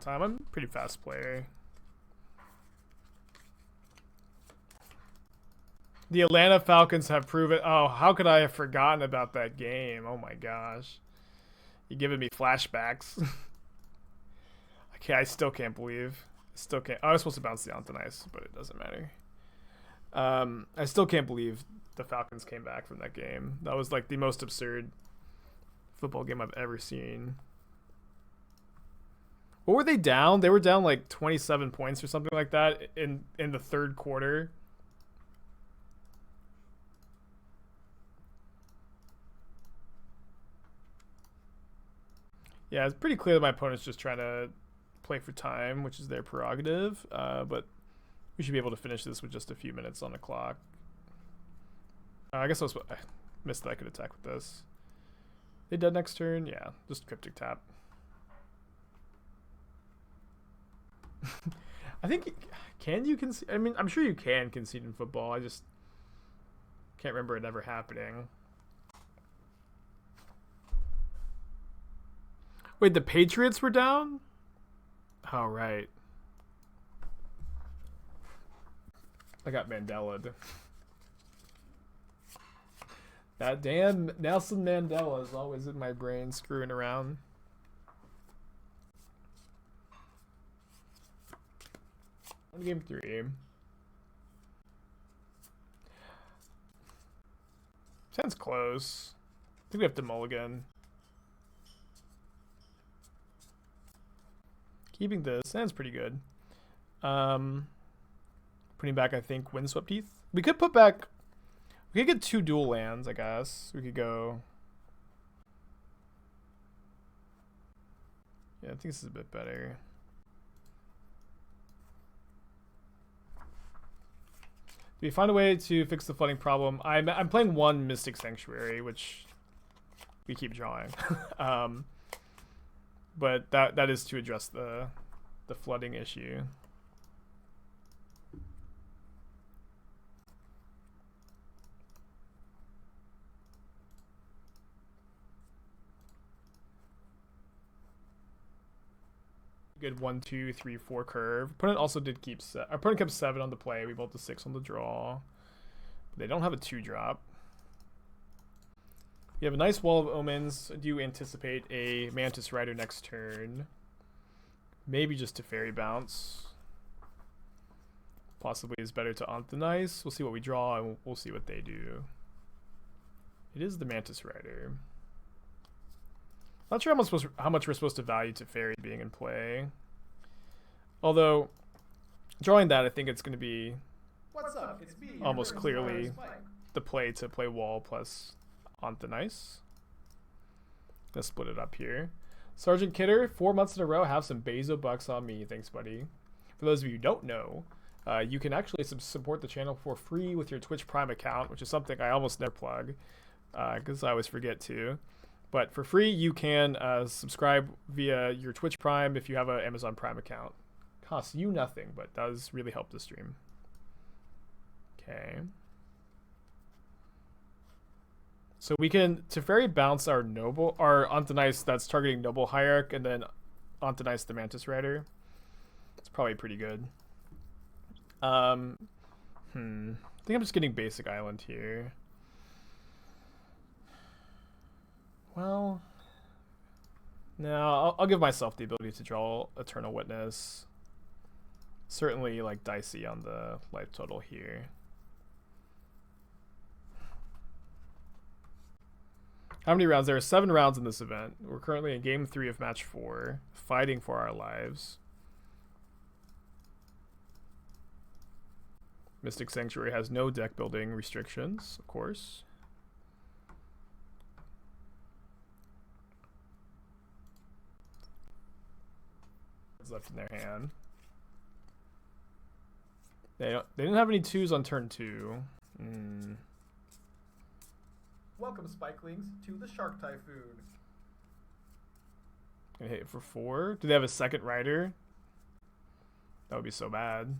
Time. I'm a pretty fast player. The Atlanta Falcons have proven... Oh, how could I have forgotten about that game? Oh my gosh. You're giving me flashbacks. Okay, I still can't believe. Still can't... I was supposed to bounce the onto nice, but it doesn't matter. I still can't believe the Falcons came back from that game. That was like the most absurd football game I've ever seen. What were they down? They were down like 27 points or something like that in the third quarter. Yeah, it's pretty clear that my opponent's just trying to play for time, which is their prerogative. But we should be able to finish this with just a few minutes on the clock. I guess I missed that I could attack with this. They dead next turn? Yeah, just Cryptic tap. I think, can you concede? I mean, I'm sure you can concede in football. I just can't remember it ever happening. Wait, the Patriots were down? Oh, right. I got Mandela'd. That damn Nelson Mandela is always in my brain screwing around. Game 3. Sounds close. I think we have to mulligan. Keeping this sounds pretty good. Putting back, I think, Windswept Heath. We could put back... We could get 2 dual lands, I guess. We could go... Yeah, I think this is a bit better. Do we find a way to fix the flooding problem? I'm playing 1 Mystic Sanctuary, which we keep drawing. But that is to address the flooding issue. Good 1, 2, 3, 4 curve. Opponent also did keep our opponent kept 7 on the play. We both the 6 on the draw. They don't have a 2-drop. We have a nice Wall of Omens. I do anticipate a Mantis Rider next turn. Maybe just Teferi bounce. Possibly is better to Anthonice. We'll see what we draw and we'll see what they do. It is the Mantis Rider. Not sure how much we're supposed to value Teferi being in play. Although, drawing that, I think it's going to be What's up? It's me, almost clearly the play to play Wall plus Anthonice. Let's split it up here. Sergeant Kidder, 4 months in a row, have some Bezo bucks on me. Thanks, buddy. For those of you who don't know, you can actually support the channel for free with your Twitch Prime account, which is something I almost never plug because I always forget to. But for free, you can subscribe via your Twitch Prime if you have an Amazon Prime account. Costs you nothing, but does really help the stream. Okay. So we can Teferi bounce our Anthonice that's targeting Noble Hierarch, and then Anthonice the Mantis Rider. It's probably pretty good. I think I'm just getting basic island here. Well, no, I'll give myself the ability to draw Eternal Witness. Certainly, like, dicey on the life total here. How many rounds? There are 7 rounds in this event. We're currently in game 3 of match 4, fighting for our lives. Mystic Sanctuary has no deck building restrictions, of course. It's left in their hand. They didn't have any 2s on turn 2. Welcome, Spikelings, to the Shark Typhoon. Gonna hit it for 4. Do they have a second rider? That would be so bad.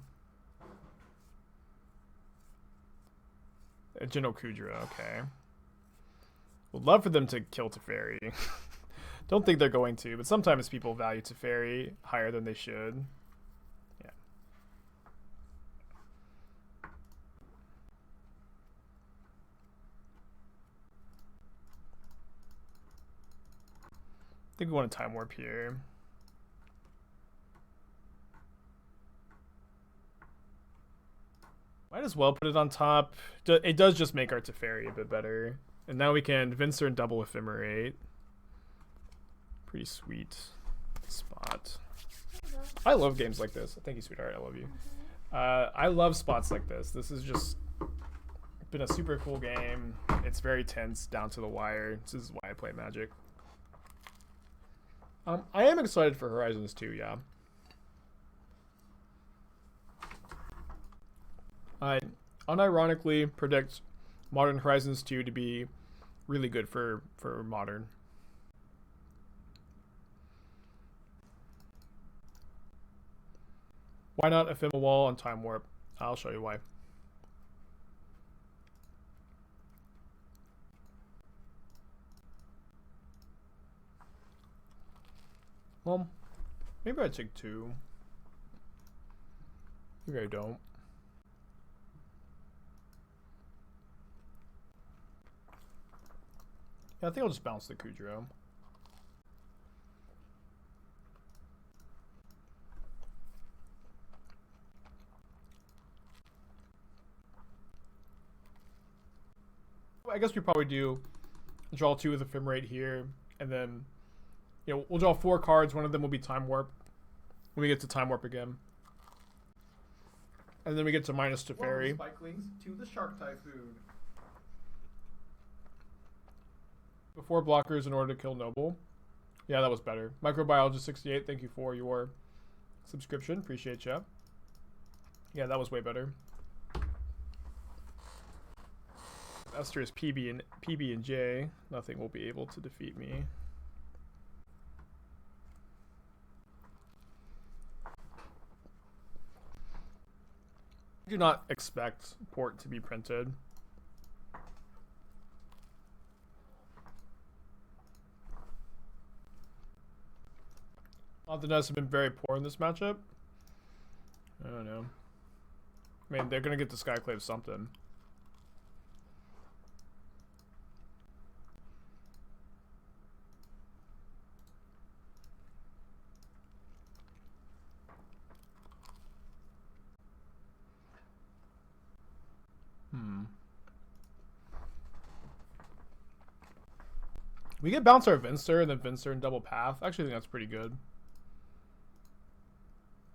A General Kudra, okay. Would love for them to kill Teferi. Don't think they're going to, but sometimes people value Teferi higher than they should. Yeah. I think we want a Time Warp here. Might as well put it on top. It does just make our Teferi a bit better. And now we can Venser and double Ephemerate. Pretty sweet spot. I love games like this. Thank you, sweetheart. I love you. I love spots like this. This has just been a super cool game. It's very tense, down to the wire. This is why I play Magic. I am excited for Horizons 2, yeah. I unironically predict Modern Horizons 2 to be really good for Modern. Why not Ephemeral on Time Warp? I'll show you why. Well, maybe I take 2. Maybe I don't. Yeah, I think I'll just bounce the Kudra. I guess we probably do draw 2 with Ephemerate here, and then, you know, we'll draw 4 cards. One of them will be Time Warp when we get to Time Warp again. And then we get to minus Teferi. Welcome, Spikelings, to the Shark Typhoon. Before blockers in order to kill Noble. Yeah, that was better. Microbiologist 68, thank you for your subscription. Appreciate ya. Yeah, that was way better. Esther is PB and J. Nothing will be able to defeat me. I do not expect port to be printed. Montanus have been very poor in this matchup. I don't know. I mean, they're gonna get the Skyclave something. We could bounce our Venser and then Venser and double path. I actually think that's pretty good.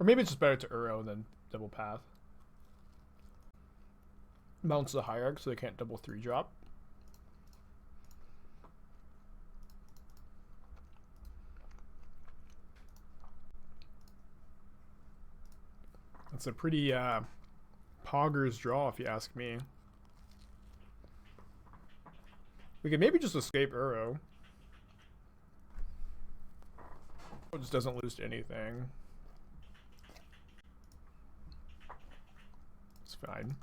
Or maybe it's just better to Uro than double path. Bounce the Hierarch so they can't double 3-drop. That's a pretty poggers draw if you ask me. We could maybe just escape Uro. It just doesn't lose to anything. It's fine.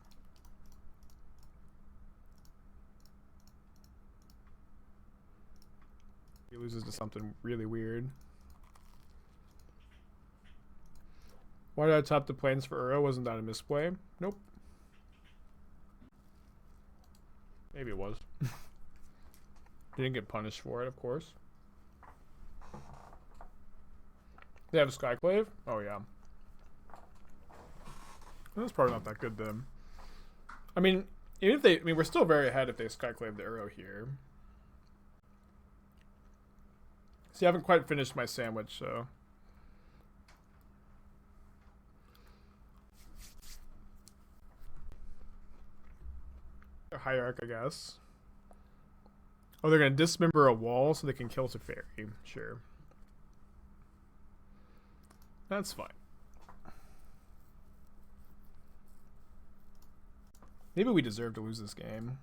He loses to something really weird. Why did I tap the planes for Uro? Wasn't that a misplay? Nope. Maybe it was. Didn't get punished for it, of course. They have a Skyclave? Oh, yeah. That's probably not that good, then. I mean, even if they... I mean, we're still very ahead if they Skyclave the Uro here. See, I haven't quite finished my sandwich, so. Hierarch, I guess. Oh, they're gonna dismember a wall so they can kill Teferi. Sure. That's fine. Maybe we deserve to lose this game.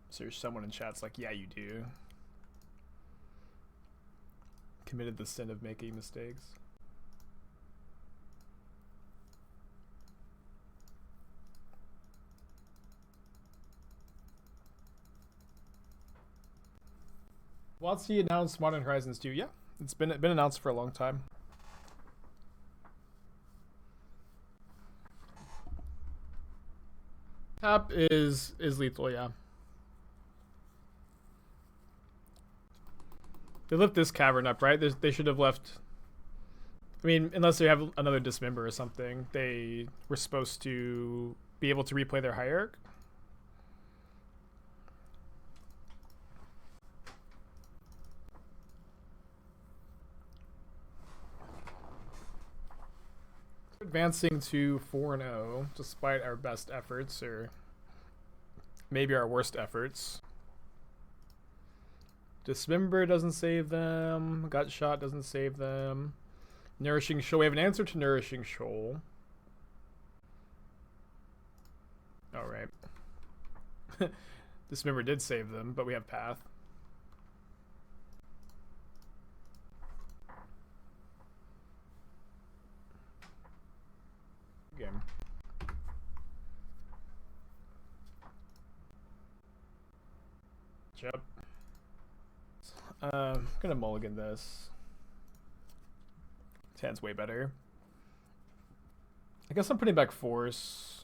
So there's someone in chat's like, yeah, you do. Committed the sin of making mistakes. WotC announced Modern Horizons 2. Yeah, it's been announced for a long time. Tap is lethal, yeah. They left this cavern up, right? They should have left. I mean, unless they have another dismember or something, they were supposed to be able to replay their hierarch. Advancing to 4-0, despite our best efforts, or maybe our worst efforts. Dismember doesn't save them. Gut Shot doesn't save them. Nourishing Shoal. We have an answer to Nourishing Shoal. Alright. Dismember did save them, but we have Path. Game. Yep. I'm gonna mulligan this. This hand's way better. I guess I'm putting back Force.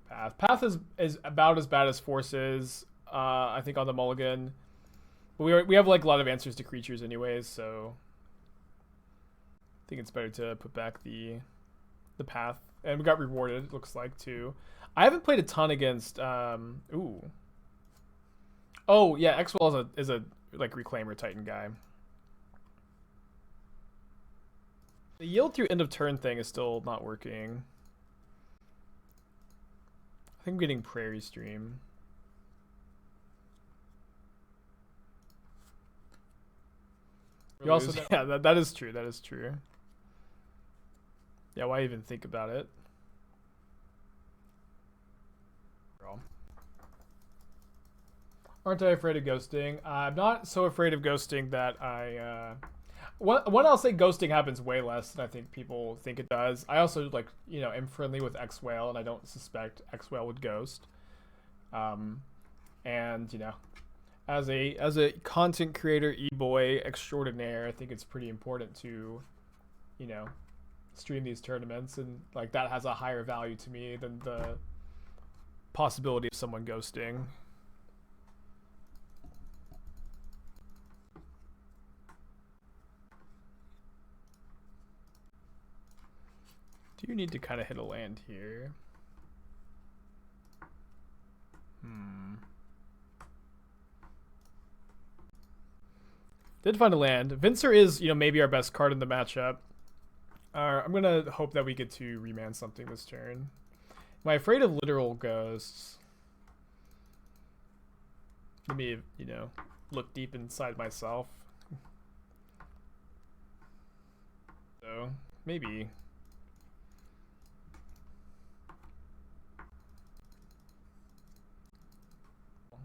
Path. Path is about as bad as Force is. I think on the mulligan. But we have like a lot of answers to creatures anyways, so I think it's better to put back the Path. And we got rewarded, it looks like, too. I haven't played a ton against ooh. Oh yeah, Exile is a like Reclaimer Titan guy. The yield through end of turn thing is still not working. I think I'm getting Prairie Stream. You also yeah, that is true. That is true. Yeah, why even think about it? Aren't I afraid of ghosting? I'm not so afraid of ghosting that I... One, I'll say ghosting happens way less than I think people think it does. I also, like, you know, am friendly with X-Whale, and I don't suspect X-Whale would ghost. And, you know, as a content creator, e-boy extraordinaire, I think it's pretty important to, you know, stream these tournaments, and, like, that has a higher value to me than the possibility of someone ghosting. Do you need to kind of hit a land here? Did find a land. Venser is, you know, maybe our best card in the matchup. I'm gonna hope that we get to remand something this turn. Am I afraid of literal ghosts? Let me, you know, look deep inside myself. So, maybe.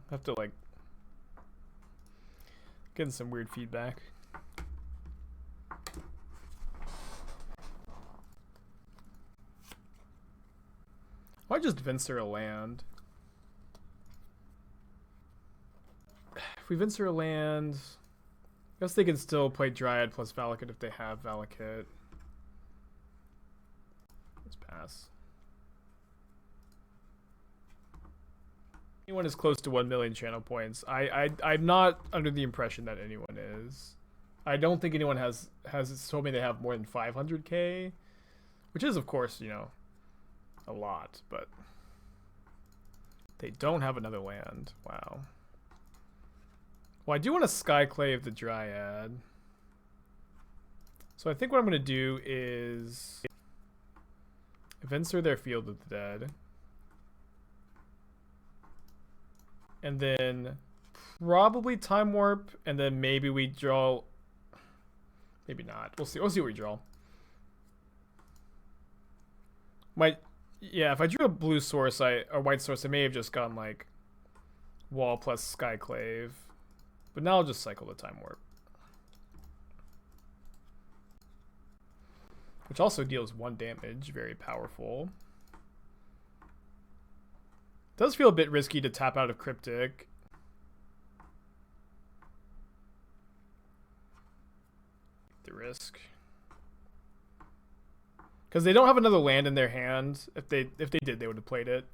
I have to, like, getting some weird feedback. Why just Venser a land? If we Venser a land, I guess they can still play Dryad plus Valakut if they have Valakut. Let's pass. Anyone is close to 1 million channel points. I'm not under the impression that anyone is. I don't think anyone has told me they have more than 500k, which is, of course, you know, a lot, but they don't have another land. Wow. Well, I do want to Skyclave the Dryad. So I think what I'm going to do is Venser their Field of the Dead. And then probably Time Warp, and then maybe we draw... Maybe not. We'll see. We'll see what we draw. Yeah, if I drew a blue source, or white source, I may have just gone like Wall plus Skyclave. But now I'll just cycle the Time Warp. Which also deals 1 damage, very powerful. Does feel a bit risky to tap out of Cryptic. The risk. Because they don't have another land in their hand. If they did, they would have played it.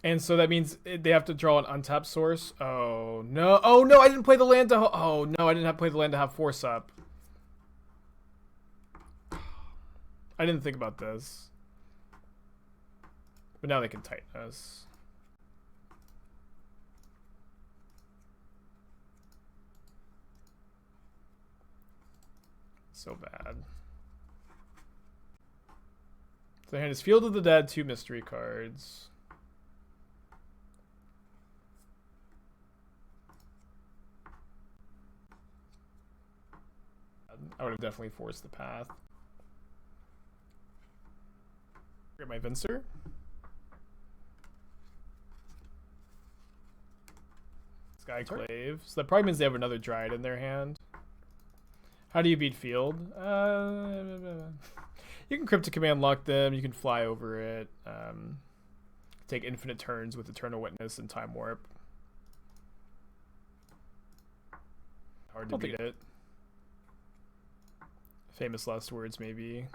And so that means they have to draw an untapped source. Oh no! Oh no! I didn't play the land to. Oh no! I didn't have to play the land to have force up. I didn't think about this. But now they can tighten us. So bad. So hand is Field of the Dead, 2 mystery cards. I would have definitely forced the path. Get my Venser. Skyclave. So that probably means they have another Dryad in their hand. How do you beat Field? You can Cryptic Command lock them. You can fly over it. Take infinite turns with Eternal Witness and Time Warp. Hard to beat it. Famous last words, maybe.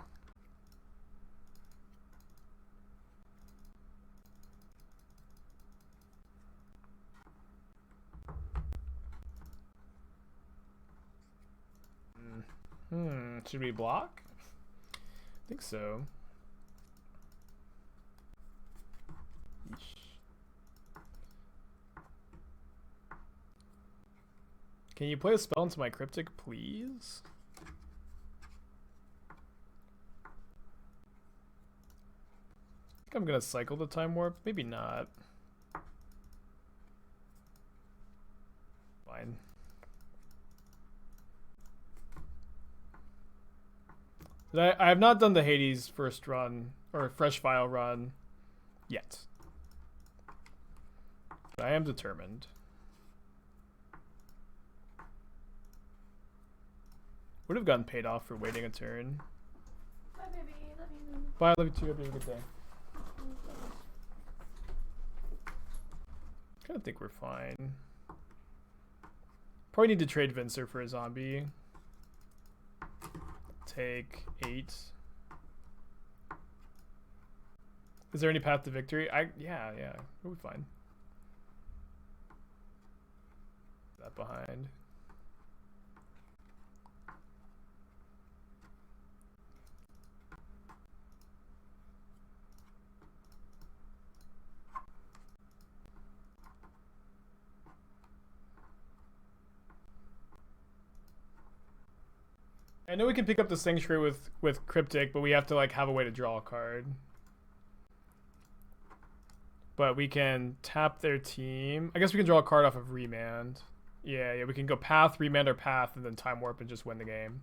Should we block? I think so. Yeesh. Can you play a spell into my Cryptic, please? I think I'm gonna cycle the Time Warp. Maybe not. Fine. I have not done the Hades first run, or fresh file run, yet. But I am determined. Would have gotten paid off for waiting a turn. Bye, baby. Love you. Bye, love you too. Have a good day. I kind of think we're fine. Probably need to trade Venser for a zombie. Take 8. Is there any path to victory? Yeah, we'll be fine. That behind. I know we can pick up the Sanctuary with Cryptic, but we have to like have a way to draw a card. But we can tap their team. I guess we can draw a card off of Remand. Yeah, we can go Path, Remand, or Path, and then Time Warp and just win the game.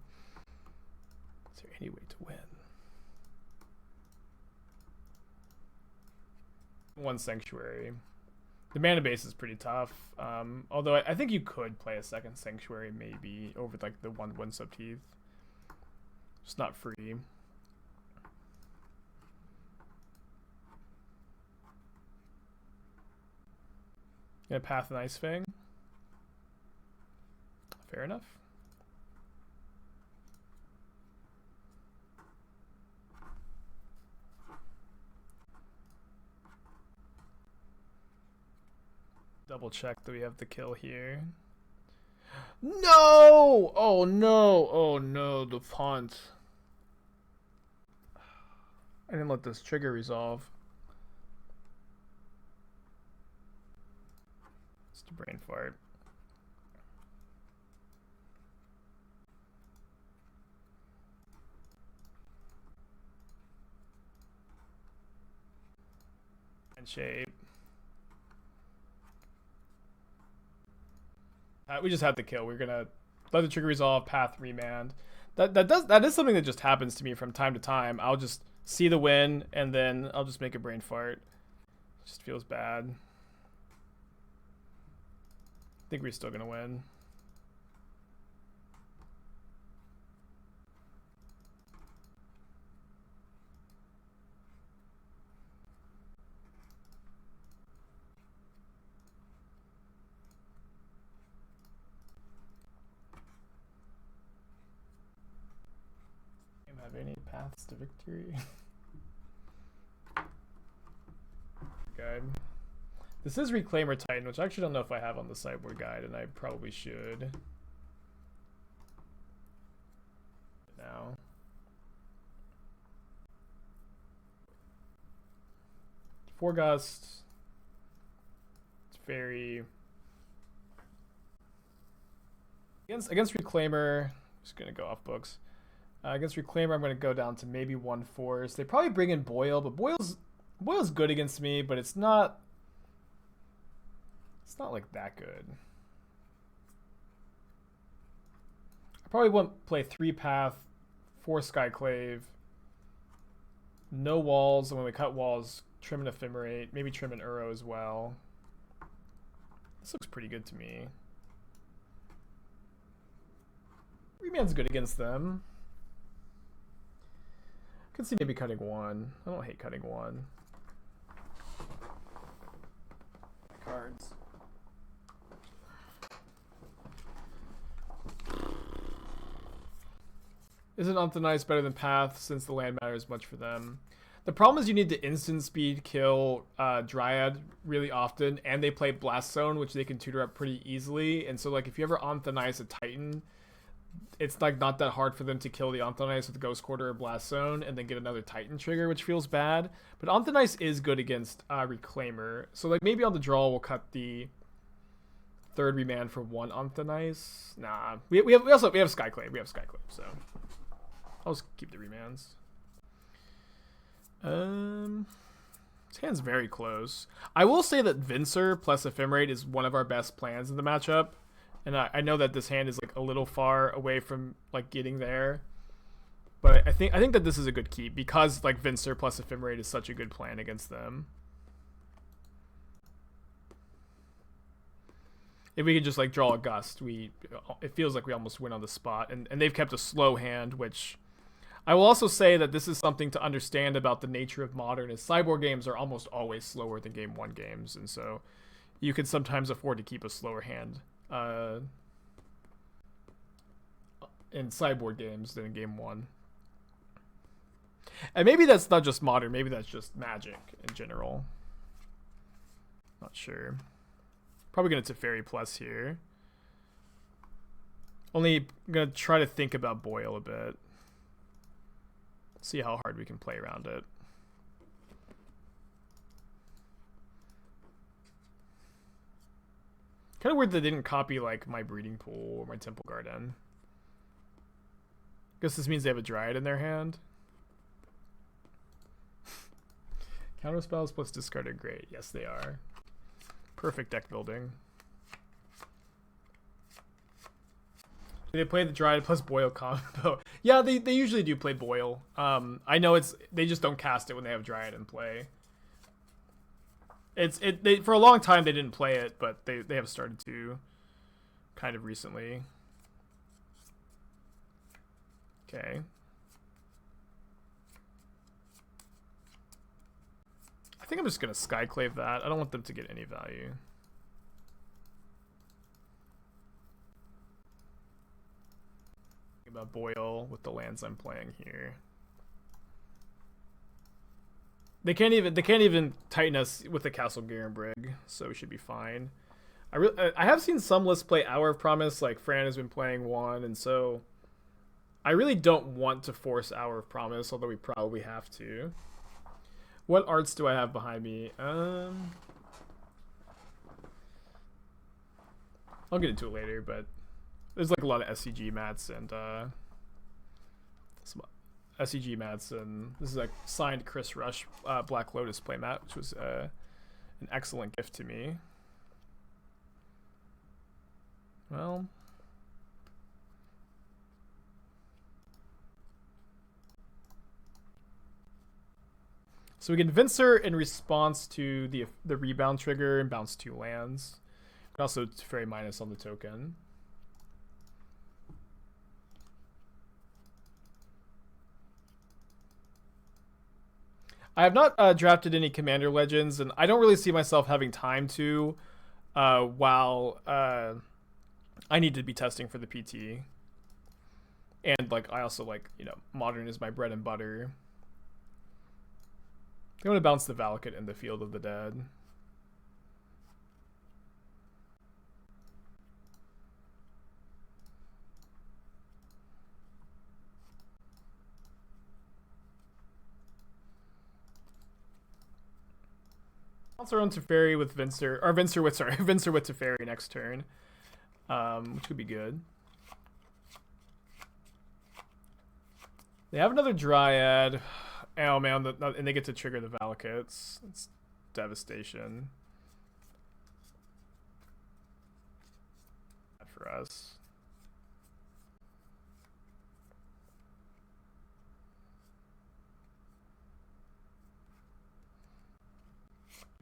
Is there any way to win? 1 Sanctuary. The mana base is pretty tough. Although I think you could play a 2nd Sanctuary maybe over like the 1 Windswept Heath. It's not free. Gonna Path an Ice-Fang. Fair enough. Double check that we have the kill here. No! Oh no! Oh no, the font. I didn't let this trigger resolve. Just a brain fart. And shape. We just had the kill. We're gonna let the trigger resolve, path, remand. That is something that just happens to me from time to time. I'll just see the win and then I'll just make a brain fart. It just feels bad. I think we're still gonna win. Have any paths to victory? Guide. This is Reclaimer Titan, which I actually don't know if I have on the sideboard guide, and I probably should. Now. Four Gust. Teferi. Against Reclaimer, just gonna go off books. Against Reclaimer, I'm going to go down to maybe 1 Force. They probably bring in Boil, but Boil's good against me, but it's not like that good. I probably won't play 3 Path, 4 Skyclave, no walls, and when we cut walls, trim an Ephemerate, maybe trim an Uro as well. This looks pretty good to me. Remand's good against them. I could see maybe cutting 1. I don't hate cutting 1. Cards. Isn't Optimize better than Path since the land matters much for them? The problem is you need to instant speed kill Dryad really often, and they play Blast Zone, which they can tutor up pretty easily. And so like if you ever Optimize a Titan, it's like not that hard for them to kill the Anthonice with Ghost Quarter or Blast Zone and then get another Titan trigger, which feels bad. But Anthonice is good against Reclaimer. So like maybe on the draw we'll cut the 3rd remand for 1 Anthonice. Nah. We have Skyclave. We have Skyclave, so I'll just keep the remands. This hand's very close. I will say that Venser plus Ephemerate is one of our best plans in the matchup. And I know that this hand is like a little far away from like getting there, but I think that this is a good keep because like Venser plus Ephemerate is such a good plan against them. If we could just like draw a Gust, it feels like we almost win on the spot, and they've kept a slow hand, which I will also say that this is something to understand about the nature of Modern, is sideboard games are almost always slower than Game 1 games, and so you can sometimes afford to keep a slower hand in sideboard games than in Game 1. And maybe that's not just Modern, maybe that's just Magic in general. Not sure. Probably going to Teferi plus here. Only going to try to think about Boil a bit. See how hard we can play around it. Kind of weird they didn't copy like my Breeding Pool or my Temple Garden. Guess this means they have a Dryad in their hand. Counter spells plus discarded, great. Yes, they are. Perfect deck building. Do they play the Dryad plus Boil combo? Yeah, they usually do play Boil. I know they just don't cast it when they have Dryad in play. They for a long time they didn't play it, but they have started to kind of recently. Okay. I think I'm just gonna Skyclave that. I don't want them to get any value. Think about Boil with the lands I'm playing here. They can't even tighten us with the Castle Garenbrig, so we should be fine. I have seen some lists play Hour of Promise, like Fran has been playing one, and so I really don't want to force Hour of Promise, although we probably have to. What arts do I have behind me? I'll get into it later, but there's like a lot of SCG mats and some SCG mats, and this is a signed Chris Rush Black Lotus playmat, which was an excellent gift to me. Well, so we can Venser in response to the rebound trigger and bounce 2 lands. And also Teferi minus on the token. I have not drafted any Commander Legends, and I don't really see myself having time to while I need to be testing for the PT. And like I also like, you know, Modern is my bread and butter. I'm going to bounce the Valakut in the Field of the Dead. Bounce our own Teferi with Venser, or Venser with Teferi next turn, which could be good. They have another Dryad. Oh man, and they get to trigger the Valakuts. It's devastation. Bad for us.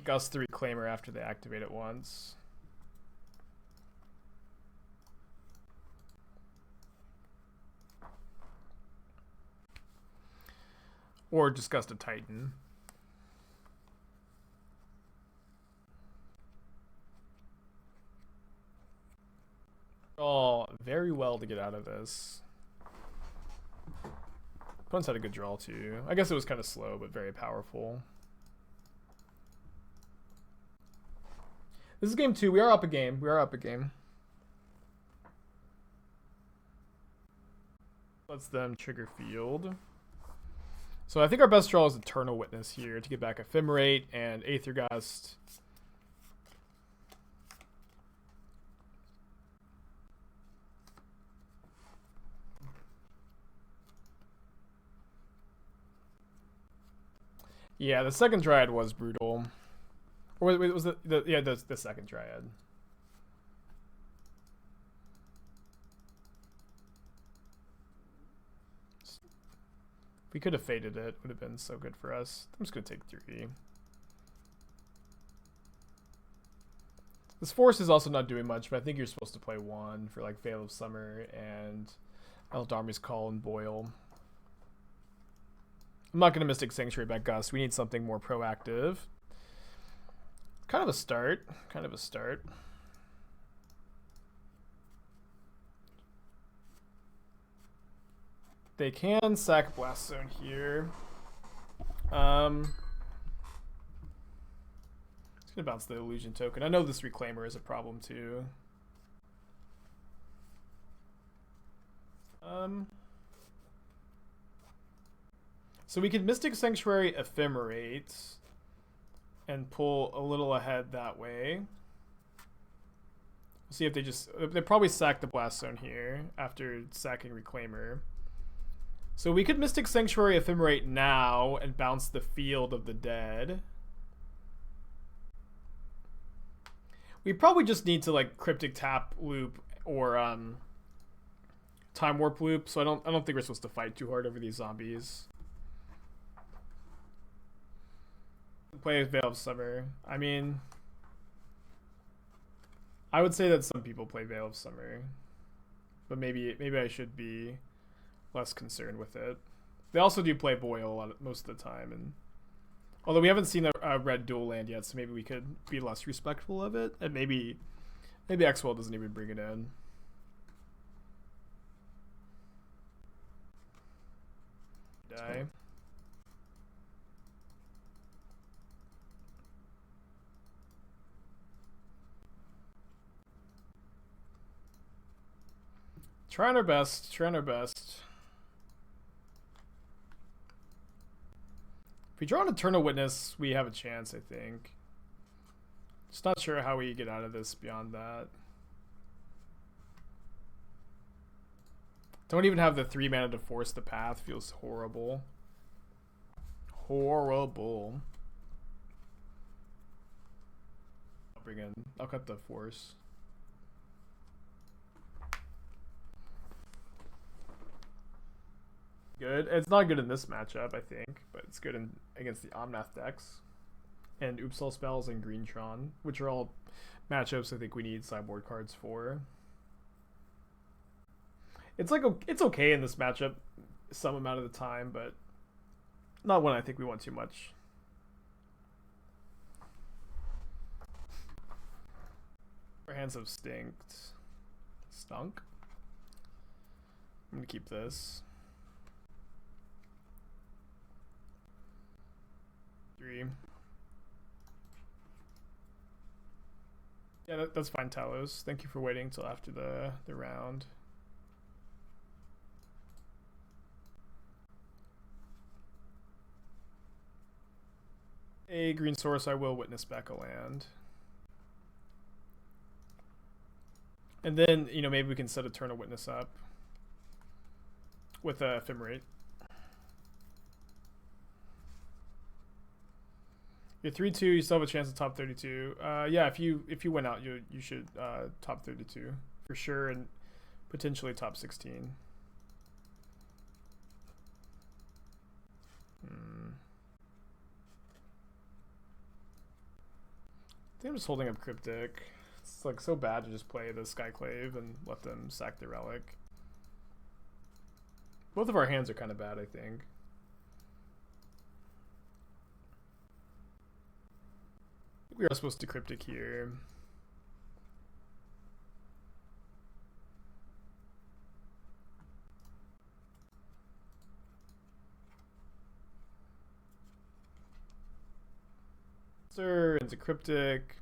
Gust the Reclaimer after they activate it once. Or just Gust a Titan. Oh, very well to get out of this. Opponents had a good draw too. I guess it was kind of slow, but very powerful. This is game 2. We are up a game. We are up a game. Lets them trigger field. So I think our best draw is Eternal Witness here to get back Ephemerate and Aether Gust. Yeah, the second Dryad was brutal. Or wait, was the second Dryad. If we could have faded it, would have been so good for us. I'm just gonna take 3. This Force is also not doing much, but I think you're supposed to play 1 for like Veil of Summer and Eldarmy's Call and Boil. I'm not gonna Mystic Sanctuary back Gust. We need something more proactive. Kind of a start. Kind of a start. They can sack Blast Zone here. It's gonna bounce the Illusion token. I know this Reclaimer is a problem too. So we could Mystic Sanctuary Ephemerate and pull a little ahead that way. We'll see if they probably sack the Blast Zone here after sacking Reclaimer. So we could Mystic Sanctuary Ephemerate now and bounce the Field of the Dead. We probably just need to like Cryptic Tap Loop or Time Warp Loop, so I don't think we're supposed to fight too hard over these zombies. Play Veil of Summer. I mean, I would say that some people play Veil of Summer, but maybe I should be less concerned with it. They also do play Boil most of the time, and although we haven't seen a red dual land yet, so maybe we could be less respectful of it, and maybe Exile doesn't even bring it in. Die. Trying our best, trying our best. If we draw an Eternal Witness, we have a chance, I think. Just not sure how we get out of this beyond that. Don't even have the 3 mana to force the path. Feels horrible. Horrible. I'll cut the force. Good. It's not good in this matchup, I think, but it's good against the Omnath decks. And Oopsal spells and Greentron, which are all matchups I think we need sideboard cards for. It's like it's okay in this matchup some amount of the time, but not one I think we want too much. Our hands have stunk. I'm gonna keep this. 3. Yeah, that's fine, Talos. Thank you for waiting until after the round. A green source, I will witness back a land. And then, you know, maybe we can set Eternal Witness up with a Ephemerate. You're 3-2, you still have a chance to top 32. Yeah, if you win out, you should top 32 for sure, and potentially top 16. I think I'm just holding up Cryptic. It's like so bad to just play the Skyclave and let them sack the relic. Both of our hands are kind of bad, I think. We are supposed to Cryptic here. Sir, into Cryptic.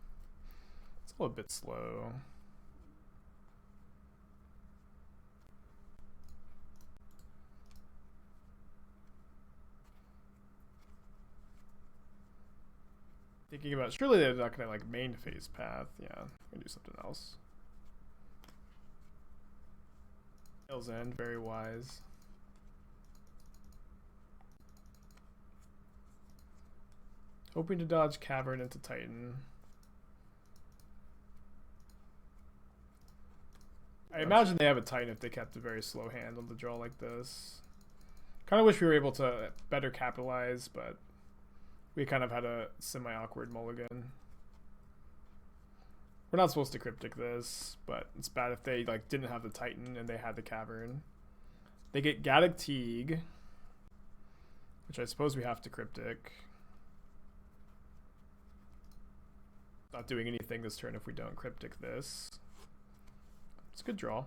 It's a little bit slow. Thinking about, surely they're not gonna like main phase path. Yeah, I'm gonna do something else. Tails End, very wise. Hoping to dodge Cavern into Titan. I imagine they have a Titan if they kept a very slow hand on the draw like this. Kind of wish we were able to better capitalize, but we kind of had a semi-awkward mulligan. We're not supposed to Cryptic this, but it's bad if they like didn't have the Titan and they had the Cavern. They get Gaddock Teague, which I suppose we have to Cryptic. Not doing anything this turn if we don't Cryptic this. It's a good draw.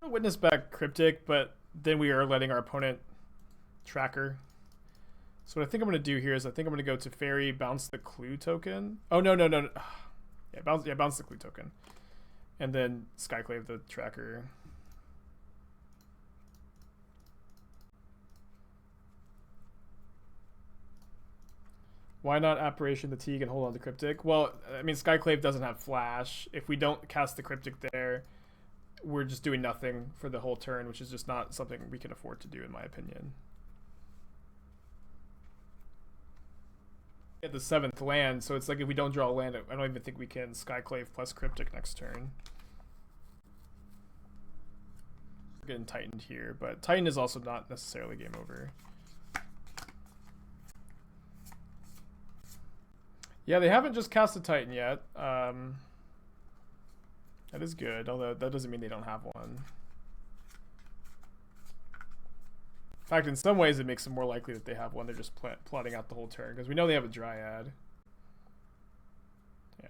Witness back Cryptic, but then we are letting our opponent tracker. So what I think I'm going to do here is I think I'm going to go to Teferi, bounce the clue token. Oh, no. Yeah, bounce the clue token. And then Skyclave the tracker. Why not Apparition the Teague and hold on to Cryptic? Well, I mean, Skyclave doesn't have Flash. If we don't cast the Cryptic there, we're just doing nothing for the whole turn, which is just not something we can afford to do, in my opinion. Get the 7th land, so it's like if we don't draw a land, I don't even think we can Skyclave plus Cryptic next turn. We're getting Titaned here, but Titan is also not necessarily game over. Yeah, they haven't just cast a Titan yet. That is good, although that doesn't mean they don't have one. In fact, in some ways, it makes it more likely that they have one. They're just plotting out the whole turn, because we know they have a Dryad. Yeah.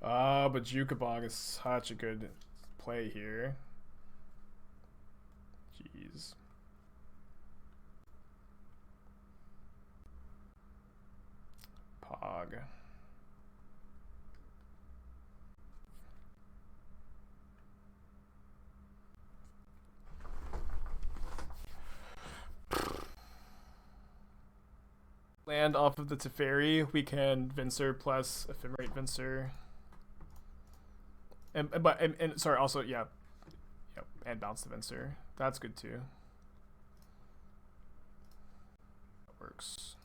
Oh, but Jukabong is such a good play here. Jeez. Pog. land off of the Teferi, we can Venser plus Ephemerate Venser. And sorry, also yeah, yep, and bounce the Venser. That's good too. That works.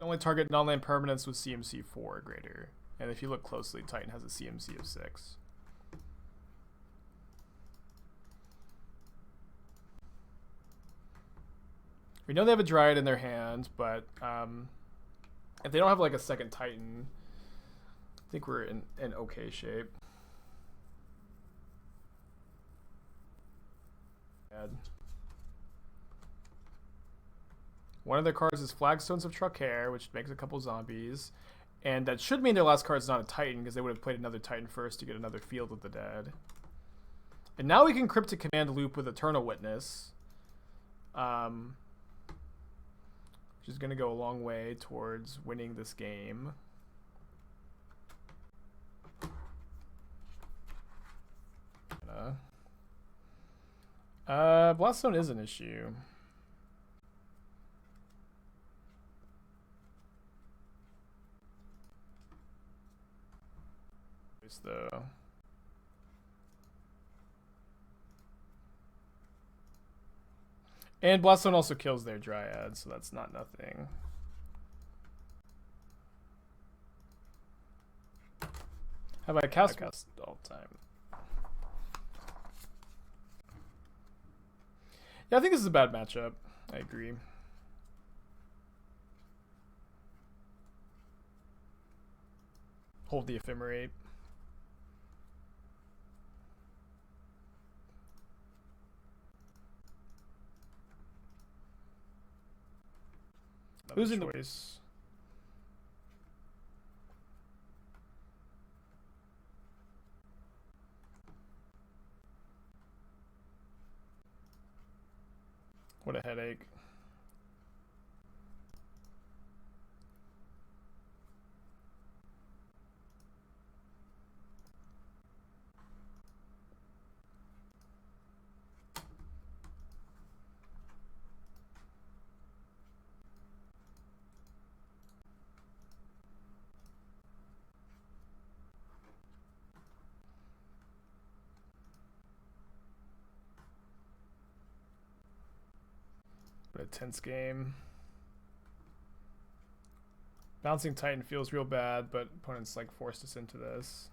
Only target non-land permanents with CMC 4 or greater, and if you look closely, Titan has a CMC of 6. We know they have a Dryad in their hand, but if they don't have like a second Titan, I think we're in okay shape. Bad. One of their cards is Flagstones of Truckhair, which makes a couple zombies. And that should mean their last card's not a Titan, because they would have played another Titan first to get another Field of the Dead. And now we can Cryptic Command loop with Eternal Witness. Which is going to go a long way towards winning this game. Blaststone is an issue. Though. And Blaststone also kills their Dryad, so that's not nothing. Have I cast all the time? Yeah, I think this is a bad matchup. I agree. Hold the Ephemerate. Who's in choice? What a headache. What a tense game. Bouncing Titan feels real bad, but opponents like forced us into this.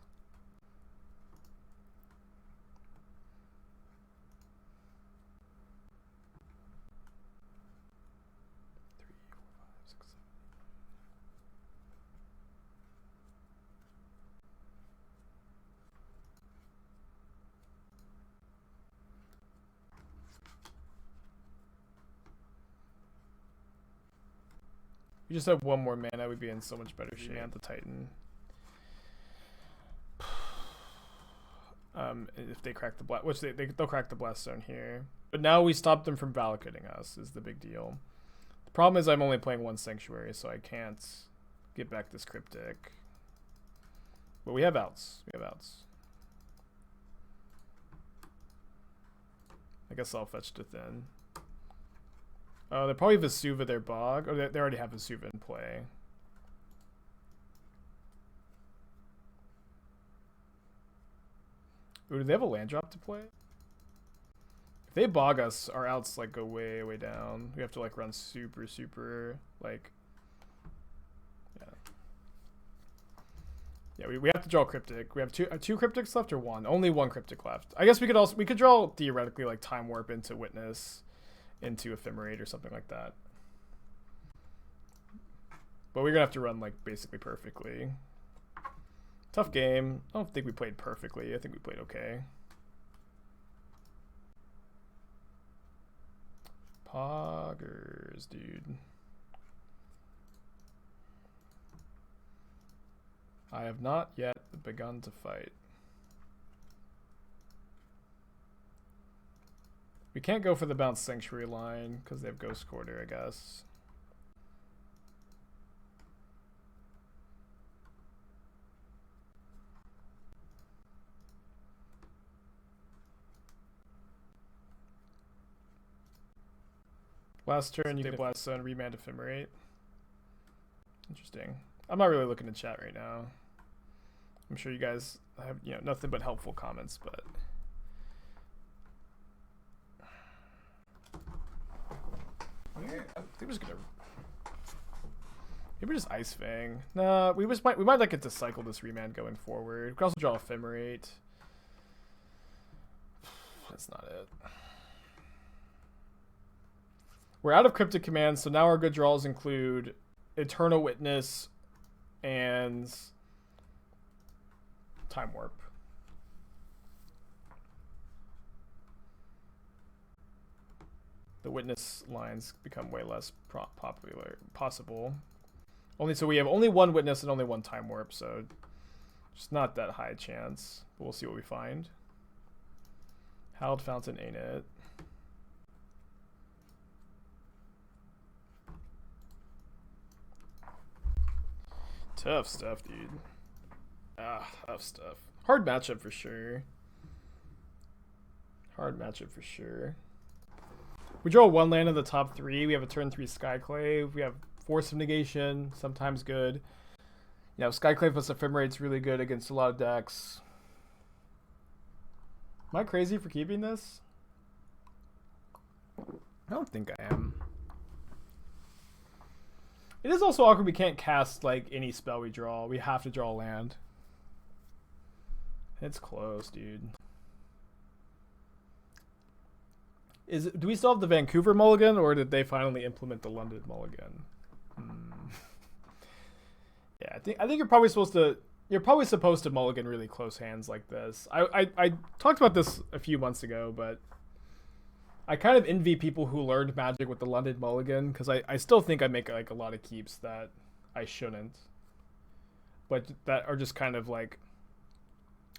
We just have one more mana, we'd be in so much better shape. The Titan. If they crack the blast, which they'll crack the blast zone here. But now we stop them from Valakuting us is the big deal. The problem is I'm only playing one Sanctuary, so I can't get back this Cryptic. But we have outs. We have outs. I guess I'll fetch to Thin. Oh, they probably Vesuva their Bog. Or they already have Vesuva in play. Ooh, do they have a land drop to play? If they Bog us, our outs like go way, way down. We have to like run super, super like... Yeah, we have to draw Cryptic. We have two Cryptics left or one? Only one Cryptic left. I guess we could draw theoretically like Time Warp into Witness. Into Ephemerate or something like that. But we're gonna have to run like basically perfectly. Tough game. I don't think we played perfectly. I think we played okay. Poggers, dude. I have not yet begun to fight. We can't go for the bounce Sanctuary line because they have Ghost Quarter, I guess. Last turn, you can blast and Remand Ephemerate. Interesting. I'm not really looking to chat right now. I'm sure you guys have, you know, nothing but helpful comments, but I think we're just gonna maybe just Ice-Fang. Nah, we might like get to cycle this Remand going forward. We could also draw Ephemerate. That's not it. We're out of Cryptic Command, so now our good draws include Eternal Witness and Time Warp. The Witness lines become way less possible. So we have only one Witness and only one Time Warp, so just not that high a chance. But we'll see what we find. Hallowed Fountain ain't it. Tough stuff, dude. Tough stuff. Hard matchup for sure. Hard matchup for sure. We draw one land in the top three. We have a turn 3 Skyclave. We have Force of Negation, sometimes good. You know, Skyclave plus Ephemerate's really good against a lot of decks. Am I crazy for keeping this? I don't think I am. It is also awkward we can't cast like any spell we draw. We have to draw land. It's close, dude. Do we still have the Vancouver mulligan, or did they finally implement the London mulligan? Yeah, I think you're probably supposed to mulligan really close hands like this. I talked about this a few months ago, but I kind of envy people who learned Magic with the London mulligan, because I still think I make like a lot of keeps that I shouldn't, but that are just kind of like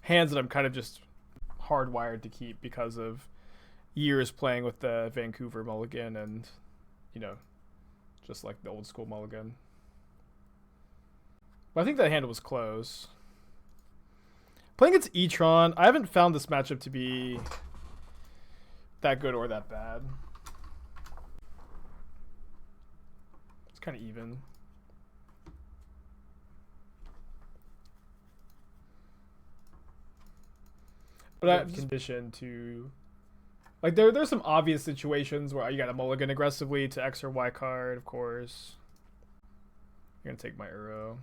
hands that I'm kind of just hardwired to keep because of years playing with the Vancouver mulligan and, you know, just like the old school mulligan. But I think that hand was close. Playing against E-Tron, I haven't found this matchup to be that good or that bad. It's kind of even. But I've conditioned to, like, there's some obvious situations where you got to mulligan aggressively to X or Y card, of course. You're gonna take my Uro.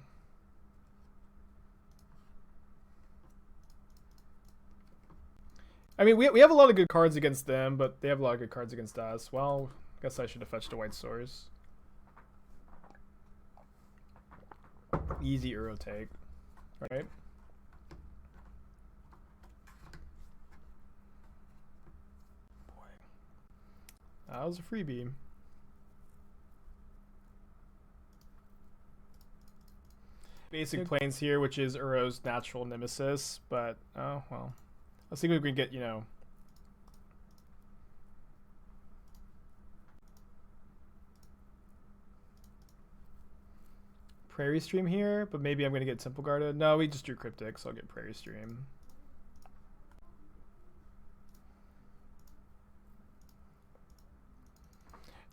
I mean, we have a lot of good cards against them, but they have a lot of good cards against us. Well, I guess I should have fetched a White Source. Easy Uro take, right? Boy, that was a freebie. Basic planes here, which is Uro's natural nemesis, but oh well. Let's see if we can get, you know, Prairie Stream here, but maybe I'm going to get Temple Guarded. No, we just drew Cryptic, so I'll get Prairie Stream.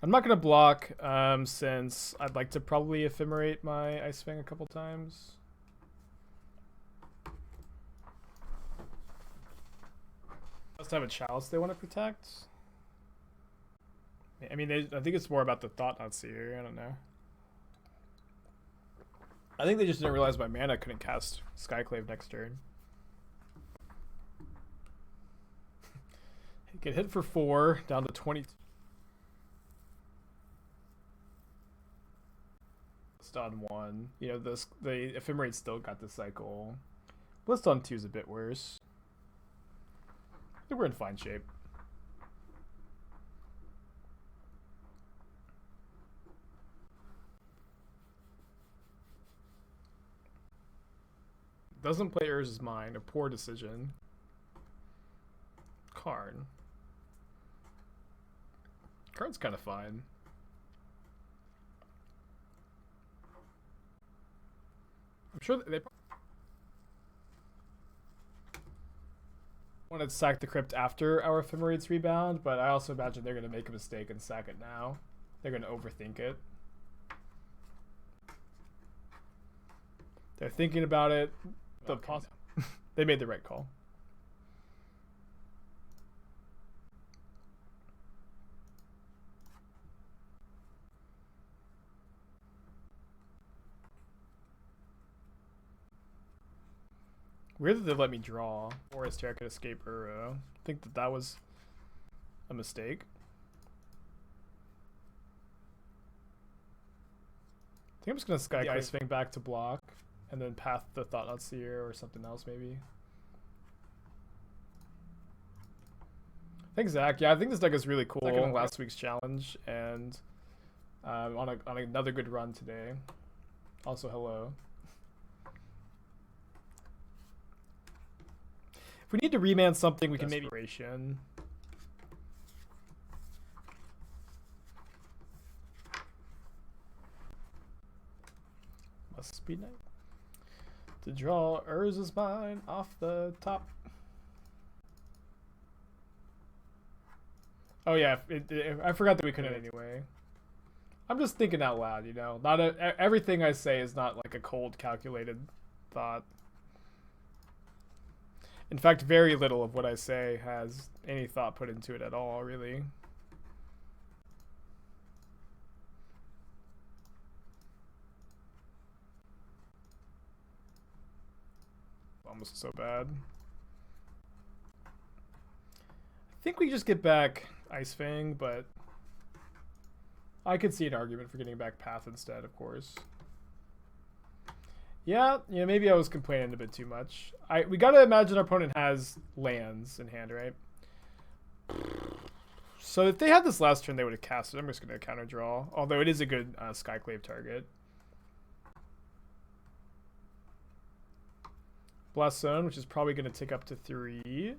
I'm not going to block since I'd like to probably Ephemerate my Ice-Fang a couple times. Must have a Chalice they want to protect. I mean, I think it's more about the Thought-Knot Seer. I don't know. I think they just didn't realize my mana couldn't cast Skyclave next turn. Get hit for 4, down to 20. Blist on 1. You know, the Ephemerate still got the cycle. Blist on 2 is a bit worse. I think we're in fine shape. Doesn't play Urza's Mind, a poor decision. Karn. Karn's kind of fine. I'm sure they wanted to sack the crypt after our Ephemerate's rebound, but I also imagine they're going to make a mistake and sack it now. they're going to overthink it. They're thinking about it. They made the right call. Weird that they let me draw Forest here. I could escape Uro. I think that was a mistake. I think I'm just going to Skyclave Ice-Fang back to block and then path the Thought-Knot Seer or something else maybe. Thanks, Zach. Yeah, I think this deck is really cool. Second last week's challenge and on another good run today. Also, hello. If we need to remand something, we can maybe Desperation. Must be nice to draw Urza's Mine off the top. Oh yeah, I forgot that we couldn't anyway. I'm just thinking out loud, you know. Not everything I say is not like a cold, calculated thought. In fact, very little of what I say has any thought put into it at all, really. Almost so bad. I think we just get back Ice-Fang, but I could see an argument for getting back Path instead, of course. Yeah, you know, maybe I was complaining a bit too much. We gotta imagine our opponent has lands in hand, right? So if they had this last turn, they would have cast it. I'm just gonna counter draw, although it is a good Skyclave target. Blast Zone, which is probably gonna tick up to 3.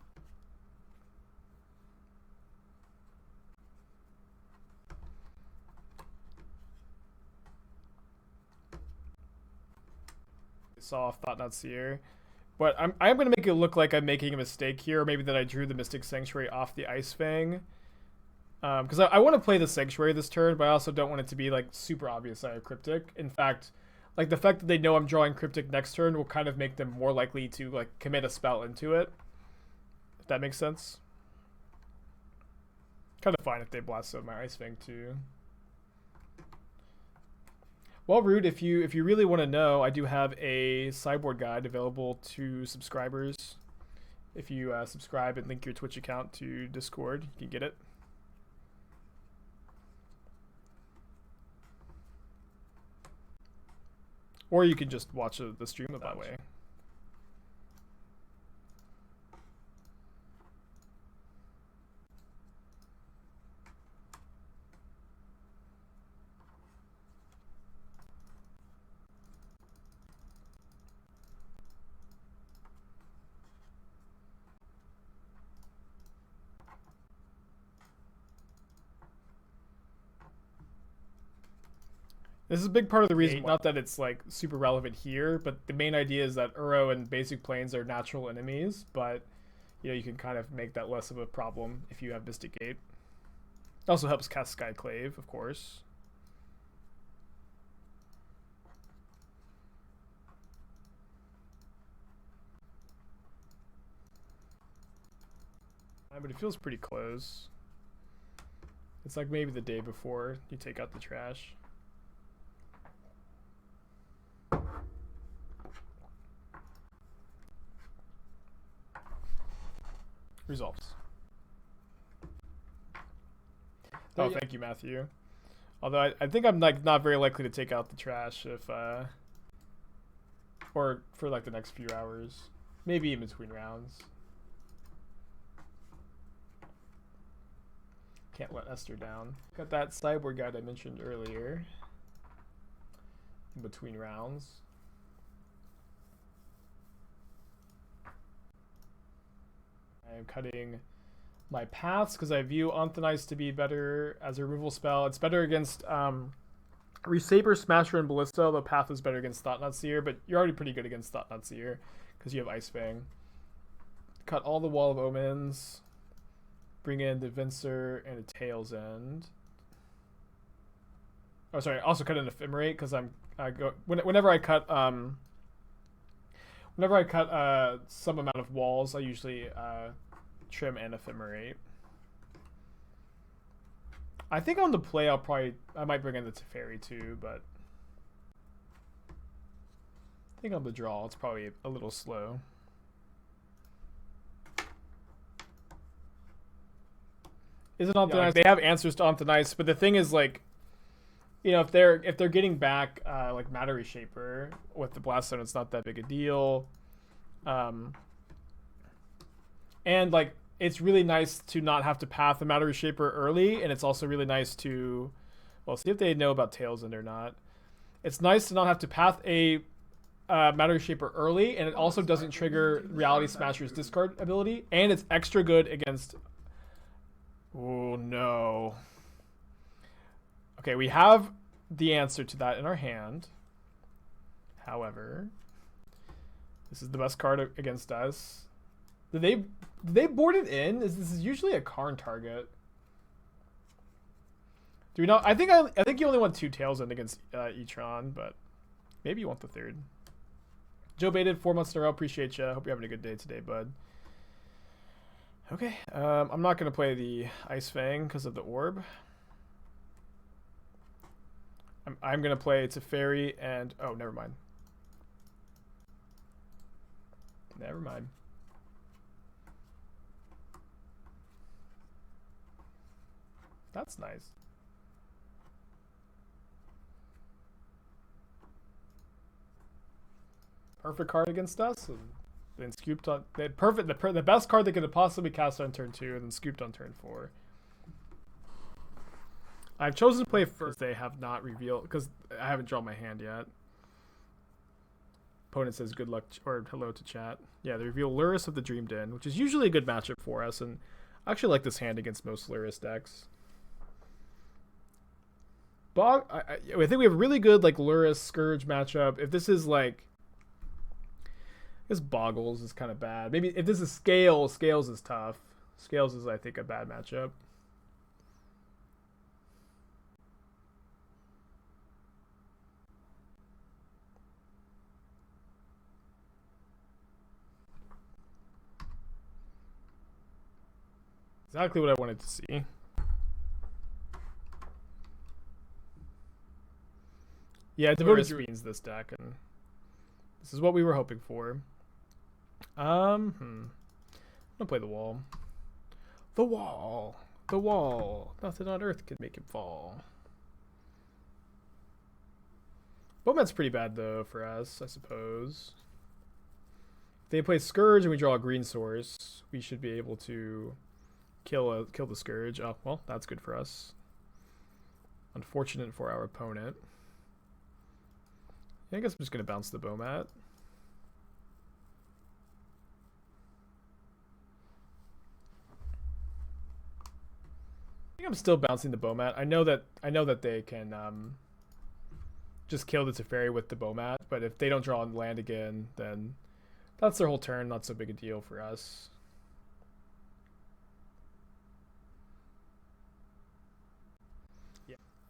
Soft Thought-Knot Seer, but I'm gonna make it look like I'm making a mistake here, or maybe that I drew the Mystic Sanctuary off the Ice-Fang, because I want to play the Sanctuary this turn, but I also don't want it to be like super obvious I have Cryptic. In fact, like the fact that they know I'm drawing Cryptic next turn will kind of make them more likely to like commit a spell into it, if that makes sense. Kind of fine if they blast out my Ice-Fang too. Well, Root, if you really want to know, I do have a sideboard guide available to subscribers. If you subscribe and link your Twitch account to Discord, you can get it. Or you can just watch the stream that way. This is a big part of the reason, not that it's like super relevant here, but the main idea is that Uro and basic planes are natural enemies, but you know, you can kind of make that less of a problem if you have Mystic Gate. It also helps cast Skyclave, of course. But it feels pretty close. It's like maybe the day before you take out the trash. Resolves. Oh, thank you, Matthew. Although I think I'm like not very likely to take out the trash if or for like the next few hours, maybe in between rounds. Can't let Esther down. Got that sideboard guide I mentioned earlier. In between rounds. I'm cutting my paths because I view Anthonize to be better as a removal spell. It's better against Resaper, Smasher, and Ballista, although Path is better against Thought-Knot Seer, but you're already pretty good against Thought-Knot Seer because you have Ice-Fang. Cut all the Wall of Omens. Bring in the Venser and a Tail's End. Oh, sorry. Also cut an Ephemerate because whenever I cut some amount of walls, I usually trim and Ephemerate. I think on the play I might bring in the Teferi too, but I think on the draw it's probably a little slow. Isn't Ontanice? They have answers to Ontanice, but the thing is, like, you know, if they're getting back like Matter Reshaper with the Blast Zone, it's not that big a deal. And like, it's really nice to not have to path the Matter Reshaper early, and it's also really nice to, well, see if they know about Tails End or not. It's nice to not have to path a Matter Reshaper early, and it also doesn't trigger Reality Smasher's discard ability, and it's extra good against. Oh no. Okay, we have the answer to that in our hand. However, this is the best card against us. Did they board it in? This is usually a Karn target. Do we not? I think you only want 2 Tails End against Etron, but maybe you want the 3rd. Joe baited 4 months in a row. Appreciate you. Hope you're having a good day today, bud. Okay, I'm not going to play the Ice-Fang because of the orb. I'm going to play Teferi and... Oh, never mind. Never mind. That's nice. Perfect card against us. And then scooped on... The best card they could have possibly cast on turn 2 and then scooped on turn 4. I've chosen to play first. They have not revealed because I haven't drawn my hand yet. Opponent says good luck or hello to chat. Yeah, they reveal Lurrus of the Dream Den, which is usually a good matchup for us, and I actually like this hand against most Lurrus decks. I think we have a really good like Lurrus Scourge matchup. If this is like, this Boggles is kind of bad. Maybe if this is Scales is tough. Scales is, I think, a bad matchup. Exactly what I wanted to see. Yeah, Devoted Dreams this deck, and this is what we were hoping for. I'm gonna play the wall. The wall. The wall. Nothing on earth can make him fall. Bowman's pretty bad though for us, I suppose. If they play Scourge and we draw a green source, we should be able to kill the Scourge. Oh, well, that's good for us. Unfortunate for our opponent. Yeah, I guess I'm just going to bounce the Bomat. I think I'm still bouncing the Bomat. I know that they can just kill the Teferi with the Bomat, but if they don't draw on land again, then that's their whole turn. Not so big a deal for us.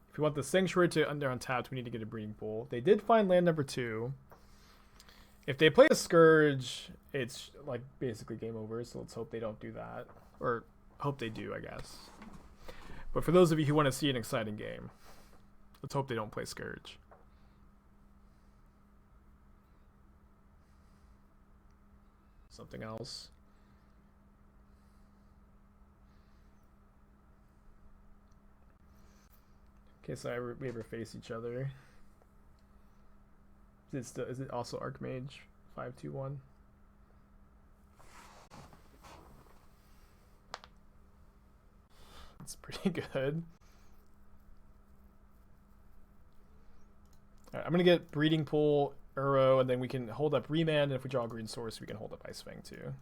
If we want the Sanctuary to under untapped, we need to get a Breeding Pool. They did find land number 2. If they play a Scourge, it's like basically game over, so let's hope they don't do that. Or hope they do, I guess. But for those of you who want to see an exciting game, let's hope they don't play Scourge. Something else. In case we ever face each other. Is it also Archmage 5/2/1? That's pretty good. Alright, I'm gonna get Breeding Pool, Uro, and then we can hold up Remand, and if we draw a green source, we can hold up Ice-Fang too.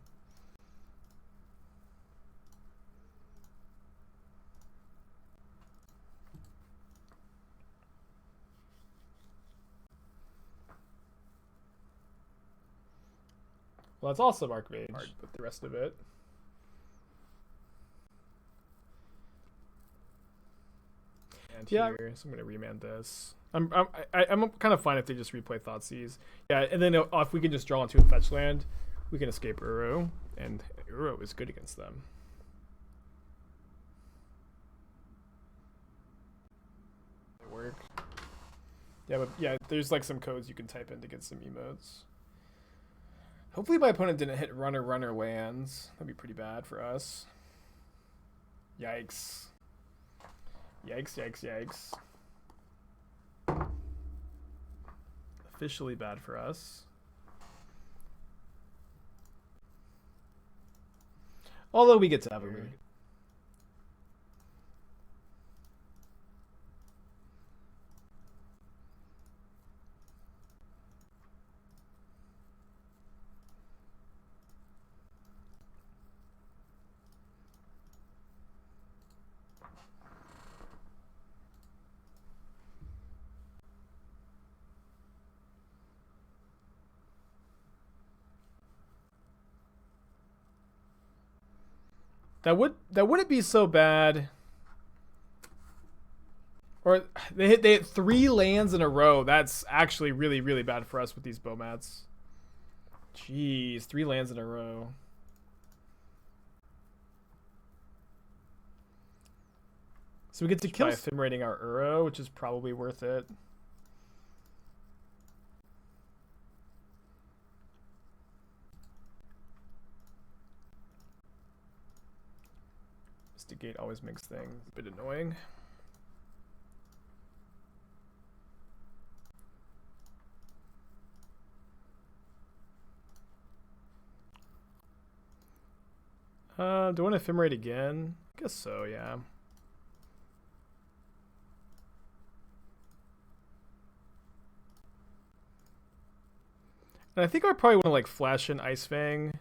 Well, that's also Archmage, but the rest of it. And here, so I'm gonna remand this. I'm kind of fine if they just replay Thoughtseize. Yeah, and then if we can just draw into a fetch land, we can escape Uro, and Uro is good against them. It worked. Yeah, but yeah, there's like some codes you can type in to get some emotes. Hopefully my opponent didn't hit runner lands. That'd be pretty bad for us. Yikes. Yikes. Officially bad for us. Although we get to have a read. That wouldn't be so bad. Or they hit 3 lands in a row. That's actually really bad for us with these Bomats. Jeez, 3 lands in a row. So we get to kill by ephemerating our Uro, which is probably worth it. Gate always makes things a bit annoying. Do I want to ephemerate again? I guess so, yeah. And I think I probably want to like flash in Ice-Fang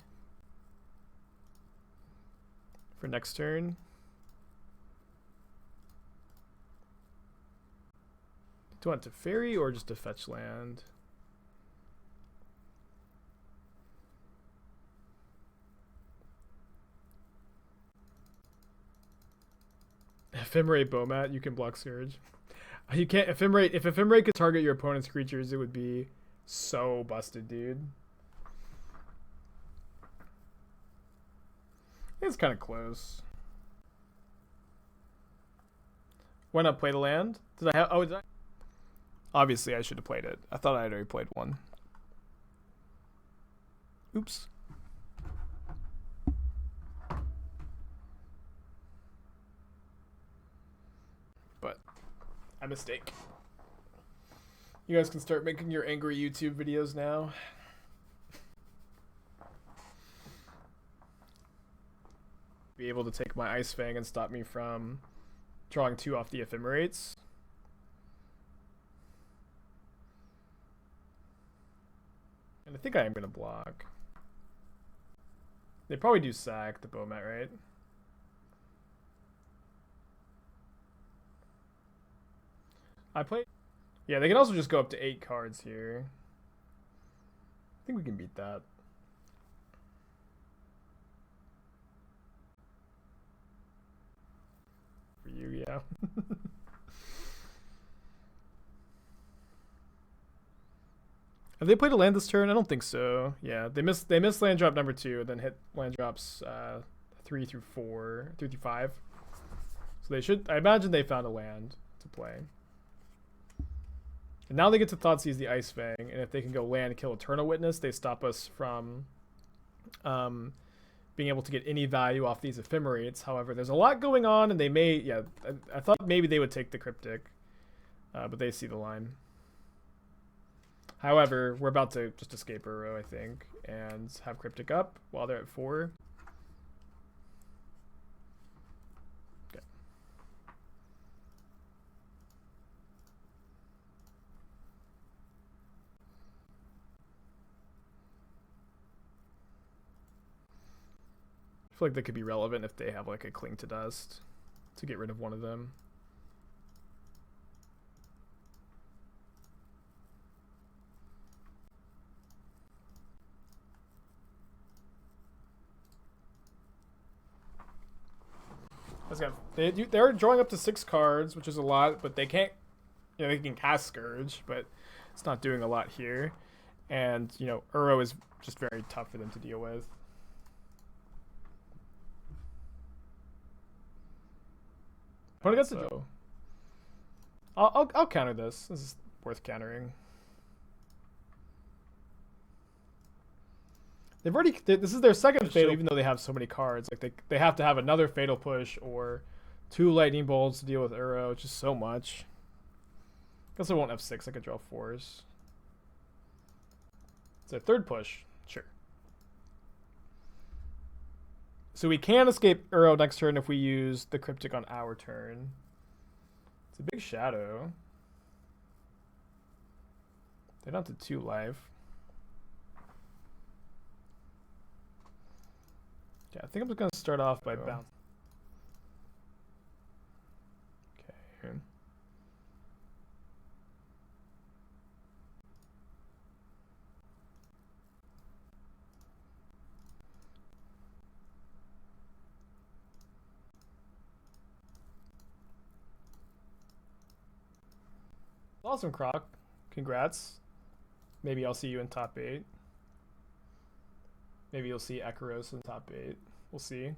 for next turn. Do I want Teferi or just a fetch land? Ephemerate Bomat, you can block Scourge. You can't Ephemerate. If Ephemerate could target your opponent's creatures, it would be so busted, dude. It's kind of close. Why not play the land? Did I have? Oh, did I? Obviously, I should have played it. I thought I had already played one. Oops. But, a mistake. You guys can start making your angry YouTube videos now. Be able to take my Ice-Fang and stop me from drawing 2 off the Ephemerates. And I think I am going to block. They probably do sack the Bomat, right? I play. Yeah, they can also just go up to 8 cards here. I think we can beat that. For you, yeah. Have they played a land this turn? I don't think so. Yeah, they missed land drop number 2 and then hit land drops 3 through 4, 3 through 5. So they should. I imagine they found a land to play. And now they get to Thoughtseize the Ice-Fang, and if they can go land, kill Eternal Witness, they stop us from being able to get any value off these Ephemerates. However, there's a lot going on, and they may. Yeah, I thought maybe they would take the Cryptic, but they see the line. However, we're about to just escape Uro, I think, and have Cryptic up while they're at 4. Okay. I feel like that could be relevant if they have like a Cling to Dust to get rid of one of them. They're drawing up to 6 cards, which is a lot, but they can't. You know, they can cast Scourge, but it's not doing a lot here. And you know, Uro is just very tough for them to deal with. But I guess I'll counter this. This is worth countering. They've already. This is their second fatal, even though they have so many cards. Like they have to have another fatal push or 2 lightning bolts to deal with Uro. It's just so much. Guess I won't have 6. I could draw 4s. It's a third push, sure. So we can escape Uro next turn if we use the Cryptic on our turn. It's a big shadow. They're down to 2 life. Yeah, I think I'm just going to start off by bounce. Okay. Awesome, Croc. Congrats. Maybe I'll see you in top 8. Maybe you'll see Ekaros in top 8. We'll see.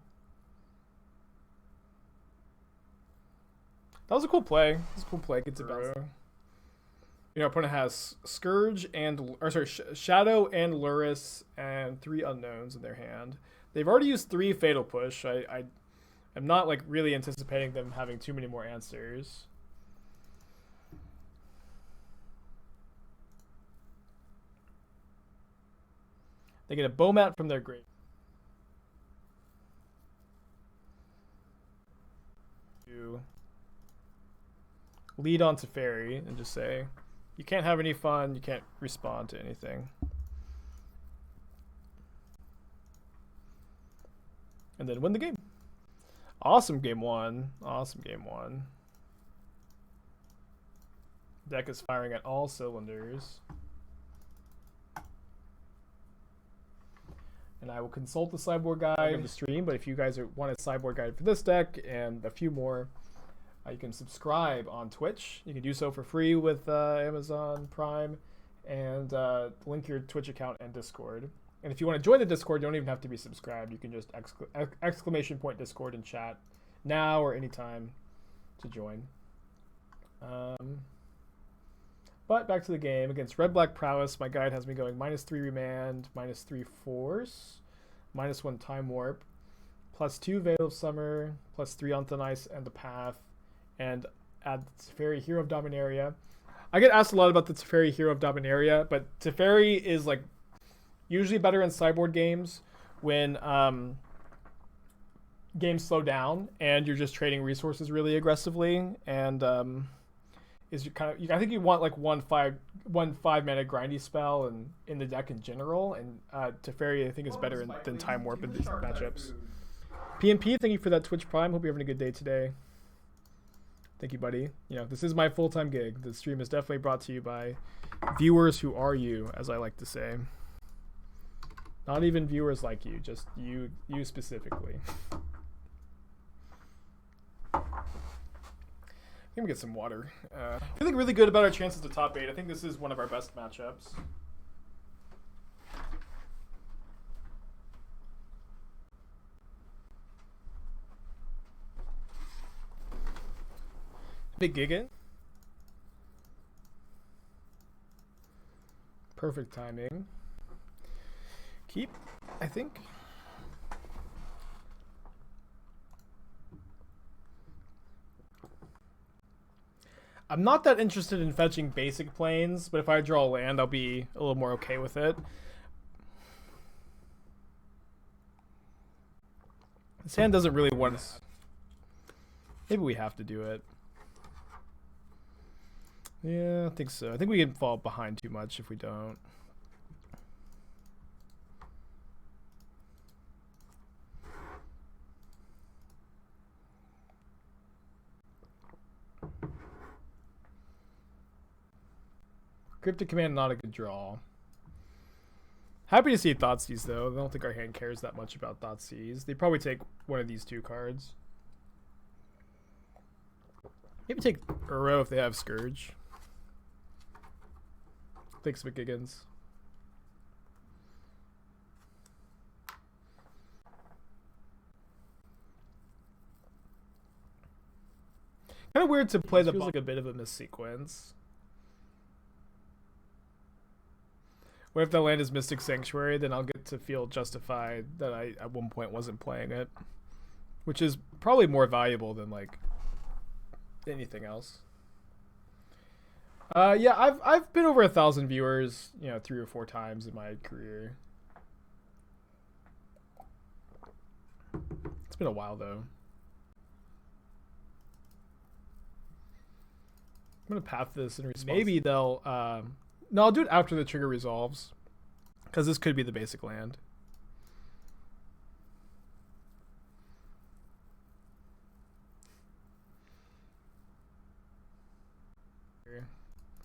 That was a cool play. It was a cool play. Good to bounce. You know, opponent has Scourge and, or sorry, Shadow and Luris and 3 unknowns in their hand. They've already used 3 Fatal Push. I'm not like really anticipating them having too many more answers. They get a Bomat from their grave. To lead on Teferi and just say, you can't have any fun, you can't respond to anything. And then win the game. Awesome game 1. Awesome game 1. Deck is firing at all cylinders. And I will consult the sideboard guide of the stream, but if you guys want a sideboard guide for this deck and a few more, you can subscribe on Twitch. You can do so for free with Amazon Prime, and link your Twitch account and Discord. And if you want to join the Discord, you don't even have to be subscribed. You can just exclamation point Discord and chat now or anytime to join. But back to the game. Against Red-Black Prowess, my guide has me going -3 Remand, -3 Force, -1 Time Warp, +2 Veil of Summer, +3 on Thin Ice and the Path, and add Teferi, Hero of Dominaria. I get asked a lot about the Teferi, Hero of Dominaria, but Teferi is like usually better in sideboard games when games slow down and you're just trading resources really aggressively, and is you kind of I think you want like one 5 mana grindy spell and in the deck in general, and Teferi I think is better than Time Warp in these matchups. PMP, thank you for that Twitch Prime. Hope you're having a good day today. Thank you, buddy. You know, this is my full-time gig. The stream is definitely brought to you by viewers who are you, as I like to say. Not even viewers like you, just you specifically. Let me get some water. Feeling really good about our chances to top 8. I think this is one of our best matchups. Big Giga. Perfect timing. Keep, I think. I'm not that interested in fetching basic planes, but if I draw a land, I'll be a little more okay with it. This hand doesn't really want us. Maybe we have to do it. Yeah, I think so. I think we can fall behind too much if we don't. Cryptic Command, not a good draw. Happy to see Thoughtseize, though. I don't think our hand cares that much about Thoughtseize. They probably take one of these 2 cards. Maybe take Uro if they have Scourge. Thanks, McGiggins. Kind of weird to play the feels like a bit of a missequence. What if the land is Mystic Sanctuary? Then I'll get to feel justified that I at one point wasn't playing it, which is probably more valuable than like anything else. Yeah, I've been over 1,000 viewers, 3 or 4 times in my career. It's been a while though. I'm gonna path this in response. Maybe they'll no, I'll do it after the trigger resolves, because this could be the basic land.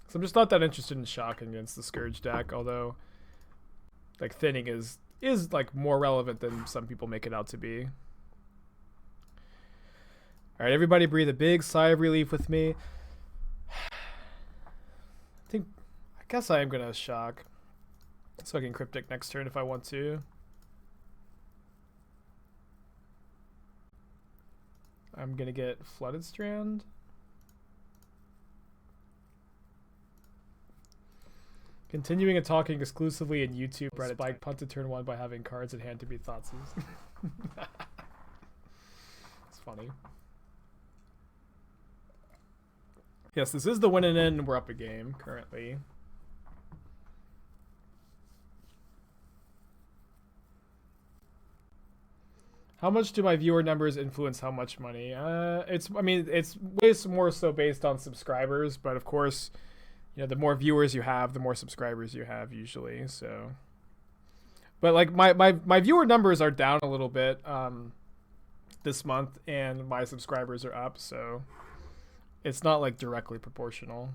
So I'm just not that interested in shock against the Scourge deck, although like thinning is like more relevant than some people make it out to be. All right, everybody breathe a big sigh of relief with me. I guess I am gonna shock, so I can Cryptic next turn if I want to. I'm gonna get Flooded Strand. Continuing and talking exclusively in YouTube. Reddit Spike punted turn 1 by having cards in hand to beat Thoughtseize. It's funny. Yes, this is the win and in. We're up a game currently. How much do my viewer numbers influence how much money? It's way more so based on subscribers, but of course, the more viewers you have, the more subscribers you have usually. So, but like my viewer numbers are down a little bit this month, and my subscribers are up, so it's not like directly proportional.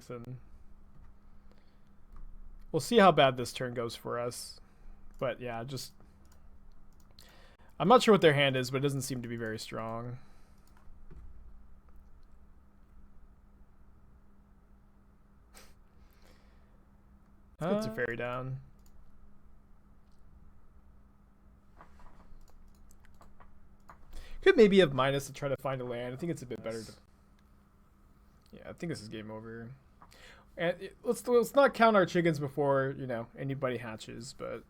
And we'll see how bad this turn goes for us, but yeah, I'm not sure what their hand is, but it doesn't seem to be very strong. Let's put Teferi down. Could maybe have minus to try to find a land. I think it's a bit better to... Yeah, I think this is game over. And let's not count our chickens before anybody hatches, but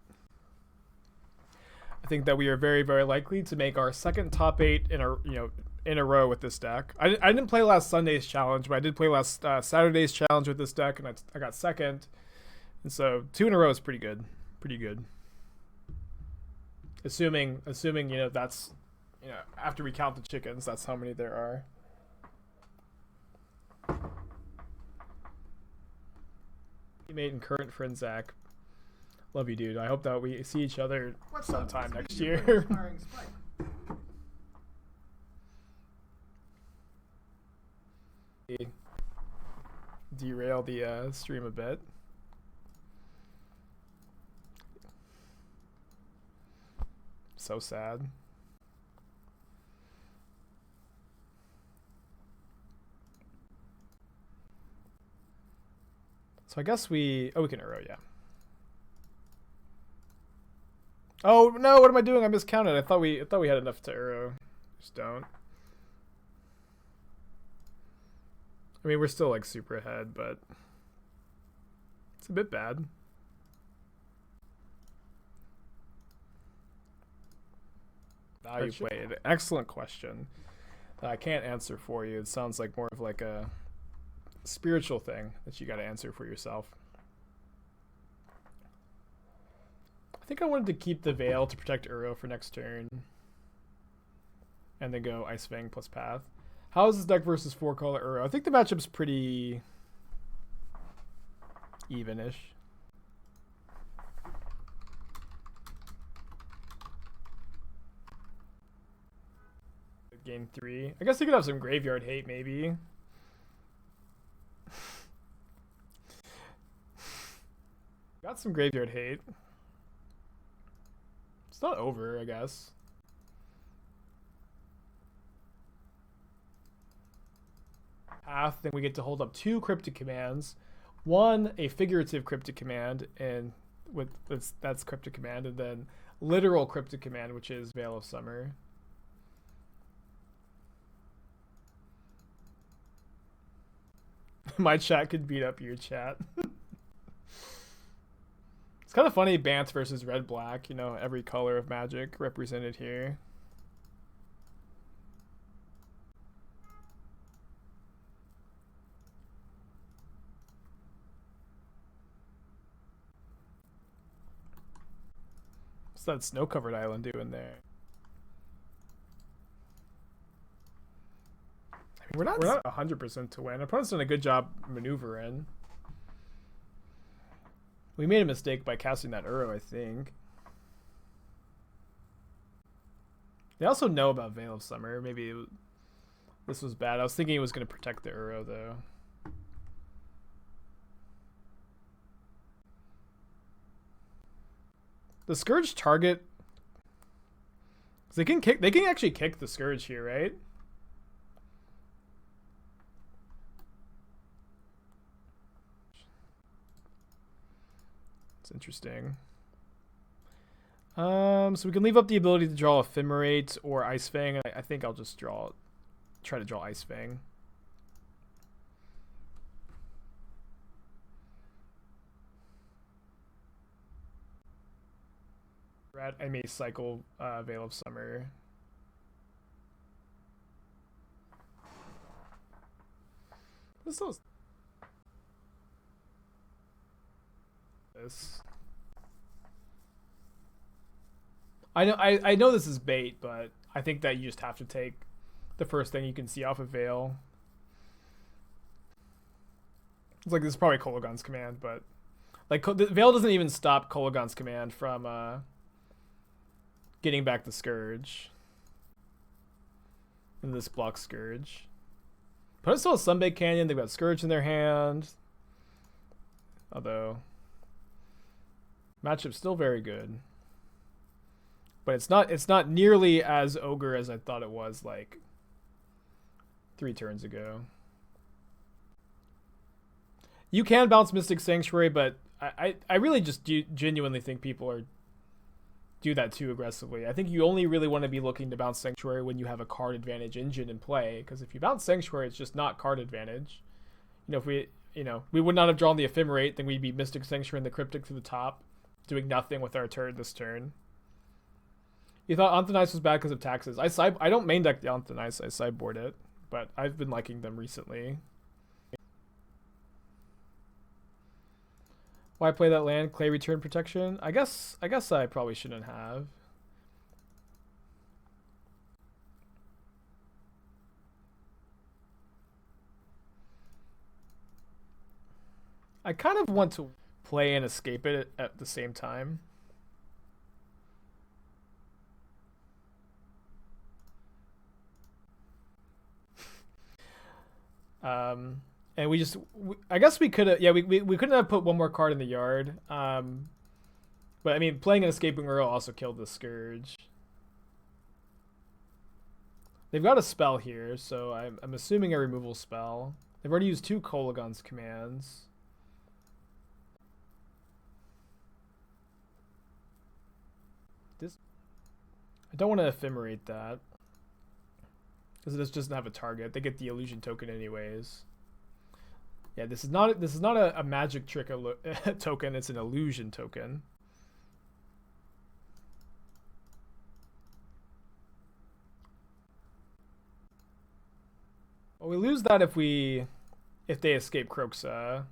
I think that we are very, very likely to make our second top 8 in a row with this deck. I didn't play last Sunday's challenge, but I did play last Saturday's challenge with this deck, and I got second. And so 2 in a row is pretty good, Assuming that's after we count the chickens, that's how many there are. Teammate and current friend Zach, love you, dude. I hope that we see each other sometime next year. Derail the stream a bit. So sad. So I guess we can Uro, yeah. Oh no, what am I doing? I miscounted. I thought we had enough to Uro. Just don't. I mean, we're still like super ahead, but it's a bit bad. Value played. Excellent question that I can't answer for you. It sounds like more of like a spiritual thing that you got to answer for yourself. I think I wanted to keep the Veil to protect Uro for next turn, and then go Ice-Fang plus Path. How is this deck versus 4-color Uro? I think the matchup's pretty even-ish. Game 3. I guess you could have some graveyard hate, maybe. Got some graveyard hate. It's not over, I guess. Path, then we get to hold up 2 Cryptic Commands. One, a figurative Cryptic Command, and that's Cryptic Command, and then literal Cryptic Command, which is Veil of Summer. My chat could beat up your chat. It's kind of funny, Bant versus red-black, you know, every color of Magic represented here. What's that snow-covered island doing there? I mean, we're not 100% to win. Our opponent's done a good job maneuvering. We made a mistake by casting that Uro, I think. They also know about Veil of Summer. Maybe this was bad. I was thinking it was going to protect the Uro, though. The Scourge target... They can actually kick the Scourge here, right? It's interesting. So we can leave up the ability to draw Ephemerate or Ice-Fang. I think I'll just try to draw Ice-Fang. I may cycle Veil of Summer. This. I know this is bait, but I think that you just have to take the first thing you can see off of Veil. It's like this is probably Kolaghan's command, but like the Veil doesn't even stop Kolaghan's command from getting back the Scourge. And this blocks Scourge. But it's still a Sunbaked Canyon. They've got Scourge in their hand. Although matchup's still very good. But it's not nearly as ogre as I thought it was like 3 turns ago. You can bounce Mystic Sanctuary, but I really just genuinely think people do that too aggressively. I think you only really want to be looking to bounce Sanctuary when you have a card advantage engine in play, because if you bounce Sanctuary, it's just not card advantage. If we would not have drawn the Ephemerate, then we'd be Mystic Sanctuary and the Cryptic to the top, doing nothing with our turn this turn. You thought Anthonice was bad because of taxes. I don't main deck the Anthonice, I sideboard it, but I've been liking them recently. Why play that land? Clay return protection? I guess I probably shouldn't have. I kind of want to play and escape it at the same time. And I guess we could have, we couldn't have put one more card in the yard. But I mean, playing an Escaping Earl also killed the Scourge. They've got a spell here, so I'm assuming a removal spell. They've already used 2 Kolaghan's commands. I don't want to Ephemerate that, because it doesn't have a target. They get the illusion token anyways. Yeah, this is not a magic trick token. It's an illusion token. Well, we lose that if they escape Kroxa.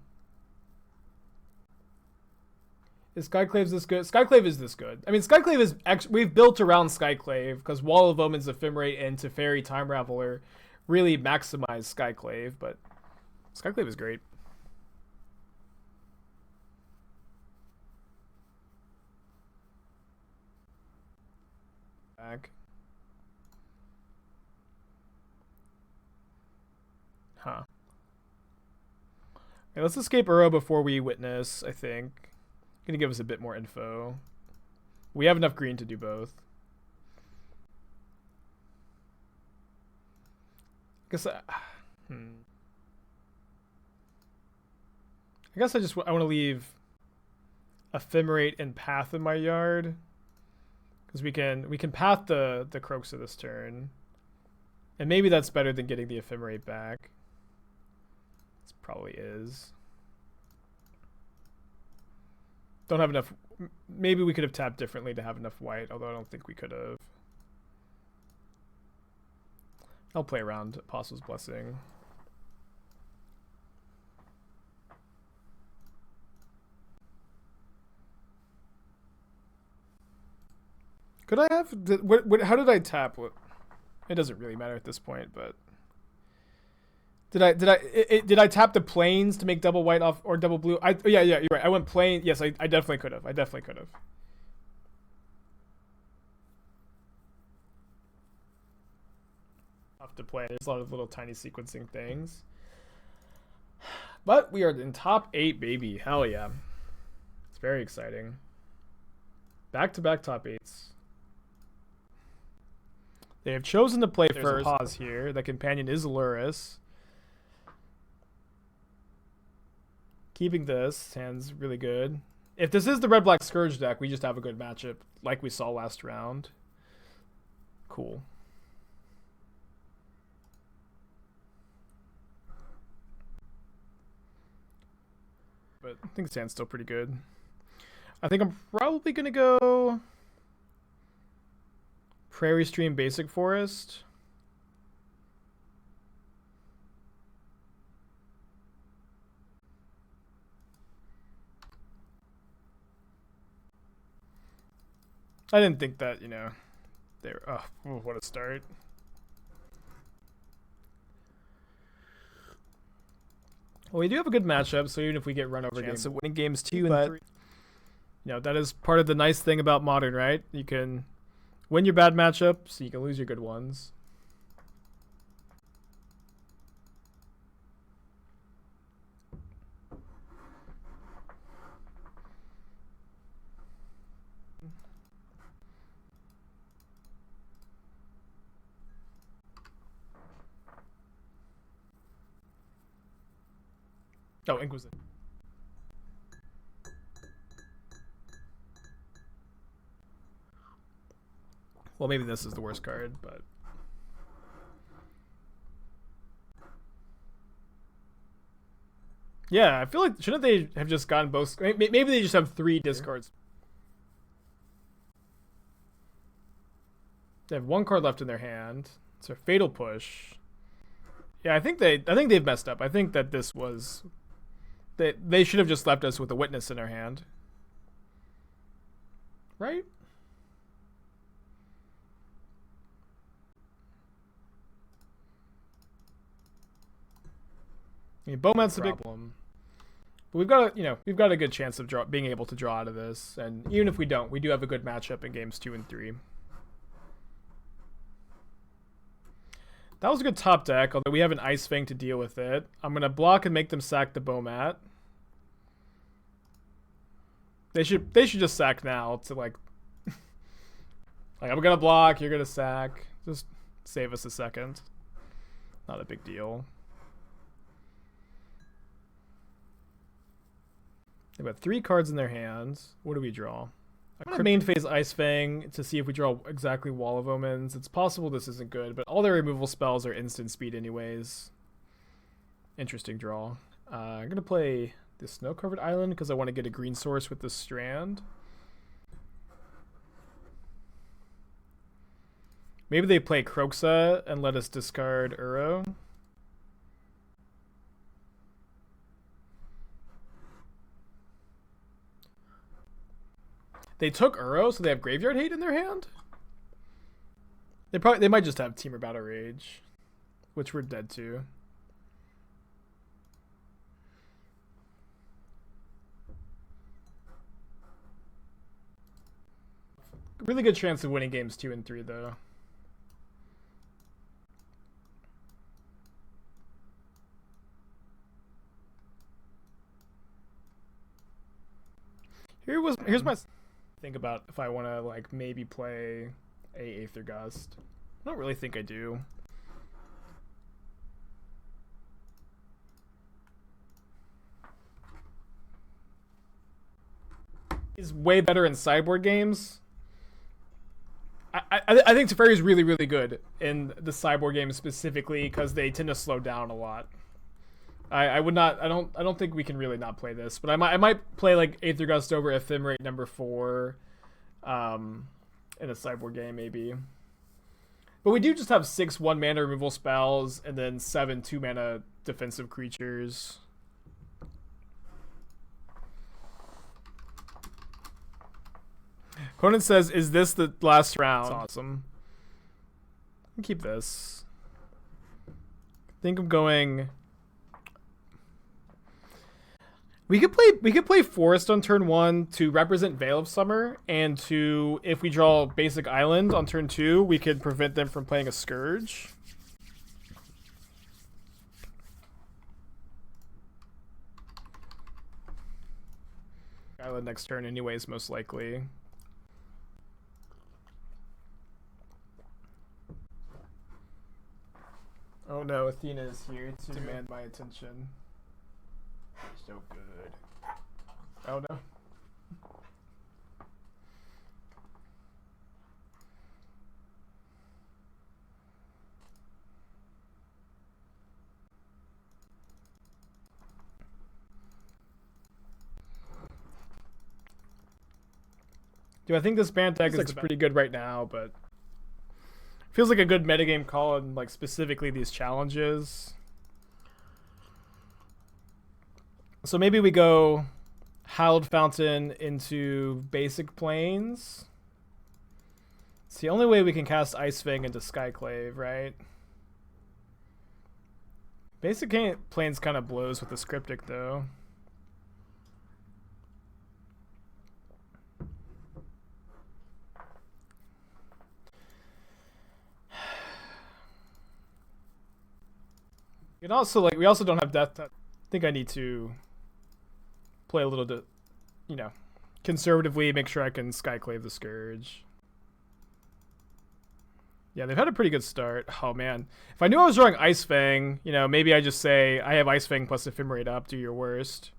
Is Skyclave this good? Skyclave is this good. I mean, Skyclave is we've built around Skyclave because Wall of Omens, Ephemerate, and Teferi Time Raveler really maximize Skyclave, but Skyclave is great. Back. Huh. Okay, let's escape Uro before we witness, I think. Gonna give us a bit more info. We have enough green to do both. I guess I want to leave Ephemerate and Path in my yard, because we can path the Kroxa this turn, and maybe that's better than getting the Ephemerate back. This probably is. Don't have enough. Maybe we could have tapped differently to have enough white, although I don't think we could have. I'll play around Apostle's Blessing. Could I have? How did I tap? It doesn't really matter at this point, but did I tap the plains to make double white off or double blue? Yeah, you're right. I went plain. Yes, I definitely could have. I definitely could have. Tough to play. There's a lot of little tiny sequencing things, but we are in top 8, baby. Hell yeah! It's very exciting. Back-to-back top 8s. They have chosen to play first. Pause here. The companion is Luris. Keeping this. Hand's really good. If this is the red-black Scourge deck, we just have a good matchup like we saw last round. Cool. But I think Sand's still pretty good. I think I'm probably going to go Prairie Stream Basic Forest. I didn't think that, you know, they were, oh, what a start. Well, we do have a good matchup, so even if we get run over, chance of winning games 2 and 3. You know, that is part of the nice thing about Modern, right? You can win your bad matchups, you can lose your good ones. Oh, Inquisition. Well, maybe this is the worst card, but yeah, I feel like shouldn't they have just gotten both? Maybe they just have 3 discards. They have 1 card left in their hand. It's a Fatal Push. Yeah, I think they've messed up. I think that this was they should have just left us with a Witness in our hand, right? I mean, Bowman's the problem. But we've got a good chance of being able to draw out of this, and even if we don't, we do have a good matchup in games 2 and 3. That was a good top deck, although we have an Ice-Fang to deal with it. I'm gonna block and make them sack the Bowmat. They should just sack now to like I'm gonna block, you're gonna sack. Just save us a second. Not a big deal. They've got 3 cards in their hands. What do we draw? I'm going to main phase Ice-Fang to see if we draw exactly Wall of Omens. It's possible this isn't good, but all their removal spells are instant speed anyways. Interesting draw. I'm going to play the Snow-Covered Island because I want to get a green source with this Strand. Maybe they play Kroxa and let us discard Uro. They took Uro, so they have Graveyard Hate in their hand? They might just have Temur Battle Rage, which we're dead to. Really good chance of winning games 2 and 3 though. Here's my think about if I want to like maybe play a Aether Gust. I don't really think I do. Is way better in sideboard games. I think Teferi is really, really good in the sideboard games specifically because they tend to slow down a lot. I don't think we can really not play this, but I might play like Aether Gust over Ephemerate number 4 in a sideboard game maybe. But we do just have 6 1-mana removal spells and then 7 2-mana defensive creatures. Conan says, is this the last round? That's awesome. Keep this. I think I'm going... We could play Forest on turn 1 to represent Veil of Summer, and to, if we draw Basic Island on turn 2, we could prevent them from playing a Scourge. Island next turn anyways, most likely. Oh no, Athena is here to demand my attention. So good. Oh no. Dude, I think this Bant deck is pretty good right now, but feels like a good metagame call on like specifically these challenges. So maybe we go Hallowed Fountain into basic planes. It's the only way we can cast Ice-Fang into Skyclave, right? Basic planes kind of blows with this Cryptic though. And also, like, we also don't have Death Touch. I think I need to play a little bit, you know, conservatively, make sure I can Skyclave the Scourge. Yeah, they've had a pretty good start. Oh, man. If I knew I was drawing Ice-Fang, you know, maybe I just say, I have Ice-Fang plus Ephemerate up, do your worst.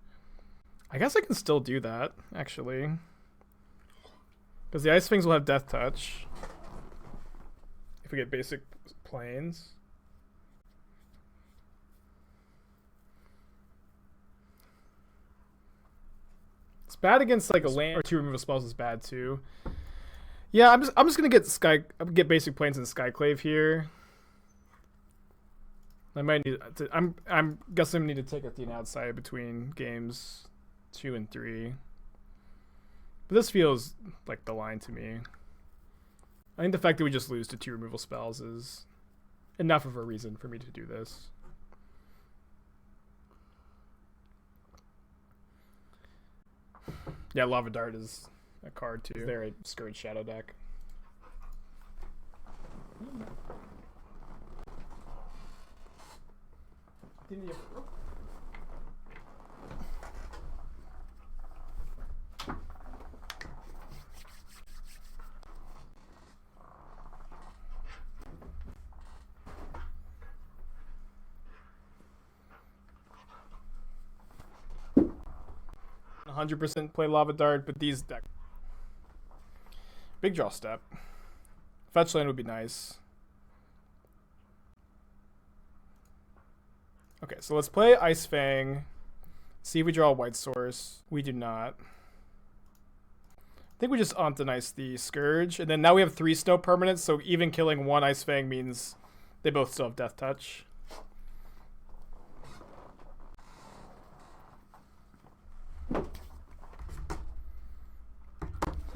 I guess I can still do that, actually. Because the Ice-Fangs will have Death Touch. If we get basic planes. It's bad against like a land or 2 removal spells is bad too. Yeah, I'm just gonna get basic planes and Skyclave here. I might need to, I'm guessing I need to take Athena outside between games 2 and 3. But this feels like the line to me. I think the fact that we just lose to 2 removal spells is enough of a reason for me to do this. Yeah, Lava Dart is a card too. They're a Scourge Shadow deck. %, play Lava Dart, but these deck big draw step. Fetch land would be nice. Okay, so let's play Ice-Fang. See if we draw a white source. We do not. I think we just Antonize the Scourge, and then now we have 3 snow permanents, so even killing 1 Ice-Fang means they both still have Death Touch.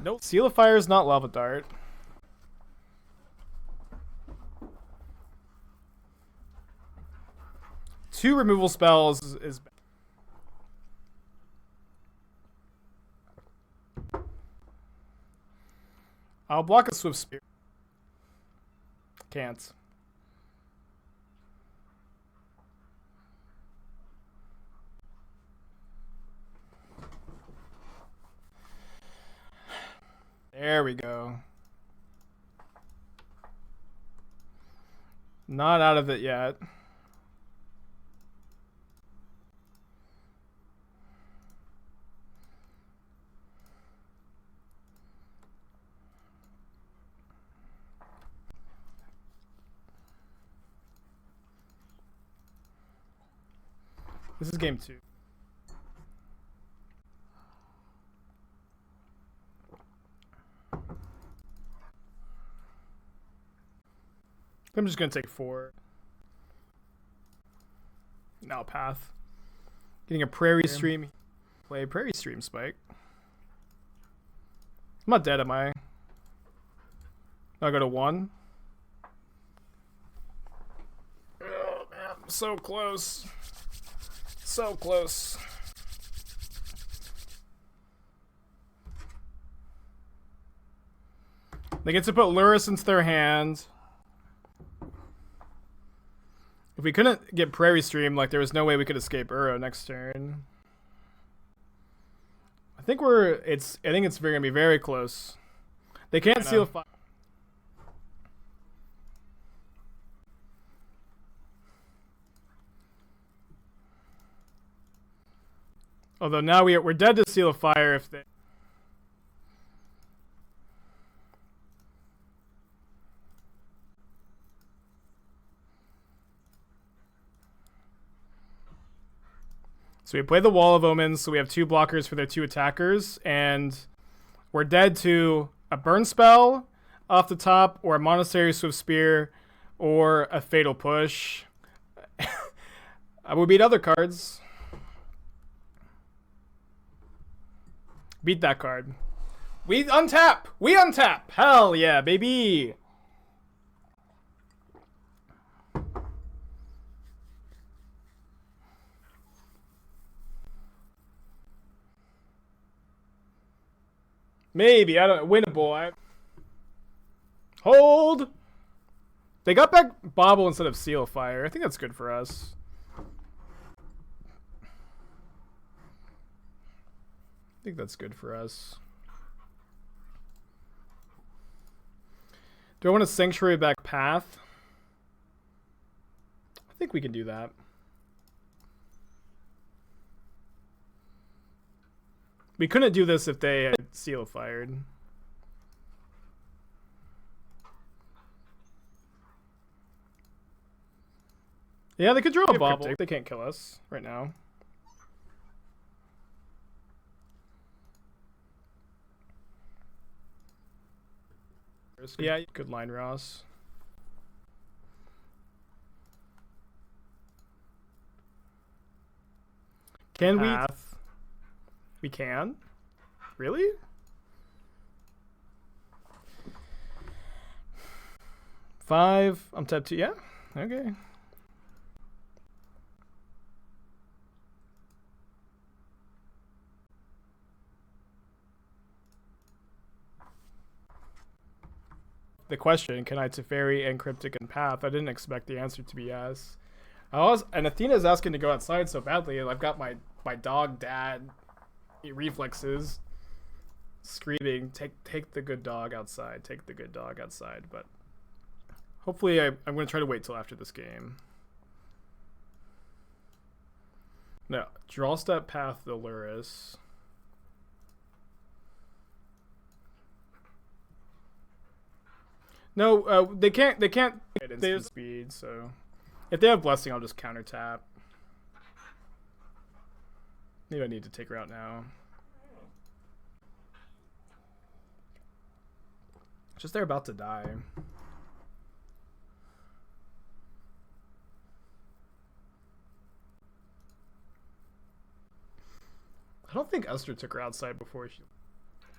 Nope. Seal of Fire is not Lava Dart. Two removal spells is bad. I'll block a Swift Spear. Can't. There we go. Not out of it yet. This is game 2. I'm just going to take 4. Now path. Getting a Prairie stream. Play Prairie stream spike. I'm not dead, am I? I'll go to 1. Oh, man. So close. So close. They get to put Luris into their hand. If we couldn't get Prairie Stream, like there was no way we could escape Uro next turn. I think it's gonna be very close. They can't seal fire. Although now we're dead to seal a fire if they. So we play the Wall of Omens, so we have 2 blockers for their 2 attackers, and we're dead to a burn spell off the top, or a Monastery Swift Spear, or a Fatal Push. We beat other cards. Beat that card. We untap! We untap! Hell yeah, baby! Maybe, I don't know. Winnable. Hold! They got back Bobble instead of Seal Fire. I think that's good for us. I think that's good for us. Do I want to Sanctuary back Path? I think we can do that. We couldn't do this if they had Seal Fired. Yeah, they could draw a Bobble. They can't kill us right now. Yeah, good line, Ross. Can we? We can? Really? Five. I'm tapped 2. Yeah. Okay. The question, can I Teferi and Cryptic and Path? I didn't expect the answer to be yes. And Athena's asking to go outside so badly, and I've got my dog dad reflexes screaming, take the good dog outside, take the good dog outside. But hopefully I'm going to try to wait till after this game. No, draw step Path the Luris. No, they can't get instant speed, so if they have Blessing, I'll just counter tap. Maybe I need to take her out now. Just they're about to die. I don't think Esther took her outside before she...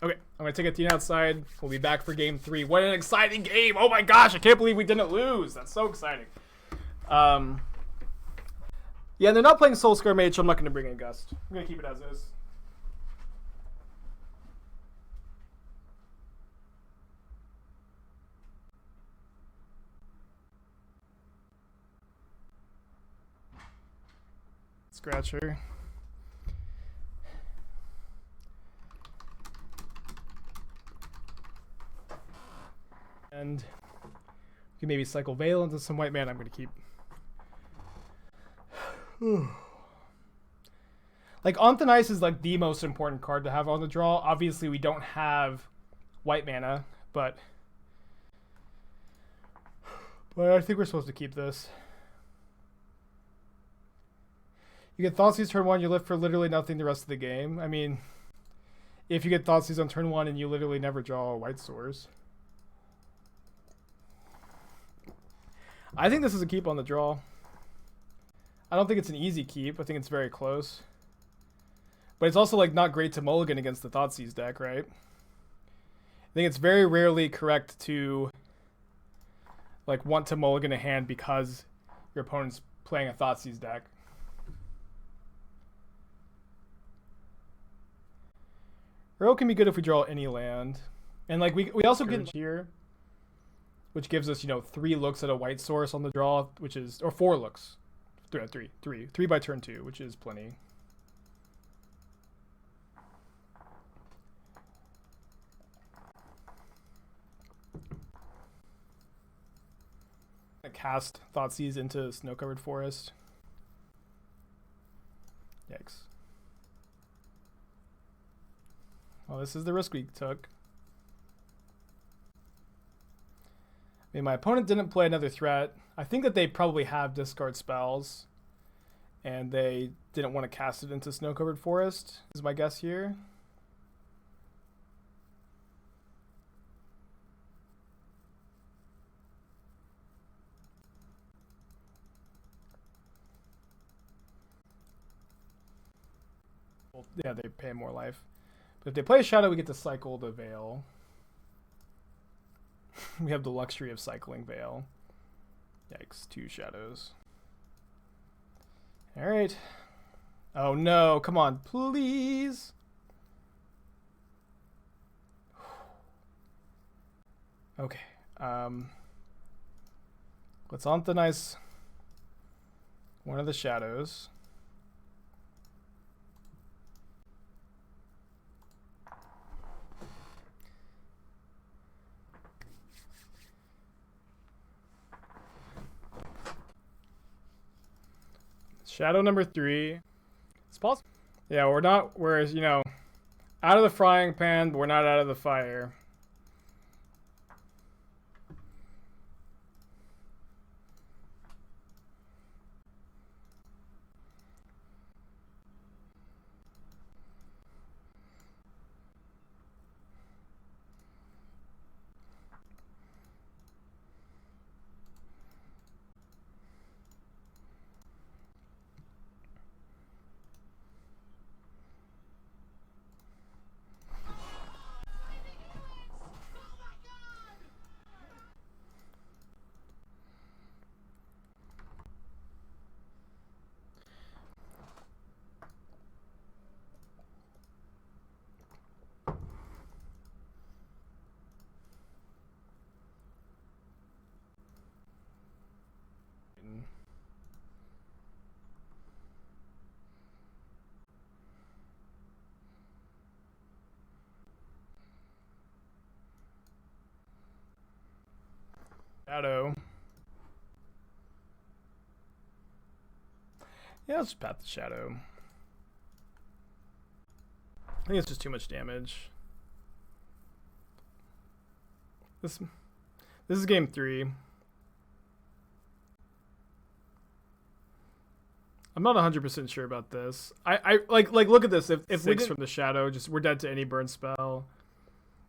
Okay, I'm going to take Athena outside. We'll be back for game 3. What an exciting game! Oh my gosh, I can't believe we didn't lose. That's so exciting. Yeah, they're not playing Soul Scar Mage, so I'm not going to bring in Gust. I'm going to keep it as is. Scratcher. And we can maybe cycle Veil into some white mana. I'm going to keep. Like, On Thin Ice is like the most important card to have on the draw. Obviously, we don't have white mana, but I think we're supposed to keep this. You get Thoughtseize turn 1, you live for literally nothing the rest of the game. I mean, if you get Thoughtseize on turn 1 and you literally never draw a white source. I think this is a keep on the draw. I don't think it's an easy keep. I think it's very close. But it's also like not great to mulligan against the Thoughtseize deck, right? I think it's very rarely correct to like want to mulligan a hand because your opponent's playing a Thoughtseize deck. Uro can be good if we draw any land. And like we also get here, which gives us, 3 looks at a white source on the draw, which is, or 4 looks. 3 by turn 2, which is plenty. I cast Thoughtseize into Snow-Covered Forest. Yikes. Well, this is the risk we took. I mean, my opponent didn't play another threat. I think that they probably have discard spells, and they didn't want to cast it into Snow-Covered Forest, is my guess here. Well, yeah, they pay more life. But if they play a Shadow, we get to cycle the Veil. We have the luxury of cycling Veil. Yikes, 2 shadows. Alright. Oh no, come on, please. Okay. Let's On Thin Ice one of the shadows. Shadow number 3. It's possible. Yeah, we're out of the frying pan, but we're not out of the fire. Shadow. Yeah, let's just path the Shadow. I think it's just too much damage. This is game 3. I'm not 100% sure about this. I like look at this. If 6 from the Shadow, just we're dead to any burn spell.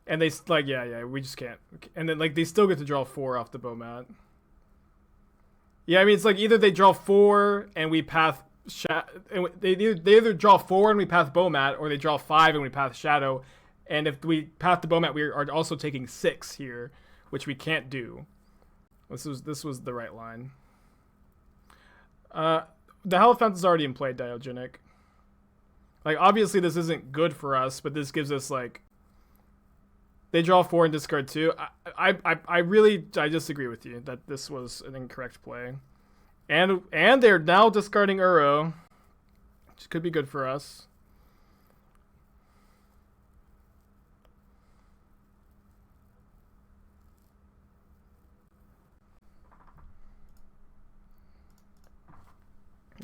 And they yeah, we just can't. And then they still get to draw 4 off the Bomat. Yeah, I mean it's like either they draw 4 and we path they either draw 4 and we path Bomat, or they draw 5 and we path Shadow. And if we path the Bomat, we are also taking 6 here, which we can't do. This was the right line. The Hallowed Fountain is already in play, Diogenic. Like obviously this isn't good for us, but this gives us they draw 4 and discard 2. I disagree with you that this was an incorrect play. And they're now discarding Uro, which could be good for us.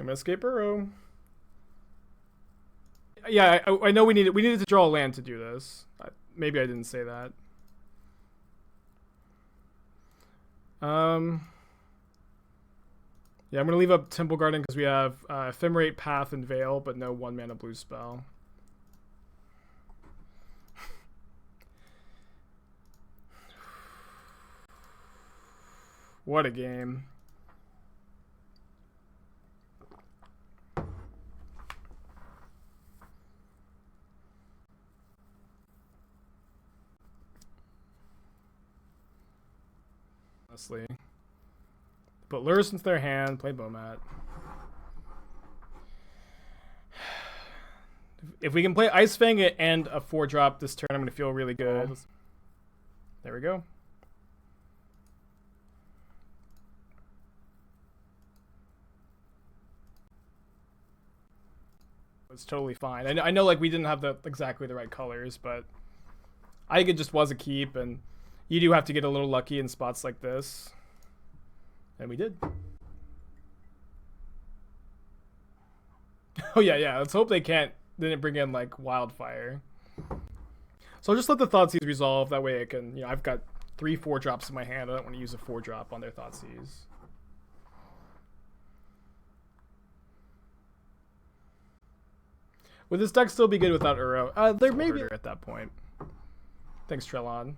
gonna escape Burrow. Yeah, I know we needed to draw a land to do this. Maybe I didn't say that. Yeah, I'm gonna leave up Temple Garden because we have Ephemerate, Path, and Veil, but no 1-mana blue spell. What a game. Honestly. Put Lurrus into their hand, play Bomat. If we can play Ice-Fang and a 4-drop this turn, I'm going to feel really good. There we go. It's totally fine. I know like we didn't have exactly the right colors, but I think it just was a keep, and you do have to get a little lucky in spots like this. And we did. Oh yeah. Let's hope they didn't bring in like Wildfire. So I'll just let the Thoughtseize resolve. That way I can, I've got 3 4-drops in my hand. I don't want to use a 4-drop on their Thoughtseize. Would this deck still be good without Uro? There may be at that point. Thanks, Trellon.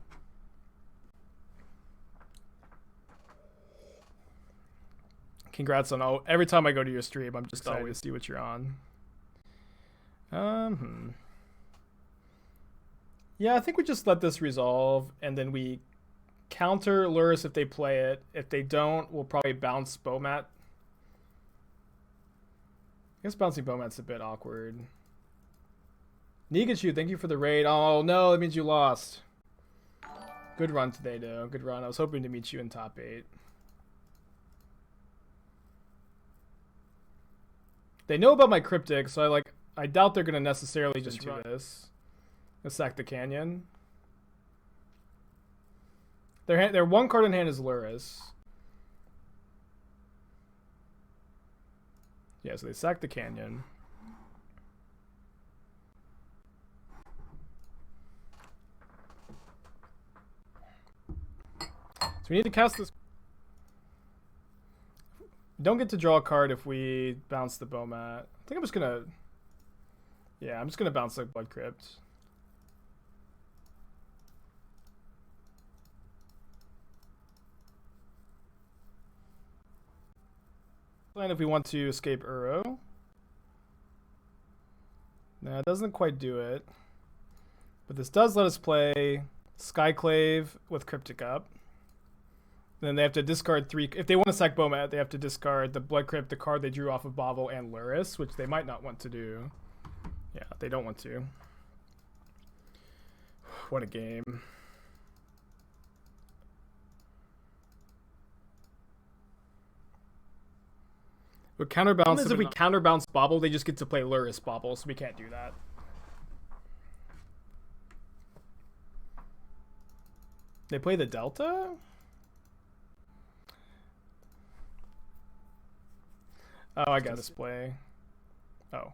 Congrats on every time I go to your stream, I'm just excited to see what you're on. Yeah, I think we just let this resolve, and then we counter Lurrus if they play it. If they don't, we'll probably bounce Bomat. I guess bouncing Bomat's a bit awkward. Nigachu, thank you for the raid. Oh no, that means you lost. Good run today, though. Good run. I was hoping to meet you in top 8. They know about my Cryptic, so I doubt they're gonna necessarily just do this. Let's sack the Canyon. Their 1 card in hand is Lurrus. Yeah, so they sack the Canyon. So we need to cast this. Don't get to draw a card if we bounce the Bomat. I think I'm just gonna... Yeah, I'm just gonna bounce the Blood Crypt. And if we want to escape Uro. No, it doesn't quite do it. But this does let us play Skyclave with Cryptic up. Then they have to discard 3. If they want to sack Bomat, they have to discard the Blood Crypt, the card they drew off of Bauble, and Lurrus, which they might not want to do. Yeah, they don't want to. What a game. But counterbalance is if we counterbounce Bauble, they just get to play Lurrus Bauble, so we can't do that. They play the Delta? Oh, I got display. Oh.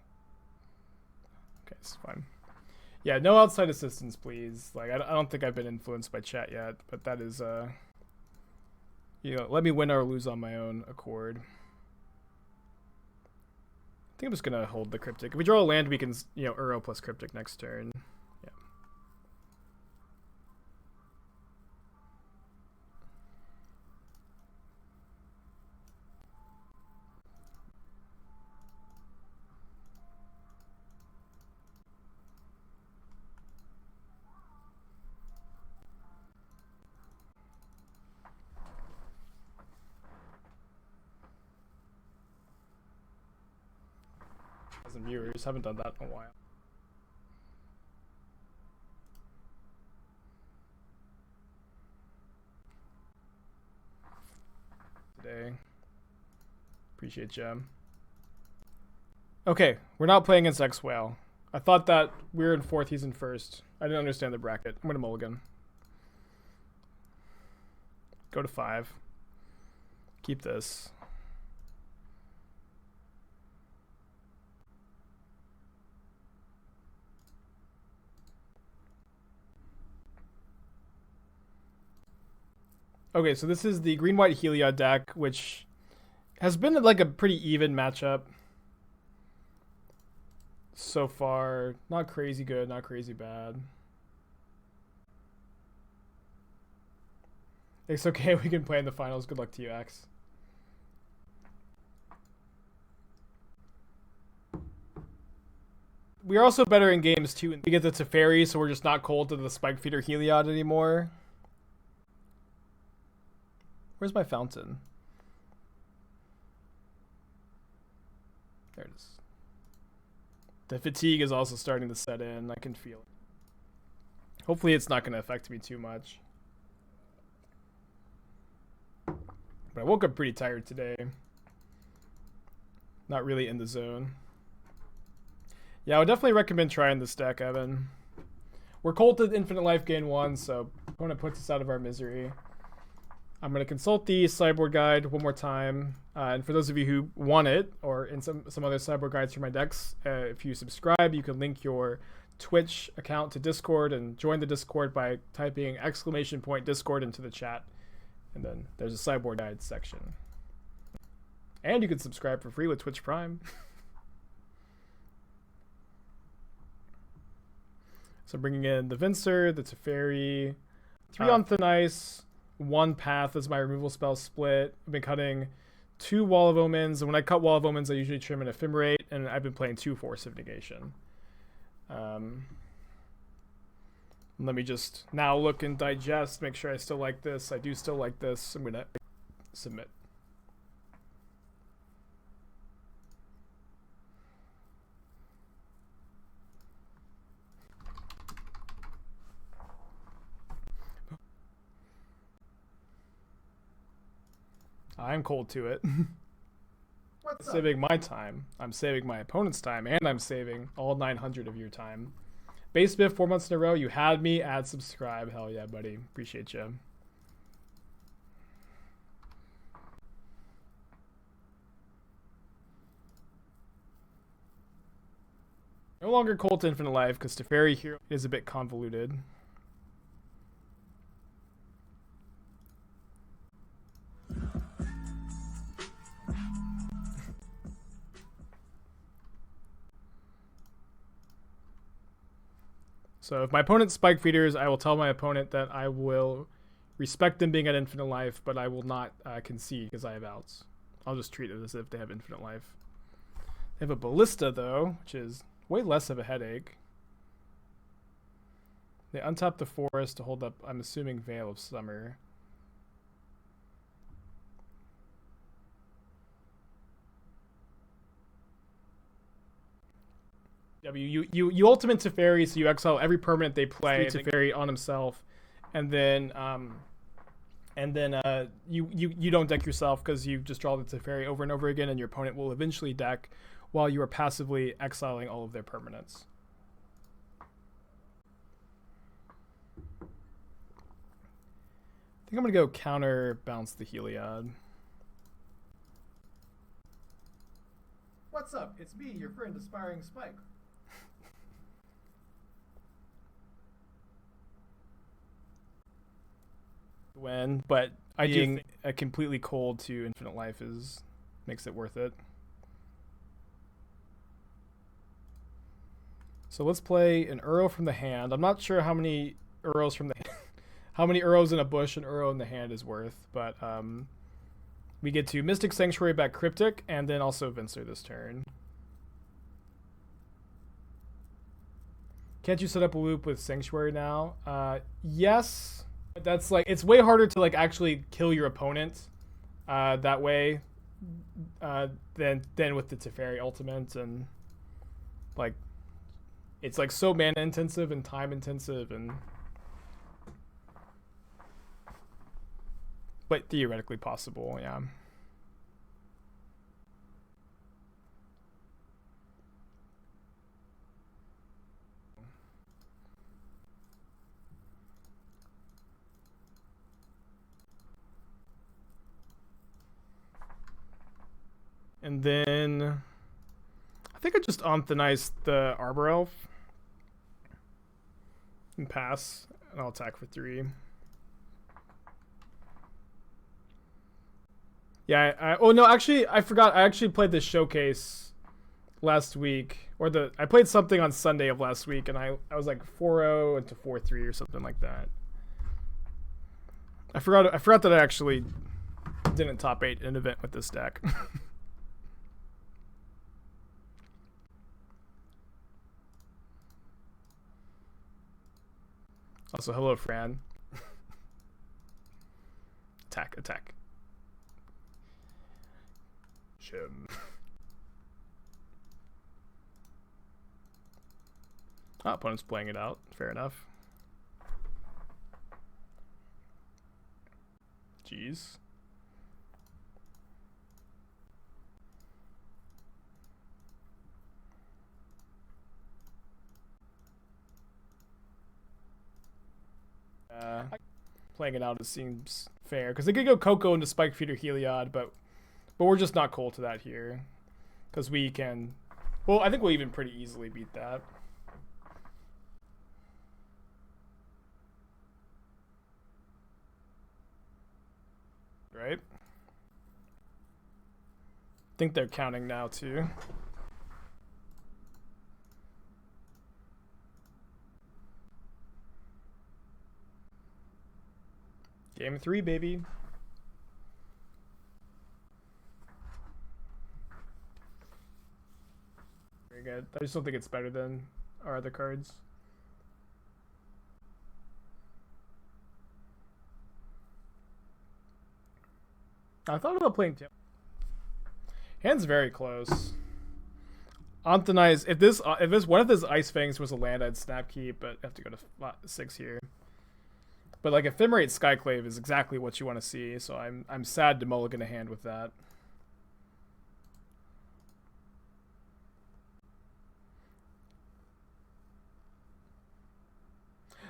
Okay, it's fine. Yeah, no outside assistance, please. Like, I don't think I've been influenced by chat yet, but that is, let me win or lose on my own accord. I think I'm just gonna hold the Cryptic. If we draw a land, we can, Uro plus Cryptic next turn. Yeah. Viewers haven't done that in a while. Today. Appreciate you. Okay, we're not playing against X-Whale. I thought that we were in 4th, he's in 1st. I didn't understand the bracket. I'm gonna mulligan. Go to 5. Keep this. Okay, so this is the green-white Heliod deck, which has been like a pretty even matchup so far. Not crazy good, not crazy bad. It's okay, we can play in the finals. Good luck to you, X. We are also better in games too. We get the Teferi, so we're just not cold to the Spike Feeder Heliod anymore. Where's my fountain? There it is. The fatigue is also starting to set in. I can feel it. Hopefully it's not going to affect me too much. But I woke up pretty tired today. Not really in the zone. Yeah, I would definitely recommend trying this deck, Evan. We're cold to Infinite Life gain 1, so opponent puts us out of our misery. I'm going to consult the sideboard guide one more time. And for those of you who want it, or in some other sideboard guides for my decks, if you subscribe, you can link your Twitch account to Discord and join the Discord by typing !Discord into the chat. And then there's a sideboard guide section. And you can subscribe for free with Twitch Prime. So bringing in the Venser, the Teferi, 3 on Thin Ice, 1 Path as my removal spell split. I've been cutting 2 Wall of Omens, and when I cut Wall of Omens, I usually trim an Ephemerate, and I've been playing 2 Force of Negation. Let me just now look and digest, make sure I still like this. I do still like this. I'm going to submit. I'm cold to it. What's saving my time. I'm saving my opponent's time, and I'm saving all 900 of your time. Base Biff 4 months in a row. You had me. Add subscribe. Hell yeah, buddy. Appreciate you. No longer cold to Infinite Life because Teferi here is a bit convoluted. So if my opponent spike feeders, I will tell my opponent that I will respect them being at Infinite Life, but I will not concede because I have outs. I'll just treat it as if they have Infinite Life. They have a Ballista, though, which is way less of a headache. They untap the Forest to hold up, I'm assuming, Veil of Summer. You ultimate Teferi, so you exile every permanent they play Teferi on himself, and then you don't deck yourself because you just draw the Teferi over and over again, and your opponent will eventually deck while you are passively exiling all of their permanents. I think I'm gonna go counterbalance the Heliod. What's up? It's me, your friend, Aspiring Spike. Win, but being a completely cold to Infinite Life makes it worth it. So let's play an Uro from the hand. I'm not sure how many Uros from the how many Uros in a bush an Uro in the hand is worth, but we get to Mystic Sanctuary back Cryptic, and then also Venser this turn. Can't you set up a loop with Sanctuary now? Yes. That's like, it's way harder to like actually kill your opponent that way than with the Teferi ultimate, and like it's like so mana intensive and time intensive, and but theoretically possible, yeah. And then I think I just on-thin-ice the Arbor Elf and pass, and I'll attack for 3. Yeah. Oh no, actually, I forgot. I actually played this showcase last week, I played something on Sunday of last week, and I was like 4-0 into 4-3 or something like that. I forgot that I actually didn't top 8 in an event with this deck. Also, hello, Fran. Attack. Shim. Opponent's playing it out. Fair enough. Jeez. Playing it out, it seems fair because they could go Coco into Spike Feeder Heliod, but we're just not cool to that here because we can. Well, I think we'll even pretty easily beat that. Right? I think they're counting now too. Game 3, baby. Very good. I just don't think it's better than our other cards. I thought about playing Tim. Hand's very close. Anthonize. If one of this Ice Fangs was a land, I'd snap keep, but I have to go to 6 here. But like Ephemerate Skyclave is exactly what you want to see, so I'm sad to mulligan a hand with that.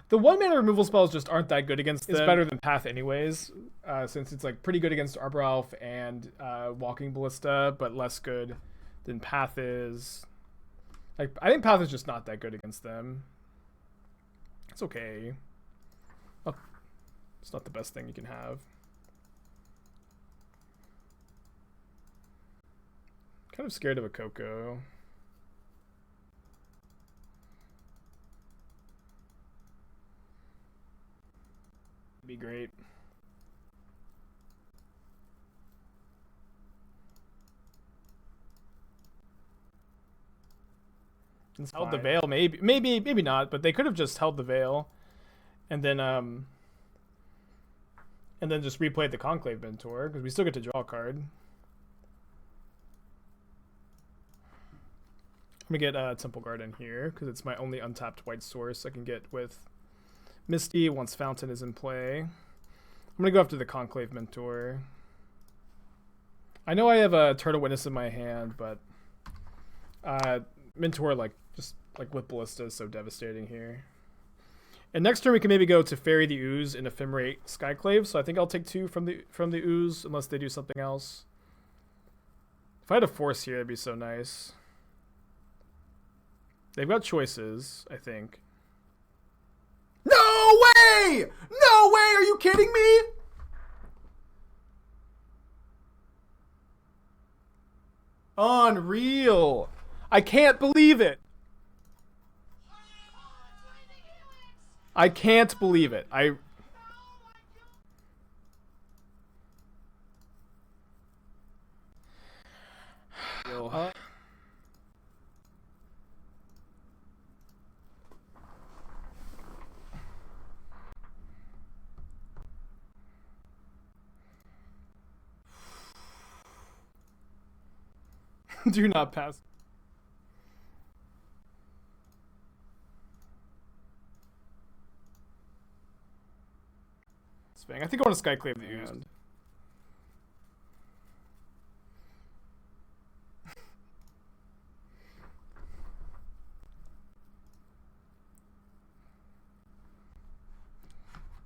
The 1-mana removal spells just aren't that good against them. It's better than Path anyways, since it's like pretty good against Arbor Elf and Walking Ballista, but less good than Path is. Like I think Path is just not that good against them. It's okay. It's not the best thing you can have. Kind of scared of a Coco. Be great. It's held the Veil, maybe not, but they could have just held the Veil, and then just replayed the Conclave Mentor because we still get to draw a card. I'm gonna get Temple Guard in here because it's my only untapped white source I can get with Misty once Fountain is in play. I'm gonna go after the Conclave Mentor. I know I have a Turtle Witness in my hand, but Mentor just with Ballista is so devastating here. And next turn we can maybe go to Teferi the Ooze and Ephemerate Skyclave. So I think I'll take 2 from the Ooze unless they do something else. If I had a Force here, it'd be so nice. They've got choices, I think. No way! No way! Are you kidding me? Unreal! I can't believe it! I can't believe it. Do not pass. I think I want to Skyclave the Ooze.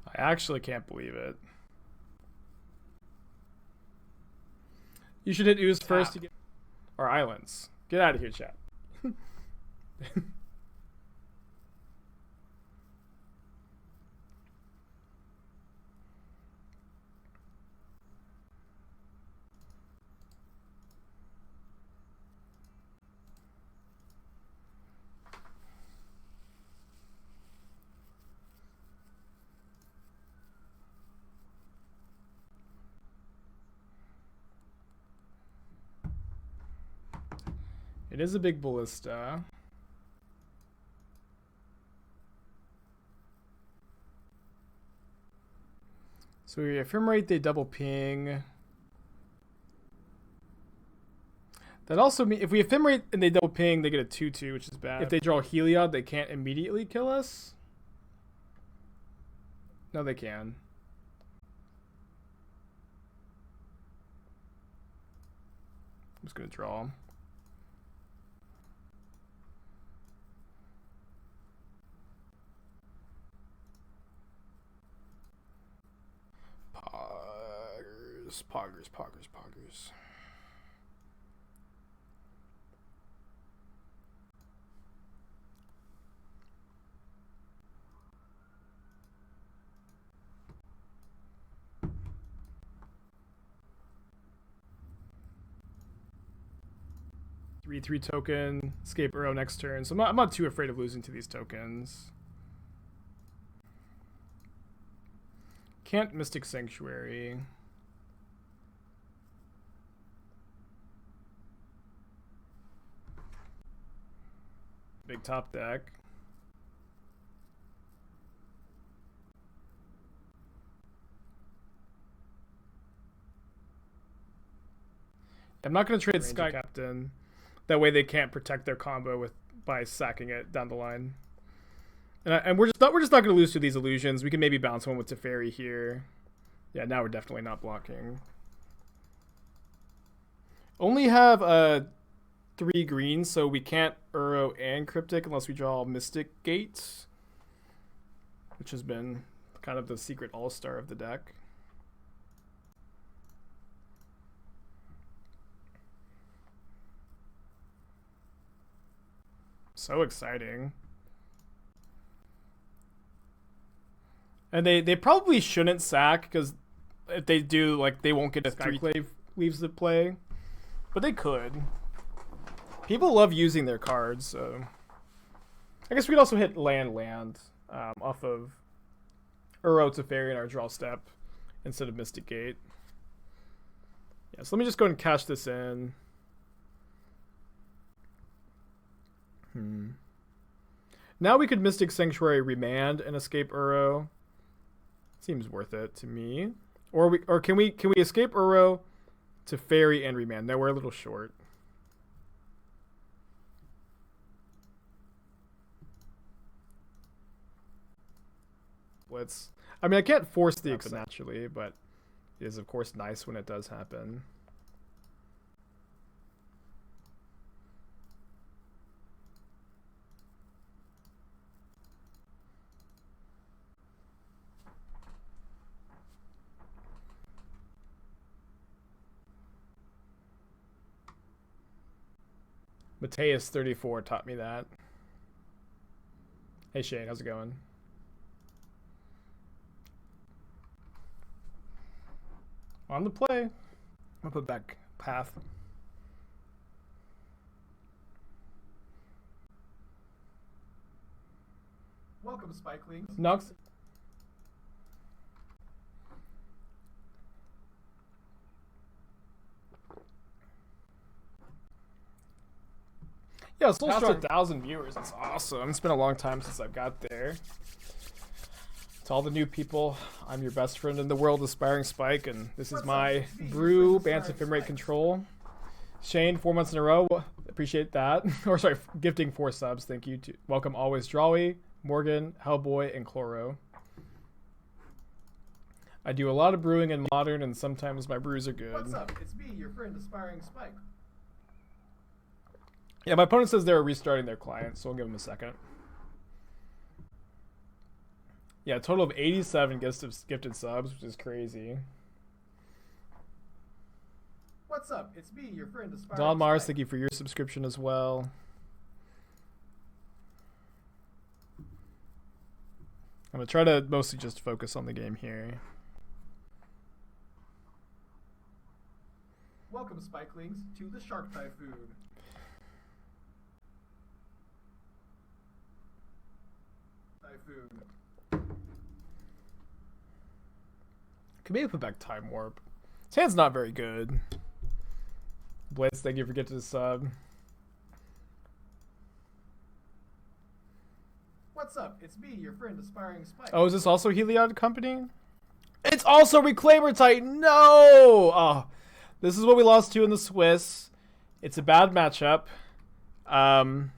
I actually can't believe it. You should hit Ooze first to get... Or Islands. Get out of here, chat. It is a big ballista. So we ephemerate, they double ping. That also means if we ephemerate and they double ping, they get a 2/2, which is bad. If they draw Heliod, they can't immediately kill us. No, they can. I'm just gonna draw. Poggers. 3/3 token, escape Uro next turn. So I'm not too afraid of losing to these tokens. Can't Mystic Sanctuary. Big top deck. I'm not going to trade Sky Captain. That way they can't protect their combo by sacking it down the line. And we're just not going to lose to these illusions. We can maybe bounce one with Teferi here. Yeah, now we're definitely not blocking. Only have 3 greens, so we can't Uro and Cryptic unless we draw Mystic Gates, which has been kind of the secret all-star of the deck. So exciting. And they probably shouldn't sack, because if they do, like, they won't get a Skyclave leaves the play. But they could. People love using their cards, so I guess we could also hit land off of Uro Teferi in our draw step instead of Mystic Gate. Yeah, so let me just go ahead and cash this in. Now we could Mystic Sanctuary Remand and escape Uro. Seems worth it to me. Or can we escape Uro, Teferi, and Remand? No, we're a little short. Blitz. I mean, I can't force the exit naturally, but it is of course nice when it does happen. Mateus34 taught me that. Hey Shane, how's it going? On the play. I'll put back path. Welcome, Spikelings. Nux. Yeah, it's past 1,000 viewers. That's awesome. It's been a long time since I've got there. To all the new people, I'm your best friend in the world, Aspiring Spike, and this is my brew, Bant Ephemerate control. Shane, 4 months in a row. Appreciate that. Or sorry, gifting 4 subs. Thank you. Welcome always, Drawy, Morgan, Hellboy, and Chloro. I do a lot of brewing in Modern, and sometimes my brews are good. What's up? It's me, your friend, Aspiring Spike. Yeah, my opponent says they're restarting their client, so I'll give them a second. Yeah, a total of 87 gifted subs, which is crazy. What's up? It's me, your friend, Aspiring Don Mars, Spike. thank you for your subscription as well. I'm going to try to mostly just focus on the game here. Welcome, Spikelings, to the Shark Typhoon. Could maybe put back Time Warp. His hand's not very good. Blitz, thank you for getting to the sub. What's up? It's me, your friend, Aspiring Spike. Oh, is this also Heliod Company? It's also Reclaimer Titan. No! Oh, this is what we lost to in the Swiss. It's a bad matchup. And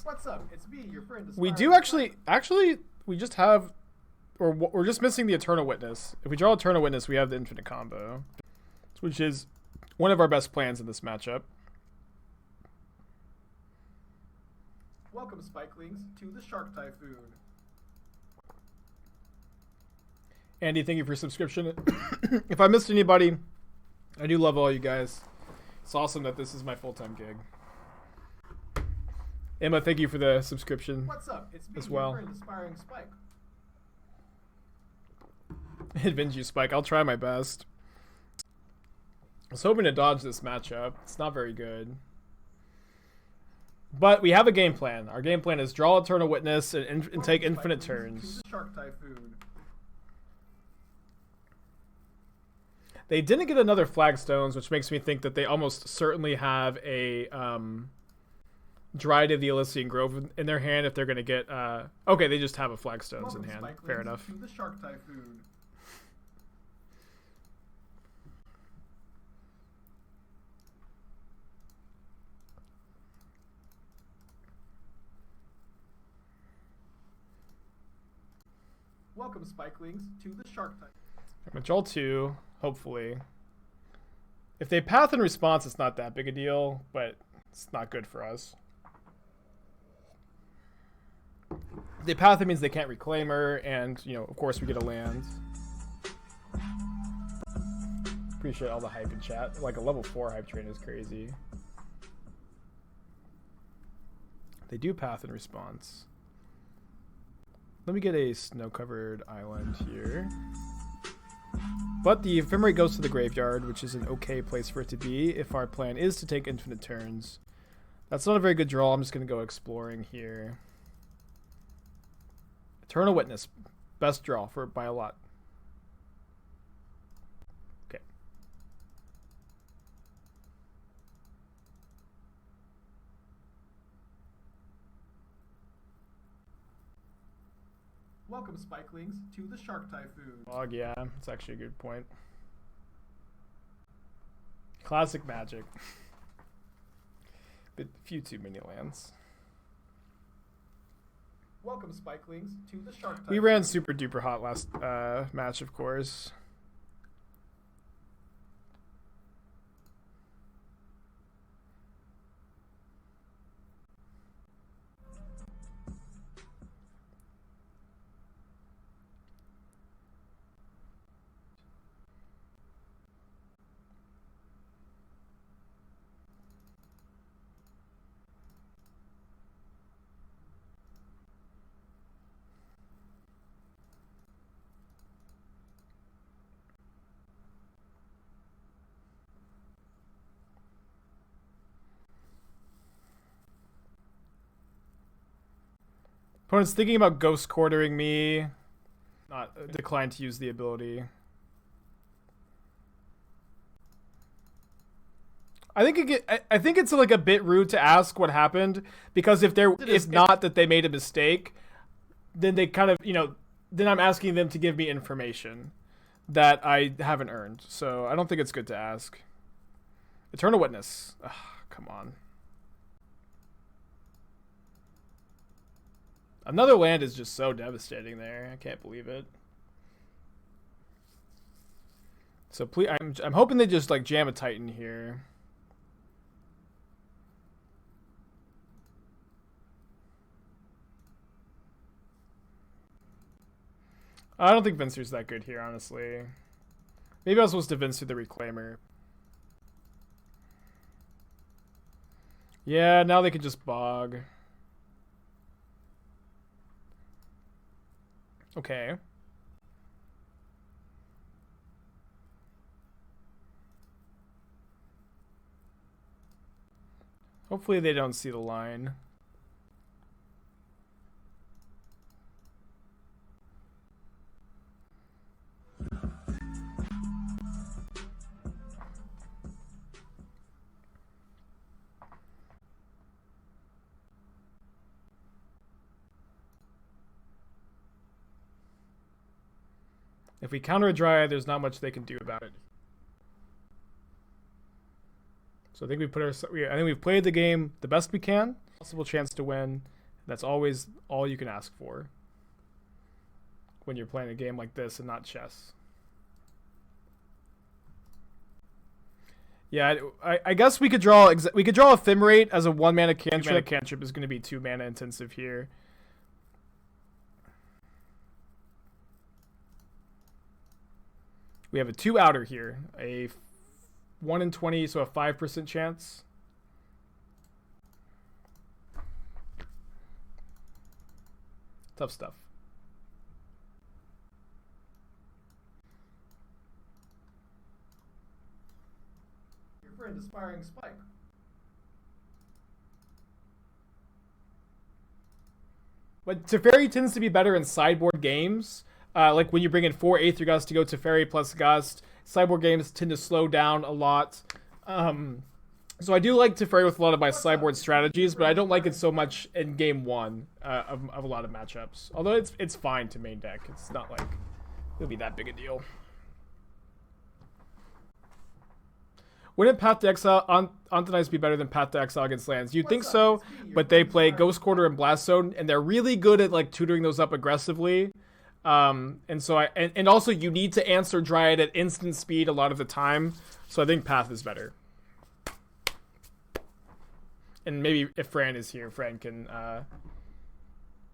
what's up? It's me, your friend. We do actually, we just have, or we're just missing the Eternal Witness. If we draw Eternal Witness, we have the Infinite Combo, which is one of our best plans in this matchup. Welcome, Spikelings, to the Shark Typhoon. Andy, thank you for your subscription. If I missed anybody, I do love all you guys. It's awesome that this is my full-time gig. Emma, thank you for the subscription. What's up? It's me, as well. Your friend, Aspiring Spike. Avenge you, Spike. I'll try my best. I was hoping to dodge this matchup. It's not very good. But we have a game plan. Our game plan is draw Eternal Witness and take infinite turns. Shark Typhoon. They didn't get another Flagstones, which makes me think that they almost certainly have a Dryad of the Elysian Grove in their hand if they're going to get... okay, they just have a Flagstones in hand. Fair enough. To the Shark Typhoon. Welcome, Spikelings, to the Shark Type. I'm going to draw 2, hopefully. If they path in response, it's not that big a deal, but it's not good for us. If they path, it means they can't Reclaimer, and, you know, of course we get a land. Appreciate all the hype in chat. Like, a level 4 hype train is crazy. They do path in response. Let me get a snow-covered island here. But the Ephemerate goes to the graveyard, which is an okay place for it to be if our plan is to take infinite turns. That's not a very good draw. I'm just going to go exploring here. Eternal Witness. Best draw for by a lot. Okay. Welcome, Spikelings, to the Shark Typhoon. Log, yeah, that's actually a good point. Classic Magic. But few too many lands. Welcome, Spikelings, to the Shark Typhoon. We ran super duper hot last match, of course. Opponent's thinking about ghost quartering me. Not declined to use the ability. I think it's like a bit rude to ask what happened, because if not that they made a mistake, then they kind of, you know, then I'm asking them to give me information that I haven't earned. So I don't think it's good to ask. Eternal Witness. Ugh, come on. Another land is just so devastating there. I can't believe it. So please, I'm hoping they just like jam a Titan here. I don't think Venser's that good here, honestly. Maybe I was supposed to Venser the Reclaimer. Yeah, now they can just bog. Okay. Hopefully they don't see the line. If we counter a Dryad, there's not much they can do about it. So I think I think we've played the game the best we can. Possible chance to win. That's always all you can ask for when you're playing a game like this and not chess. Yeah, I guess we could draw Ephemerate as a 1-mana cantrip. 2-mana cantrip is going to be 2-mana intensive here. We have a 2-outer here, a 1 in 20, so a 5% chance. Tough stuff. Your friend Aspiring Spike. But Teferi tends to be better in sideboard games. Like when you bring in 4 Aether Gust to go Teferi plus Gust. Sideboard games tend to slow down a lot. So I do like Teferi with a lot of my sideboard strategies, but I don't like it so much in game 1 of a lot of matchups. Although it's fine to main deck. It's not like it'll be that big a deal. Wouldn't Path to Exile Antonites be better than Path to Exile against lands? You'd think so, but they play Ghost Quarter and Blast Zone, and they're really good at like tutoring those up aggressively. And so and also you need to answer Dryad at instant speed a lot of the time. So I think Path is better. And maybe if Fran is here, Fran can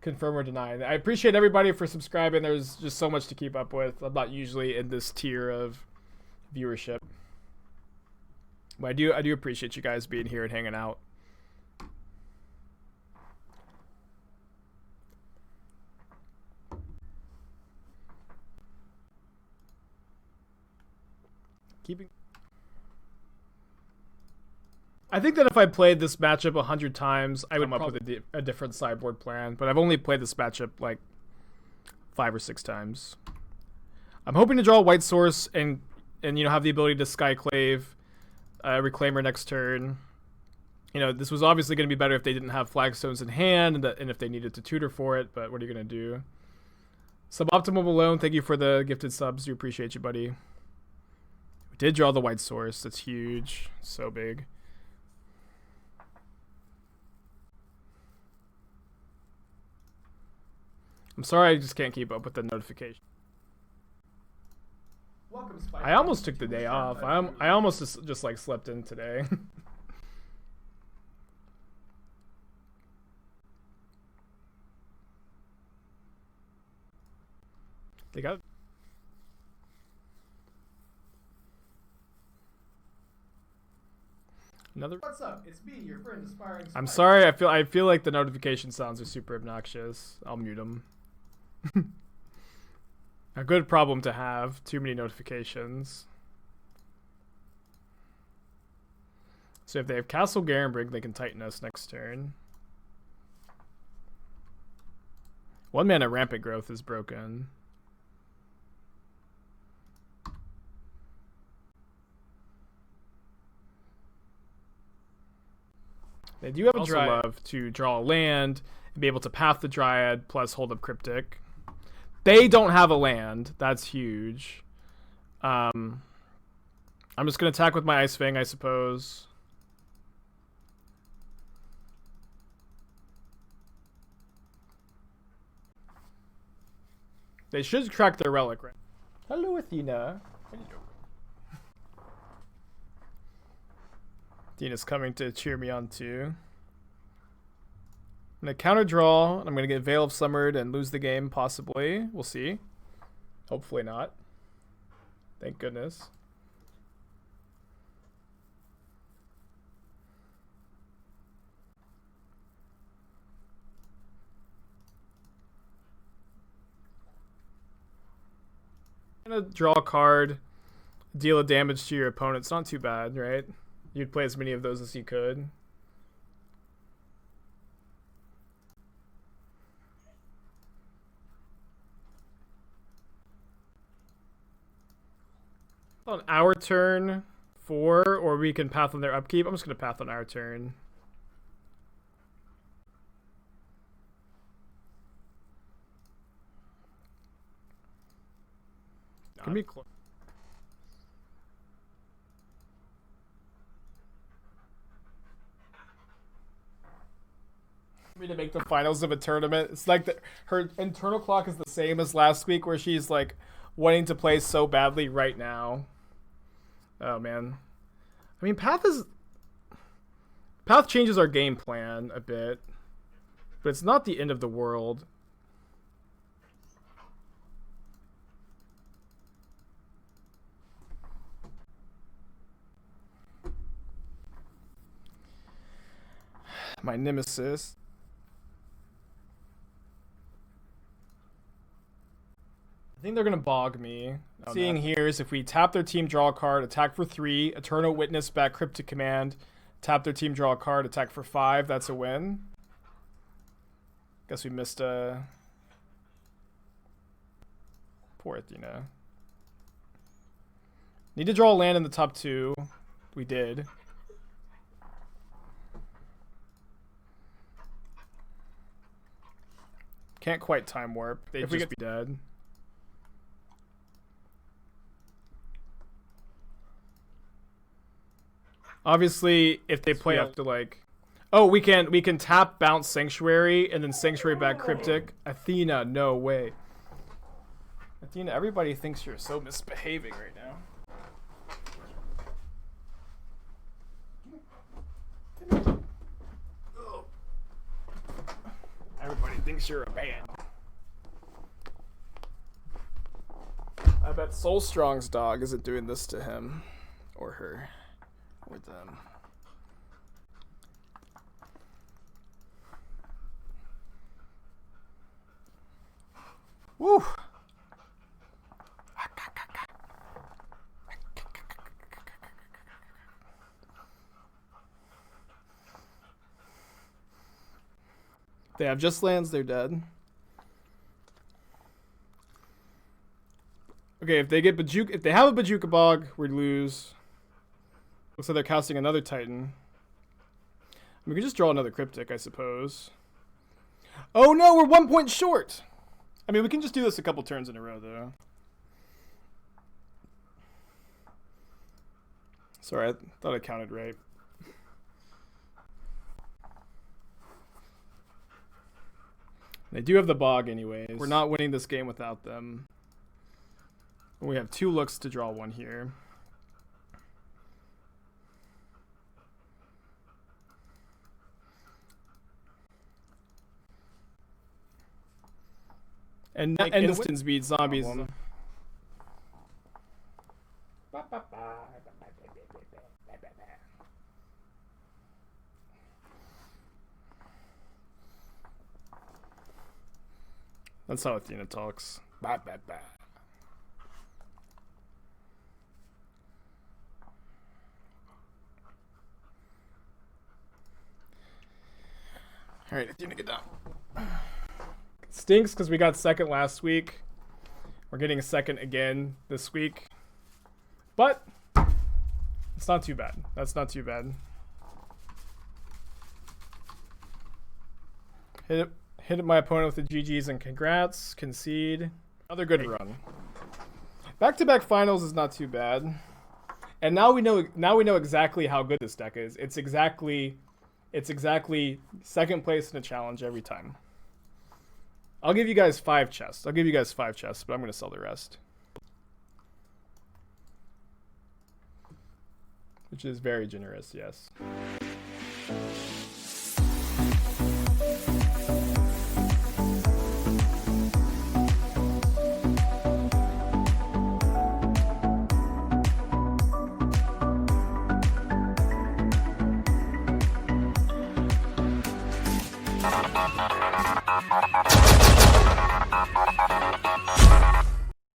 confirm or deny. I appreciate everybody for subscribing. There's just so much to keep up with. I'm not usually in this tier of viewership. But I do appreciate you guys being here and hanging out. I think that if I played this matchup 100 times, I would come up with a different sideboard plan. But I've only played this matchup like 5 or 6 times. I'm hoping to draw a white source and have the ability to Skyclave Reclaimer next turn. This was obviously going to be better if they didn't have flagstones in hand and if they needed to tutor for it. But what are you going to do? Suboptimal Malone, thank you for the gifted subs. Do appreciate you, buddy. We did draw the white source. That's huge. So big. I'm sorry, I just can't keep up with the notification. Welcome, Spike. I almost took the day off. I almost just like slept in today. They got another. What's up? It's me, your friend Aspiring Spike. I'm sorry. I feel like the notification sounds are super obnoxious. I'll mute them. A good problem to have. Too many notifications. So if they have Castle Garenbrig, they can Titan us next turn. 1-mana Rampant Growth is broken. They do have a Dryad to draw a land and be able to path the Dryad plus hold up Cryptic. They don't have a land. That's huge. I'm just going to attack with my Ice-Fang, I suppose. They should crack their relic, right? Hello, Athena. How you doing? Athena's coming to cheer me on too. I'm going to counter draw. I'm going to get Veil of Summered and lose the game, possibly. We'll see. Hopefully not. Thank goodness. I'm going to draw a card, deal a damage to your opponent. It's not too bad, right? You'd play as many of those as you could. On our turn, 4, or we can path on their upkeep. I'm just going to path on our turn. Can be close. Me to make the finals of a tournament. It's like her internal clock is the same as last week, where she's like wanting to play so badly right now. Oh man, I mean Path changes our game plan a bit, but it's not the end of the world. My nemesis. I think they're gonna bog me. Seeing here is if we tap their team, draw a card, attack for 3, Eternal Witness back Cryptic Command, tap their team, draw a card, attack for 5. That's a win. Guess we missed a. Poor Athena. Need to draw a land in the top 2. We did. Can't quite time warp. They'd just be dead. Obviously, if they play up to like, oh, we can tap bounce Sanctuary and then Sanctuary back Cryptic. Athena, no way. Athena, everybody thinks you're so misbehaving right now. Everybody thinks you're a band. I bet Soulstrong's dog isn't doing this to him or her. Or them. Woo! They have just lands, they're dead. Okay, if they get if they have a Bajuka Bog, we lose. Looks like they're casting another Titan. We can just draw another Cryptic, I suppose. Oh no, we're 1 point short! I mean, we can just do this a couple turns in a row, though. Sorry, I thought I counted right. They do have the Bog anyways. We're not winning this game without them. We have 2 looks to draw 1 here. And instant speed zombies. That's how Athena talks. Alright, Athena, get down. Stinks because we got second last week. We're getting a second again this week. But it's not too bad. That's not too bad. Hit my opponent with the GGs and congrats. Concede. Another good run. Back-to-back finals is not too bad. And now we know exactly how good this deck is. It's exactly second place in a challenge every time. I'll give you guys 5 chests. But I'm going to sell the rest. Which is very generous, yes.